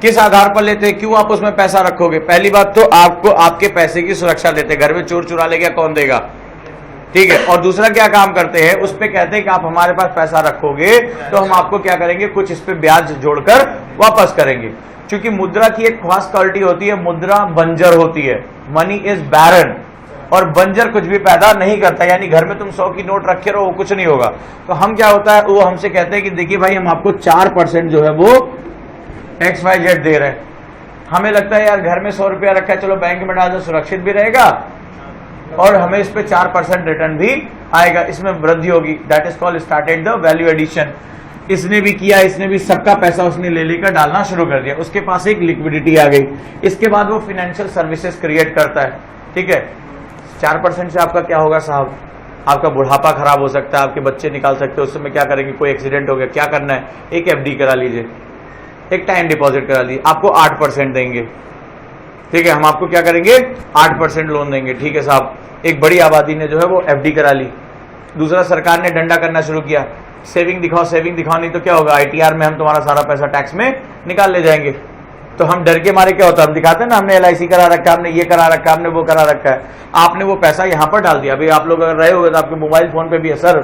किस आधार पर लेते हैं? क्यों आप उसमें पैसा रखोगे? पहली बात तो आपको आपके पैसे की सुरक्षा देते हैं, घर में चोर चुरा ले गया कौन देगा, ठीक है। और दूसरा क्या काम करते हैं? उस पे कहते हैं कि आप हमारे पास पैसा रखोगे तो हम आपको क्या करेंगे, कुछ इस पे ब्याज जोड़कर वापस करेंगे। क्योंकि मुद्रा की एक खास क्वालिटी होती है, मुद्रा बंजर होती है, मनी इज बैरन, और बंजर कुछ भी पैदा नहीं करता। यानी घर में तुम 100 की नोट रखे रहो, वो कुछ नहीं होगा। तो हम क्या होता है, वो हमसे कहते हैं कि देखिए भाई हम आपको 4% जो है वो XYZ दे रहे हैं। हमें लगता है यार घर में 100 रुपया रखा है, चलो बैंक में डाल दो, सुरक्षित भी रहेगा और हमें इस पे 4% रिटर्न भी आएगा, इसमें वृद्धि होगी। That is called started the value addition. इसने भी किया, इसने भी सबका पैसा उसने ले लेकर डालना शुरू कर दिया, उसके पास एक लिक्विडिटी आ गई। इसके बाद वो फाइनेंशियल सर्विसेज क्रिएट करता है, ठीक है। 4% से आपका क्या होगा साहब? आपका बुढ़ापा खराब हो सकता है, आपके बच्चे निकाल सकते हो, उस समय क्या करेंगे? कोई एक्सीडेंट हो गया, क्या करना है? एक FD करा लीजिए, एक टाइम डिपॉजिट करा लीजिए, आपको 8% देंगे, ठीक है। हम आपको क्या करेंगे? 8% लोन देंगे, ठीक है साहब। एक बड़ी आबादी ने जो है वो FD करा ली। दूसरा, सरकार ने डंडा करना शुरू किया, सेविंग दिखाओ, सेविंग दिखाओ, नहीं तो क्या होगा, ITR में हम तुम्हारा सारा पैसा टैक्स में निकाल ले जाएंगे। तो हम डर के मारे क्या होता है, हम दिखाते हैं ना, हमने LIC करा रखा है, हमने ये करा रखा है, हमने वो करा रखा है। आपने वो पैसा यहाँ पर डाल दिया। अभी आप लोग अगर रहे होगे तो आपके मोबाइल फोन पे भी है, सर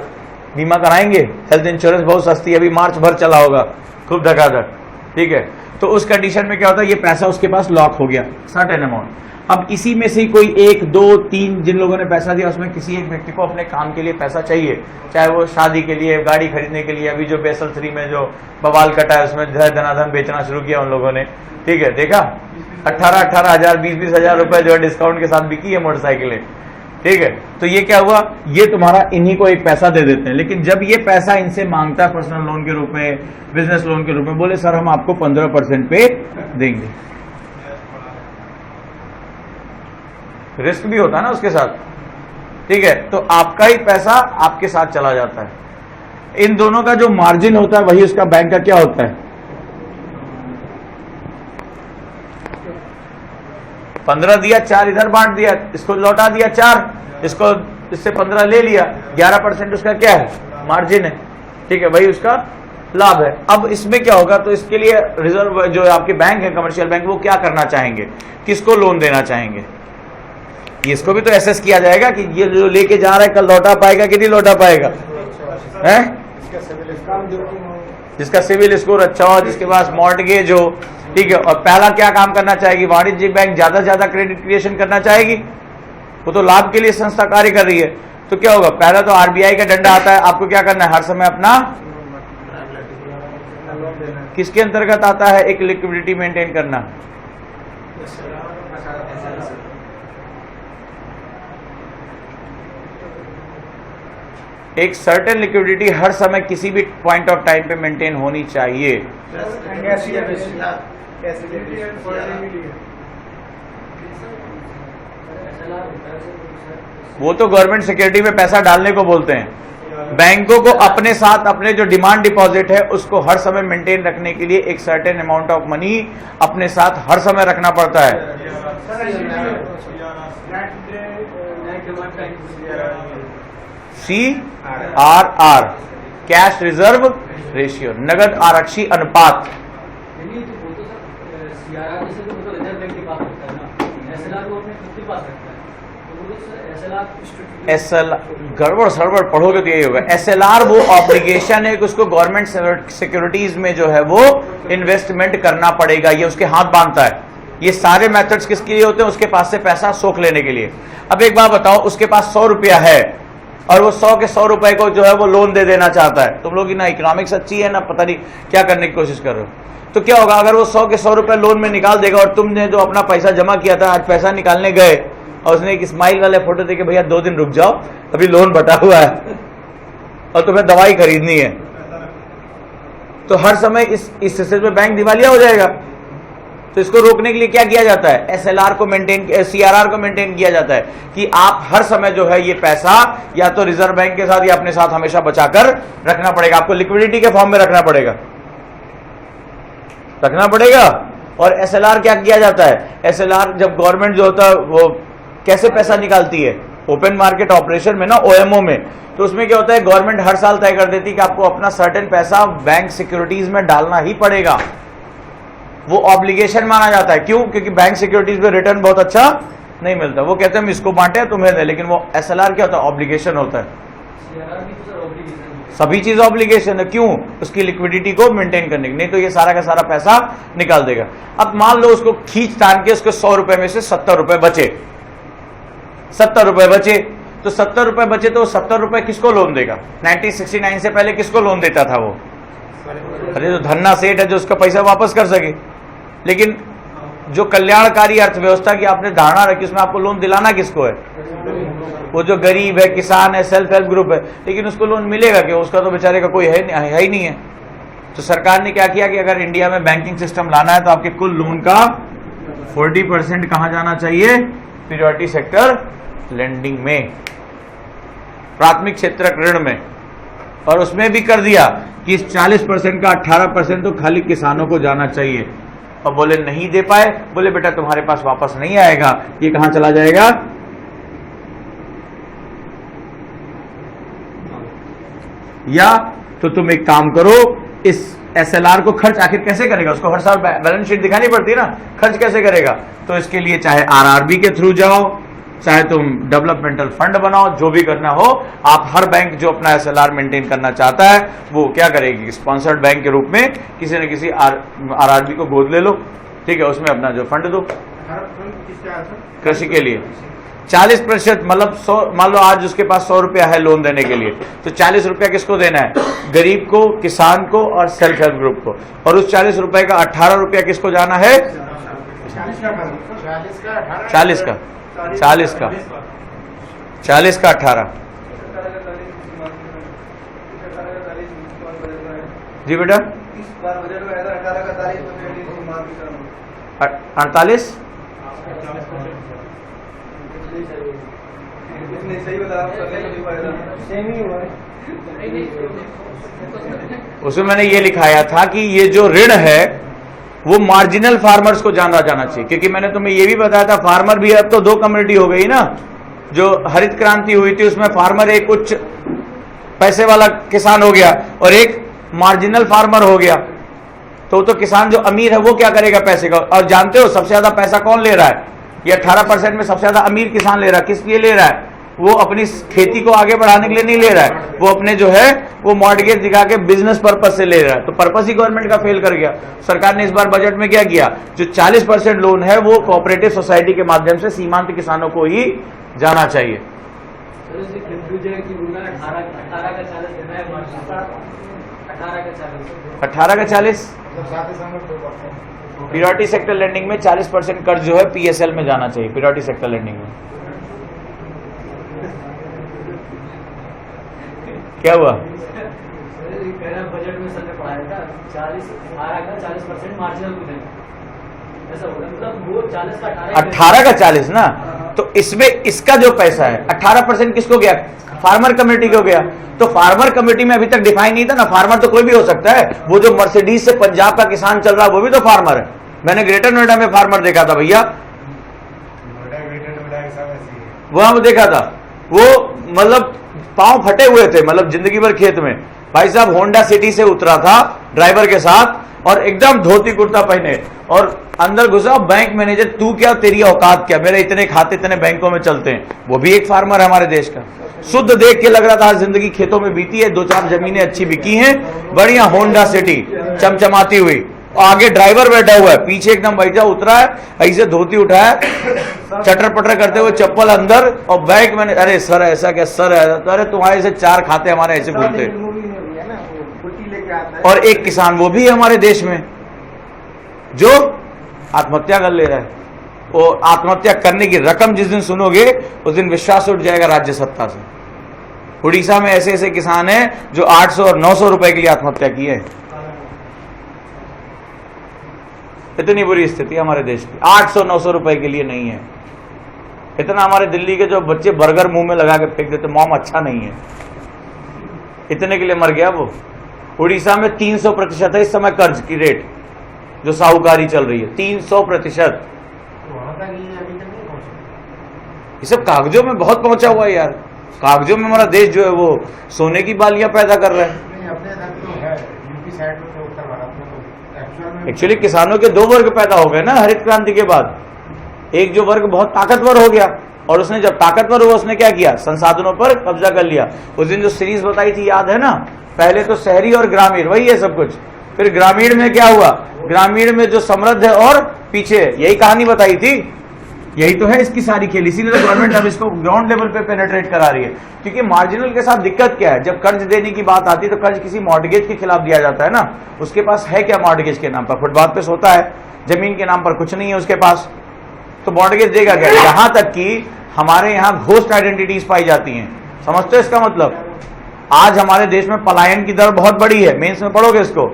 बीमा कराएंगे, हेल्थ इंश्योरेंस बहुत सस्ती है, अभी मार्च भर चला होगा, खूब धकाधक, ठीक है। तो उस कंडीशन में क्या होता है, ये पैसा उसके पास लॉक हो गया, सर्टेन अमाउंट। अब इसी में से कोई 1, 2, 3 जिन लोगों ने पैसा दिया, उसमें किसी एक व्यक्ति को अपने काम के लिए पैसा चाहिए, चाहे वो शादी के लिए, गाड़ी खरीदने के लिए। अभी जो बेसल 3 में जो बवाल कटा है, उसमें धनाधन बेचना शुरू किया उन लोगों ने, ठीक है। देखा 18 हजार 20 हजार रुपए जो है डिस्काउंट के साथ बिकी है मोटरसाइकिलें, ठीक है। तो ये क्या हुआ, ये तुम्हारा इन्हीं को एक पैसा दे देते हैं। लेकिन जब ये पैसा इनसे मांगता है पर्सनल लोन के रूप में, बिजनेस लोन के रूप में, बोले सर हम आपको 15% पे देंगे। रिस्क भी होता है ना उसके साथ, ठीक है। तो आपका ही पैसा आपके साथ चला जाता है। इन दोनों का जो मार्जिन होता है वही उसका बैंक का क्या होता है? 15 दिया, 4 इधर बांट दिया, इसको लौटा दिया 4, इसको इससे 15 ले लिया, 11% उसका क्या है? मार्जिन है। ठीक है, वही उसका लाभ है। अब इसमें क्या होगा, तो इसके लिए रिजर्व जो आपके बैंक है, कमर्शियल बैंक, वो क्या करना चाहेंगे, किसको लोन देना चाहेंगे? इसको भी तो एसेस किया जाएगा कि ये जो लेके जा रहा है कल लौटा पाएगा कि नहीं लौटा पाएगा, है? जिसका सिविल स्कोर अच्छा हो, जिसके पास मॉर्टगेज हो, ठीक है। और पहला क्या काम करना चाहेगी? वाणिज्यिक बैंक ज्यादा से ज्यादा क्रेडिट क्रिएशन करना चाहेगी, वो तो लाभ के लिए संस्था कार्य कर रही है। तो क्या होगा, पहला तो आरबीआई का डंडा आता है, आपको क्या करना है, हर समय अपना किसके अंतर्गत आता है, एक लिक्विडिटी मेंटेन करना। एक सर्टेन लिक्विडिटी हर समय किसी भी पॉइंट ऑफ टाइम पे मेंटेन होनी चाहिए। वो तो गवर्नमेंट सिक्योरिटी में पैसा डालने को बोलते हैं। बैंकों को अपने साथ अपने जो डिमांड डिपॉजिट है उसको हर समय मेंटेन रखने के लिए एक सर्टेन अमाउंट ऑफ मनी अपने साथ हर समय रखना पड़ता है। CRR, कैश रिजर्व रेशियो, नगद आरक्षी अनुपात। SLR गड़बड़ सड़बड़ पढ़ोगे तो यही होगा। SLR वो ऑब्लिगेशन है कि उसको गवर्नमेंट सिक्योरिटीज में जो है वो इन्वेस्टमेंट करना पड़ेगा, ये उसके हाथ बांधता है। ये सारे मेथड्स किसके लिए होते हैं? उसके पास से पैसा सोख लेने के लिए। अब एक बात बताओ, उसके पास 100 रुपया है और वो 100 के 100 रुपए को जो है वो लोन दे देना चाहता है। तुम लोग की ना इकोनॉमिक्स अच्छी है ना पता नहीं क्या करने की कोशिश कर रहे हो। तो क्या होगा, अगर वो 100 के 100 रुपए लोन में निकाल देगा और तुमने जो अपना पैसा जमा किया था, आज पैसा निकालने गए और उसने एक स्माइल वाले फोटो देके, भैया 2 दिन रुक जाओ अभी लोन बटा हुआ है और तुम्हें दवाई खरीदनी है, तो हर समय इस स्थिति में बैंक दिवालिया हो जाएगा। तो इसको रोकने के लिए क्या किया जाता है? SLR को मेंटेन, CRR को मेंटेन किया जाता है कि आप हर समय जो है ये पैसा या तो रिजर्व बैंक के साथ या अपने साथ हमेशा बचाकर रखना पड़ेगा। आपको लिक्विडिटी के फॉर्म में रखना पड़ेगा। और SLR क्या किया जाता है? SLR जब गवर्नमेंट जो होता है वो कैसे पैसा निकालती है, ओपन मार्केट ऑपरेशन में ना, OMO में, तो उसमें क्या होता है, गवर्नमेंट हर साल तय कर देती है कि आपको अपना सर्टेन पैसा बैंक सिक्योरिटीज में डालना ही पड़ेगा। वो ऑब्लिगेशन माना जाता है। क्यों? क्योंकि बैंक सिक्योरिटीज में रिटर्न बहुत अच्छा नहीं मिलता। वो कहते हैं हम इसको बांटे तुम्हें दे, लेकिन वो SLR क्या होता है? ऑब्लिगेशन होता है। सभी चीज ऑब्लिगेशन है। क्यों? उसकी लिक्विडिटी को मेंटेन करने की, नहीं तो ये सारा का सारा पैसा निकाल देगा। अब मान लो उसको खींच तान के उसको 100 रुपए में से 70 रुपए बचे, 70 रुपए बचे, तो 70 रुपए बचे तो 70 रुपए किसको लोन देगा? 1969 से पहले किसको लोन देता था वो? अरे जो धन्ना सेठ है जो उसका पैसा वापस कर सके। लेकिन जो कल्याणकारी अर्थव्यवस्था की आपने धारणा रखी उसमें आपको लोन दिलाना किसको है? वो जो गरीब है, किसान है, सेल्फ हेल्प ग्रुप है। लेकिन उसको लोन मिलेगा क्या? उसका तो बेचारे का कोई है ही नहीं है। तो सरकार ने क्या किया कि अगर इंडिया में बैंकिंग सिस्टम लाना है तो आपके कुल लोन का 40% कहां जाना चाहिए? प्रियोरिटी सेक्टर लेंडिंग में, प्राथमिक क्षेत्र ऋण में। और उसमें भी कर दिया कि इस 40% का 18% तो खाली किसानों को जाना चाहिए। और बोले नहीं दे पाए, बोले बेटा तुम्हारे पास वापस नहीं आएगा, ये कहां चला जाएगा? या तो तुम एक काम करो, इस SLR को खर्च आखिर कैसे करेगा? उसको हर साल बैलेंस शीट दिखानी पड़ती है ना, खर्च कैसे करेगा? तो इसके लिए चाहे RRB के थ्रू जाओ, चाहे तुम डेवलपमेंटल फंड बनाओ, जो भी करना हो, आप हर बैंक जो अपना SLR मेंटेन करना चाहता है वो क्या करेगी? स्पॉन्सर्ड बैंक के रूप में किसी न किसी RRB को गोद ले लो, ठीक है, उसमें अपना जो फंड दो कृषि के लिए। 40% मतलब 100, मान लो आज उसके पास 100 रुपया है लोन देने के लिए, तो 40 रुपया किसको देना है? गरीब को, किसान को और सेल्फ हेल्प ग्रुप को। और उस 40 रुपए का 18 रुपया किसको जाना है? 40 का 18। जी बेटा 48। सेम ही हुआ है। उसमें मैंने ये लिखाया था कि ये जो ऋण है वो मार्जिनल फार्मर्स को जाना जाना चाहिए, क्योंकि मैंने तुम्हें ये भी बताया था फार्मर भी अब तो दो कम्युनिटी हो गई ना। जो हरित क्रांति हुई थी उसमें फार्मर एक उच्च पैसे वाला किसान हो गया और एक मार्जिनल फार्मर हो गया। तो किसान जो अमीर है वो क्या करेगा पैसे का? और जानते हो सबसे ज्यादा पैसा कौन ले रहा है? ये 18% में सबसे ज्यादा अमीर किसान ले रहा है। किस लिए ले रहा है? वो अपनी खेती को आगे बढ़ाने के लिए नहीं ले रहा है, वो अपने जो है वो मॉर्टगेज दिखा के बिजनेस पर्पज से ले रहा है। तो पर्पज ही गवर्नमेंट का फेल कर गया। सरकार ने इस बार बजट में क्या किया? जो 40% लोन है वो कोऑपरेटिव सोसाइटी के माध्यम से सीमांत किसानों को ही जाना चाहिए। 18 का 40 प्रियोरिटी सेक्टर लेंडिंग में 40% कर्ज जो है पीएसएल में जाना चाहिए, प्रियोरिटी सेक्टर लेंडिंग में। क्या हुआ? बजट में सर ने पढ़ाया था 40% मार्जिनल को देना, ऐसा होगा मतलब वो 40 का 18 का 40 ना। तो इसमें इसका जो पैसा है 18% किसको गया? फार्मर कम्युनिटी को गया। तो फार्मर कम्युनिटी में अभी तक डिफाइन नहीं था ना, फार्मर तो कोई भी हो सकता है। वो जो मर्सिडीज से पंजाब का किसान चल रहा है वो भी तो फार्मर है। मैंने ग्रेटर नोएडा में फार्मर देखा था भैया, वहां देखा था, वो मतलब पांव फटे हुए थे, मतलब जिंदगी भर खेत में। भाई साहब होंडा सिटी से उतरा था ड्राइवर के साथ और एकदम धोती कुर्ता पहने और अंदर घुसा। बैंक मैनेजर, तू क्या, तेरी औकात क्या, मेरे इतने खाते इतने बैंकों में चलते हैं। वो भी एक फार्मर है हमारे देश का। शुद्ध देख के लग रहा था जिंदगी खेतों में बीती है, 2-4 जमीनें अच्छी बिकी हैं, बढ़िया होंडा सिटी चमचमाती हुई, आगे ड्राइवर बैठा हुआ है, पीछे एकदम बैठा उतरा है, ऐसे धोती उठाया, चटर पटर करते हुए चप्पल अंदर, और बैंक मैंने, अरे सर ऐसा क्या सर है? तो अरे तुम्हारे से 4 खाते हमारे ऐसे खुलते। और एक किसान वो भी है हमारे देश में जो आत्महत्या कर ले रहा है। वो आत्महत्या करने की रकम जिस दिन सुनोगे उस दिन विश्वास उठ जाएगा राज्य सत्ता से। उड़ीसा में ऐसे ऐसे किसान हैं जो 800 और 900 रुपए के लिए आत्महत्या की है। इतनी बुरी स्थिति हमारे देश की, 800-900 रुपए के लिए नहीं है। इतना हमारे दिल्ली के जो बच्चे बर्गर मुंह में लगा के फेंक देते, मॉम अच्छा नहीं है, इतने के लिए मर गया वो। उड़ीसा में 300% है इस समय कर्ज की रेट, जो साहूकारी चल रही है 300%। ये सब कागजों में बहुत पहुंचा हुआ है यार। कागजों में हमारा देश जो है वो सोने की बालियां पैदा कर रहा है। एक्चुअली किसानों के 2 वर्ग पैदा हो गए ना हरित क्रांति के बाद। एक जो वर्ग बहुत ताकतवर हो गया और उसने जब ताकतवर हुआ उसने क्या किया? संसाधनों पर कब्जा कर लिया। उस दिन जो सीरीज बताई थी याद है ना? पहले तो शहरी और ग्रामीण, वही है सब कुछ। फिर ग्रामीण में क्या हुआ? ग्रामीण में जो समृद्ध है और पीछे, यही कहानी बताई थी। यही तो है इसकी सारी खेल। इसीलिए तो गवर्नमेंट अब इसको ग्राउंड लेवल पे पेनिट्रेट करा रही है। क्योंकि मार्जिनल के साथ दिक्कत क्या है? जब कर्ज देने की बात आती है तो कर्ज किसी मॉर्टगेज के खिलाफ दिया जाता है ना। उसके पास है क्या मॉर्टगेज के नाम पर? फुटपाथ पे सोता है, जमीन के नाम पर कुछ नहीं है उसके पास, तो मॉर्टगेज देगा क्या? यहां तक कि हमारे यहाँ घोस्ट आइडेंटिटीज पाई जाती हैं। समझते हो इसका मतलब? आज हमारे देश में पलायन की दर बहुत बड़ी है, मेंस में पढ़ोगे इसको।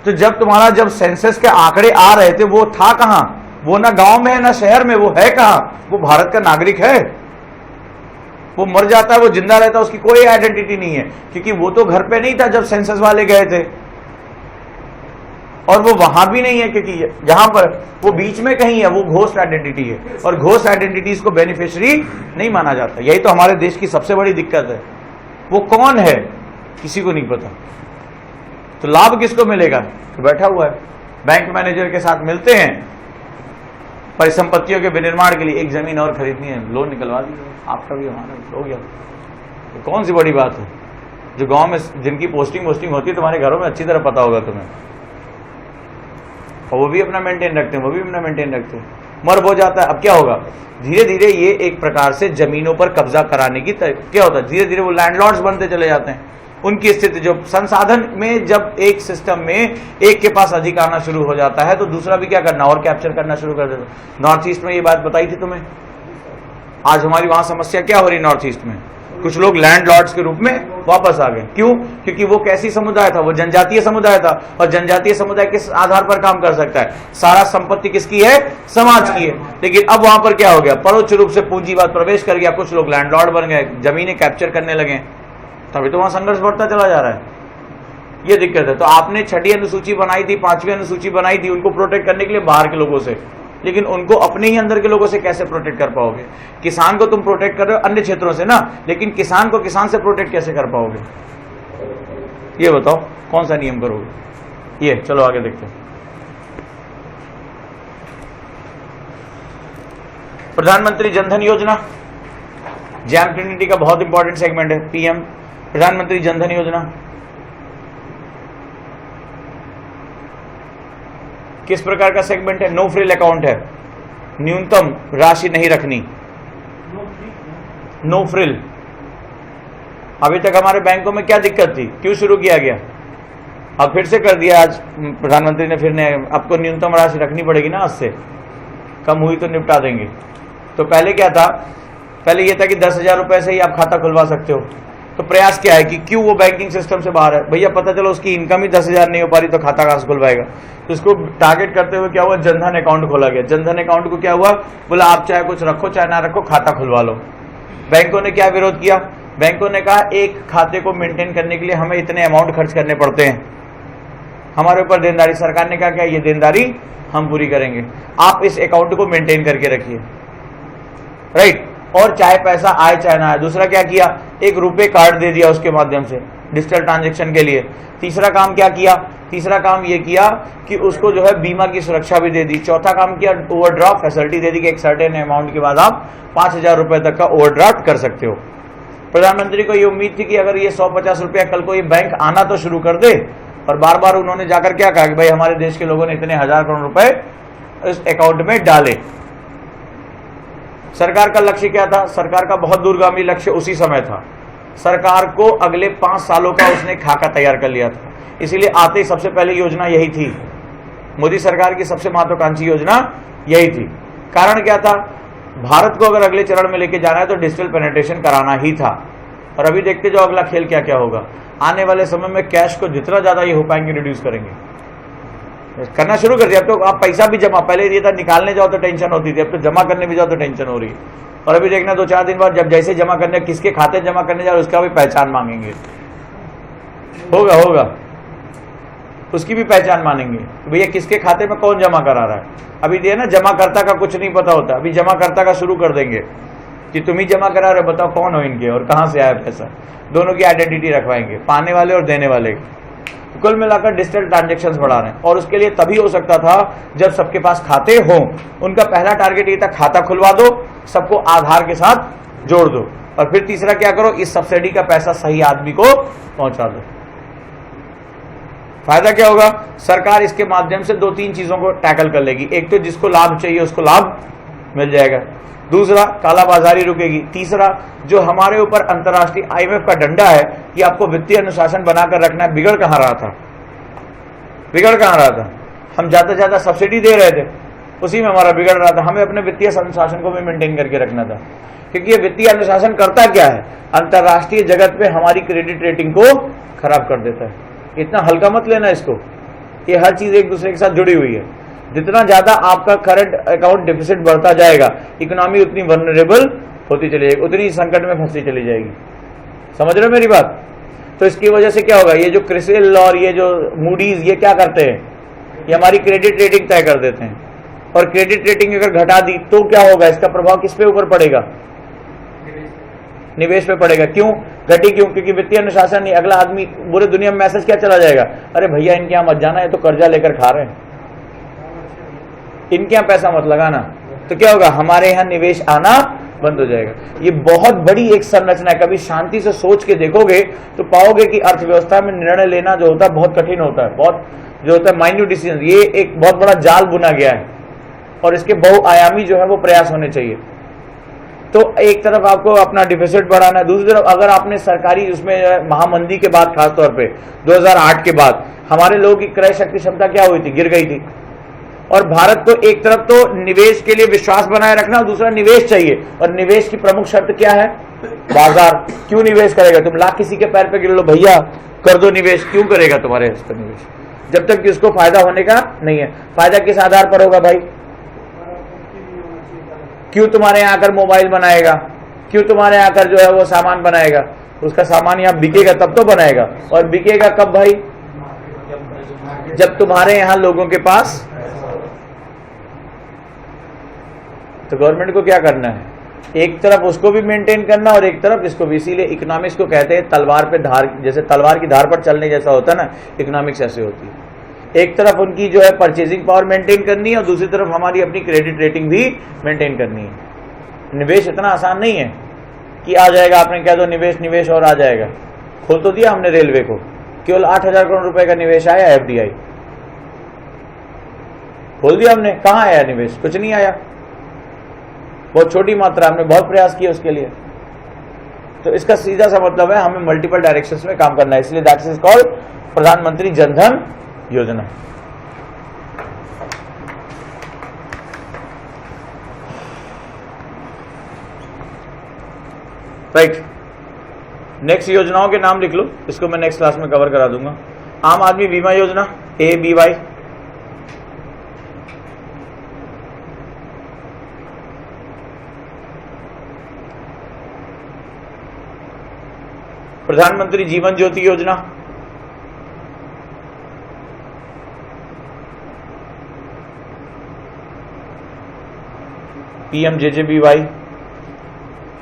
तो जब सेंसस के आंकड़े आ रहे थे वो था कहां? वो ना गांव में है ना शहर में, वो है कहां? वो भारत का नागरिक है। वो मर जाता है, वो जिंदा रहता है, उसकी कोई आइडेंटिटी नहीं है, क्योंकि वो तो घर पे नहीं था जब सेंसस वाले गए थे, और वो वहां भी नहीं है, क्योंकि जहां पर वो बीच में कहीं है, वो घोस्ट आइडेंटिटी है। और घोस्ट आइडेंटिटीज को बेनिफिशियरी नहीं माना जाता। यही तो हमारे देश की सबसे बड़ी दिक्कत है। वो कौन है किसी को नहीं पता। तो लाभ किसको मिलेगा? तो बैठा हुआ है, बैंक मैनेजर के साथ मिलते हैं, परिसंपत्तियों के विनिर्माण के लिए एक जमीन और खरीदनी है, लोन निकलवा दिया, आपका भी हमारा हो गया। तो कौन सी बड़ी बात है? जो गांव में जिनकी पोस्टिंग होती है, तुम्हारे घरों में अच्छी तरह पता होगा तुम्हें, और वो भी अपना मेंटेन रखते हैं, वो भी अपना मेंटेन रखते हैं। मर हो जाता है, अब क्या होगा? धीरे धीरे ये एक प्रकार से जमीनों पर कब्जा कराने की क्या होता है? धीरे धीरे वो लैंडलॉर्ड्स बनते चले जाते हैं। उनकी स्थिति जो संसाधन में, जब एक सिस्टम में एक के पास अधिक आना शुरू हो जाता है तो दूसरा भी क्या करना और कैप्चर करना शुरू कर देता है। नॉर्थ ईस्ट में ये बात बताई थी तुम्हें। आज हमारी वहां समस्या क्या हो रही नॉर्थ ईस्ट में? कुछ लोग लैंडलॉर्ड्स के रूप में वापस आ गए। क्यों? क्योंकि वो कैसी समुदाय था? वो जनजातीय समुदाय था, और जनजातीय समुदाय किस आधार पर काम कर सकता है? सारा संपत्ति किसकी है? समाज की है। लेकिन अब वहां पर क्या हो गया? परोक्ष रूप से पूंजीवाद प्रवेश कर गया, कुछ लोग लैंडलॉर्ड बन गए, जमीनें कैप्चर करने लगे। तभी तो वहां संघर्ष बढ़ता चला जा रहा है। ये दिक्कत है। तो आपने 6ठी अनुसूची बनाई थी, 5वीं अनुसूची बनाई थी उनको प्रोटेक्ट करने के लिए बाहर के लोगों से, लेकिन उनको अपने ही अंदर के लोगों से कैसे प्रोटेक्ट कर पाओगे? किसान को तुम प्रोटेक्ट कर रहे हो अन्य क्षेत्रों से ना, लेकिन किसान को किसान से प्रोटेक्ट कैसे कर पाओगे? ये बताओ कौन सा नियम करोगे? ये चलो आगे देखते हैं। प्रधानमंत्री जनधन योजना, जैम ट्रिनिटी का बहुत इंपॉर्टेंट सेगमेंट है। पीएम प्रधानमंत्री जनधन योजना किस प्रकार का सेगमेंट है? नो फ्रिल अकाउंट है, न्यूनतम राशि नहीं रखनी, नो फ्रिल। अभी तक हमारे बैंकों में क्या दिक्कत थी, क्यों शुरू किया गया? अब फिर से कर दिया आज प्रधानमंत्री ने, फिर ने आपको न्यूनतम राशि रखनी पड़ेगी ना, आज से कम हुई तो निपटा देंगे। तो पहले क्या था? पहले यह था कि 10,000 रुपए से ही आप खाता खुलवा सकते हो। तो प्रयास क्या है कि क्यों वो बैंकिंग सिस्टम से बाहर है? भैया पता चलो उसकी इनकम ही 10,000 नहीं हो पा रही तो खाता कहां से खुलवाएगा? तो इसको टारगेट करते हुए क्या हुआ? जनधन अकाउंट खोला गया। जनधन अकाउंट को क्या हुआ? बोला आप चाहे कुछ रखो चाहे ना रखो, खाता खुलवा लो। बैंकों ने क्या विरोध किया? बैंकों ने कहा एक खाते को मेंटेन करने के लिए हमें इतने अमाउंट खर्च करने पड़ते हैं, हमारे ऊपर देनदारी। सरकार ने कहा क्या ये देनदारी हम पूरी करेंगे, आप इस अकाउंट को मेंटेन करके रखिए, राइट। और चाहे पैसा आए चाहे ना आए। दूसरा क्या किया? एक रुपए कार्ड दे दिया उसके माध्यम से डिजिटल ट्रांजैक्शन के लिए। तीसरा काम क्या किया? तीसरा काम ये किया कि उसको जो है बीमा की सुरक्षा भी दे दी। चौथा काम किया, ओवरड्राफ्ट फैसिलिटी दे दी कि एक सर्टेन अमाउंट के बाद आप 5,000 रुपए तक का ओवरड्राफ्ट कर सकते हो। प्रधानमंत्री को ये उम्मीद थी कि अगर ये 150 रुपया कल को ये बैंक आना तो शुरू कर दे, और बार बार उन्होंने जाकर क्या कहा कि भाई हमारे देश के लोगों ने इतने 1,000 करोड़ रुपए इस अकाउंट में डाले। सरकार का लक्ष्य क्या था? सरकार का बहुत दूरगामी लक्ष्य उसी समय था। सरकार को अगले 5 सालों का उसने खाका तैयार कर लिया था। इसीलिए आते ही सबसे पहले योजना यही थी, मोदी सरकार की सबसे महत्वाकांक्षी योजना यही थी। कारण क्या था? भारत को अगर अगले चरण में लेके जाना है तो डिजिटल पेनिट्रेशन कराना ही था। और अभी देखते जाओ अगला खेल क्या क्या होगा। आने वाले समय में कैश को जितना ज्यादा ये हो पाएंगे रिड्यूस करेंगे, करना शुरू कर दिया। अब तो आप पैसा भी जमा, पहले ये था निकालने जाओ तो टेंशन होती थी, अब तो जमा करने भी जाओ तो टेंशन हो रही है। और अभी देखना 2-4 दिन बाद जब जैसे जमा करने, किसके खाते जमा करने जाओ उसका भी पहचान मांगेंगे। होगा उसकी भी पहचान मांगेंगे, भैया किसके खाते में कौन जमा करा रहा है। अभी दिया ना जमाकर्ता का कुछ नहीं पता होता, अभी जमाकर्ता का शुरू कर देंगे कि तुम ही जमा करा रहे हो, बताओ कौन हो इनके और कहां से आया पैसा। दोनों की आइडेंटिटी रखवाएंगे, पाने वाले और देने वाले की। कुल मिलाकर डिजिटल ट्रांजैक्शंस बढ़ा रहे हैं। और उसके लिए तभी हो सकता था जब सबके पास खाते हों। उनका पहला टारगेट ये था खाता खुलवा दो, सबको आधार के साथ जोड़ दो, और फिर तीसरा क्या करो, इस सब्सिडी का पैसा सही आदमी को पहुंचा दो। फायदा क्या होगा? सरकार इसके माध्यम से 2-3 चीजों को टैकल कर लेगी। एक तो जिसको लाभ चाहिए उसको लाभ मिल जाएगा, दूसरा कालाबाजारी रुकेगी, तीसरा जो हमारे ऊपर अंतर्राष्ट्रीय IMF का डंडा है कि आपको वित्तीय अनुशासन बनाकर रखना है, बिगड़ कहां रहा था? हम ज्यादा सब्सिडी दे रहे थे, उसी में हमारा बिगड़ रहा था। हमें अपने वित्तीय अनुशासन को भी मेंटेन करके रखना था, क्योंकि ये वित्तीय अनुशासन करता क्या है? अंतर्राष्ट्रीय जगत में हमारी क्रेडिट रेटिंग को खराब कर देता है। इतना हल्का मत लेना इसको, ये हर चीज एक दूसरे के साथ जुड़ी हुई है। जितना ज्यादा आपका करंट अकाउंट डिफिसिट बढ़ता जाएगा, इकोनॉमी उतनी वल्नरेबल होती चली जाएगी, उतनी संकट में फंसती चली जाएगी। समझ रहे हो मेरी बात? तो इसकी वजह से क्या होगा? ये जो क्रिसिल और ये जो मूडीज, ये क्या करते हैं? ये हमारी क्रेडिट रेटिंग तय कर देते हैं, और क्रेडिट रेटिंग अगर घटा दी तो क्या होगा? इसका प्रभाव किस पे ऊपर पड़ेगा? निवेश पे पड़ेगा। क्यों घटी? क्यों? क्योंकि वित्तीय अनुशासन नहीं। अगला आदमी पूरे दुनिया में मैसेज क्या चला जाएगा? अरे भैया इनके यहां मत जाना, ये तो कर्जा लेकर खा रहे हैं, इनके यहां पैसा मत लगाना। तो क्या होगा? हमारे यहां निवेश आना बंद हो जाएगा। ये बहुत बड़ी एक संरचना है। कभी शांति से सोच के देखोगे तो पाओगे कि अर्थव्यवस्था में निर्णय लेना जो होता है बहुत कठिन होता है, बहुत जो होता है माइन्यूट डिसीजन। ये एक बहुत बड़ा जाल बुना गया है, और इसके बहुआयामी जो है वो प्रयास होने चाहिए। तो एक तरफ आपको अपना डिफिसिट बढ़ाना है, दूसरी तरफ अगर आपने सरकारी उसमें महामंदी के बाद, खासतौर पे 2008 के बाद हमारे लोगों की क्रय शक्ति क्षमता क्या हुई थी? गिर गई थी। और भारत को एक तरफ तो निवेश के लिए विश्वास बनाए रखना, और दूसरा निवेश चाहिए, और निवेश की प्रमुख शर्त क्या है? बाजार। क्यों निवेश करेगा? तुम लाख किसी के पैर पे गिर लो, भैया कर दो निवेश, क्यों करेगा तुम्हारे इस पर निवेश? जब तक कि उसको फायदा होने का नहीं है। फायदा किस आधार पर होगा भाई? क्यों तुम्हारे यहां आकर मोबाइल बनाएगा? क्यों तुम्हारे यहां आकर जो है वो सामान बनाएगा? उसका सामान यहाँ बिकेगा तब तो बनाएगा, और बिकेगा कब भाई? जब तुम्हारे यहाँ लोगों के पास। तो गवर्नमेंट को क्या करना है? एक तरफ उसको भी मेंटेन करना और एक तरफ इसको भी। इसीलिए इकोनॉमिक्स को कहते हैं तलवार पे धार, जैसे तलवार की धार पर चलने जैसा होता है ना, इकोनॉमिक्स ऐसे होती है। एक तरफ उनकी जो है परचेजिंग पावर मेंटेन करनी है और दूसरी तरफ हमारी अपनी क्रेडिट रेटिंग भी मेंटेन करनी है। निवेश इतना आसान नहीं है कि आ जाएगा, आपने कह दो निवेश निवेश और आ जाएगा। खोल तो दिया हमने रेलवे को, केवल 8,000 करोड़ रुपए का निवेश आया एफडीआई, खोल दिया हमने, कहां आया निवेश? कुछ नहीं आया, बहुत छोटी मात्रा, हमने बहुत प्रयास किया उसके लिए। तो इसका सीधा सा मतलब है हमें मल्टीपल डायरेक्शंस में काम करना है, इसलिए दैट इज कॉल्ड प्रधानमंत्री जनधन योजना। राइट, नेक्स्ट योजनाओं के नाम लिख लो, इसको मैं नेक्स्ट क्लास में कवर करा दूंगा। आम आदमी बीमा योजना ABY, प्रधानमंत्री जीवन ज्योति योजना, PMJJBY,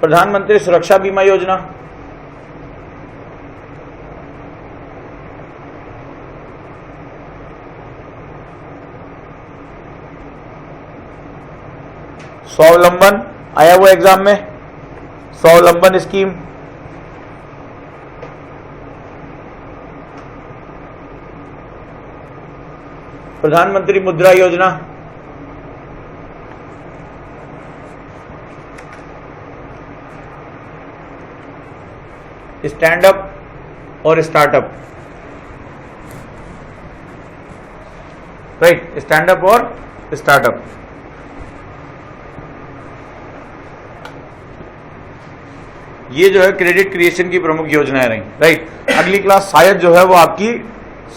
प्रधानमंत्री सुरक्षा बीमा योजना, स्वावलंबन आया हुआ एग्जाम में, स्वावलंबन स्कीम, प्रधानमंत्री मुद्रा योजना, स्टैंड अप और स्टार्टअप। राइट, स्टैंड अप और स्टार्टअप। ये जो है क्रेडिट क्रिएशन की प्रमुख योजनाएं रही। राइट, अगली क्लास शायद जो है वो आपकी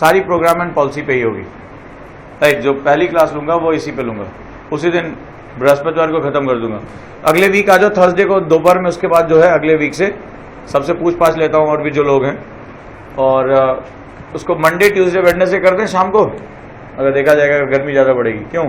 सारी प्रोग्राम एंड पॉलिसी पे ही होगी। राइट, जो पहली क्लास लूंगा वो इसी पे लूंगा, उसी दिन बृहस्पतिवार को खत्म कर दूंगा। अगले वीक आ जाओ थर्सडे को दोपहर में, उसके बाद जो है अगले वीक से सबसे पूछ पाछ लेता हूँ और भी जो लोग हैं, और उसको मंडे ट्यूसडे वेडनेसडे कर दें शाम को, अगर देखा जाएगा गर्मी ज़्यादा बढ़ेगी। क्यों?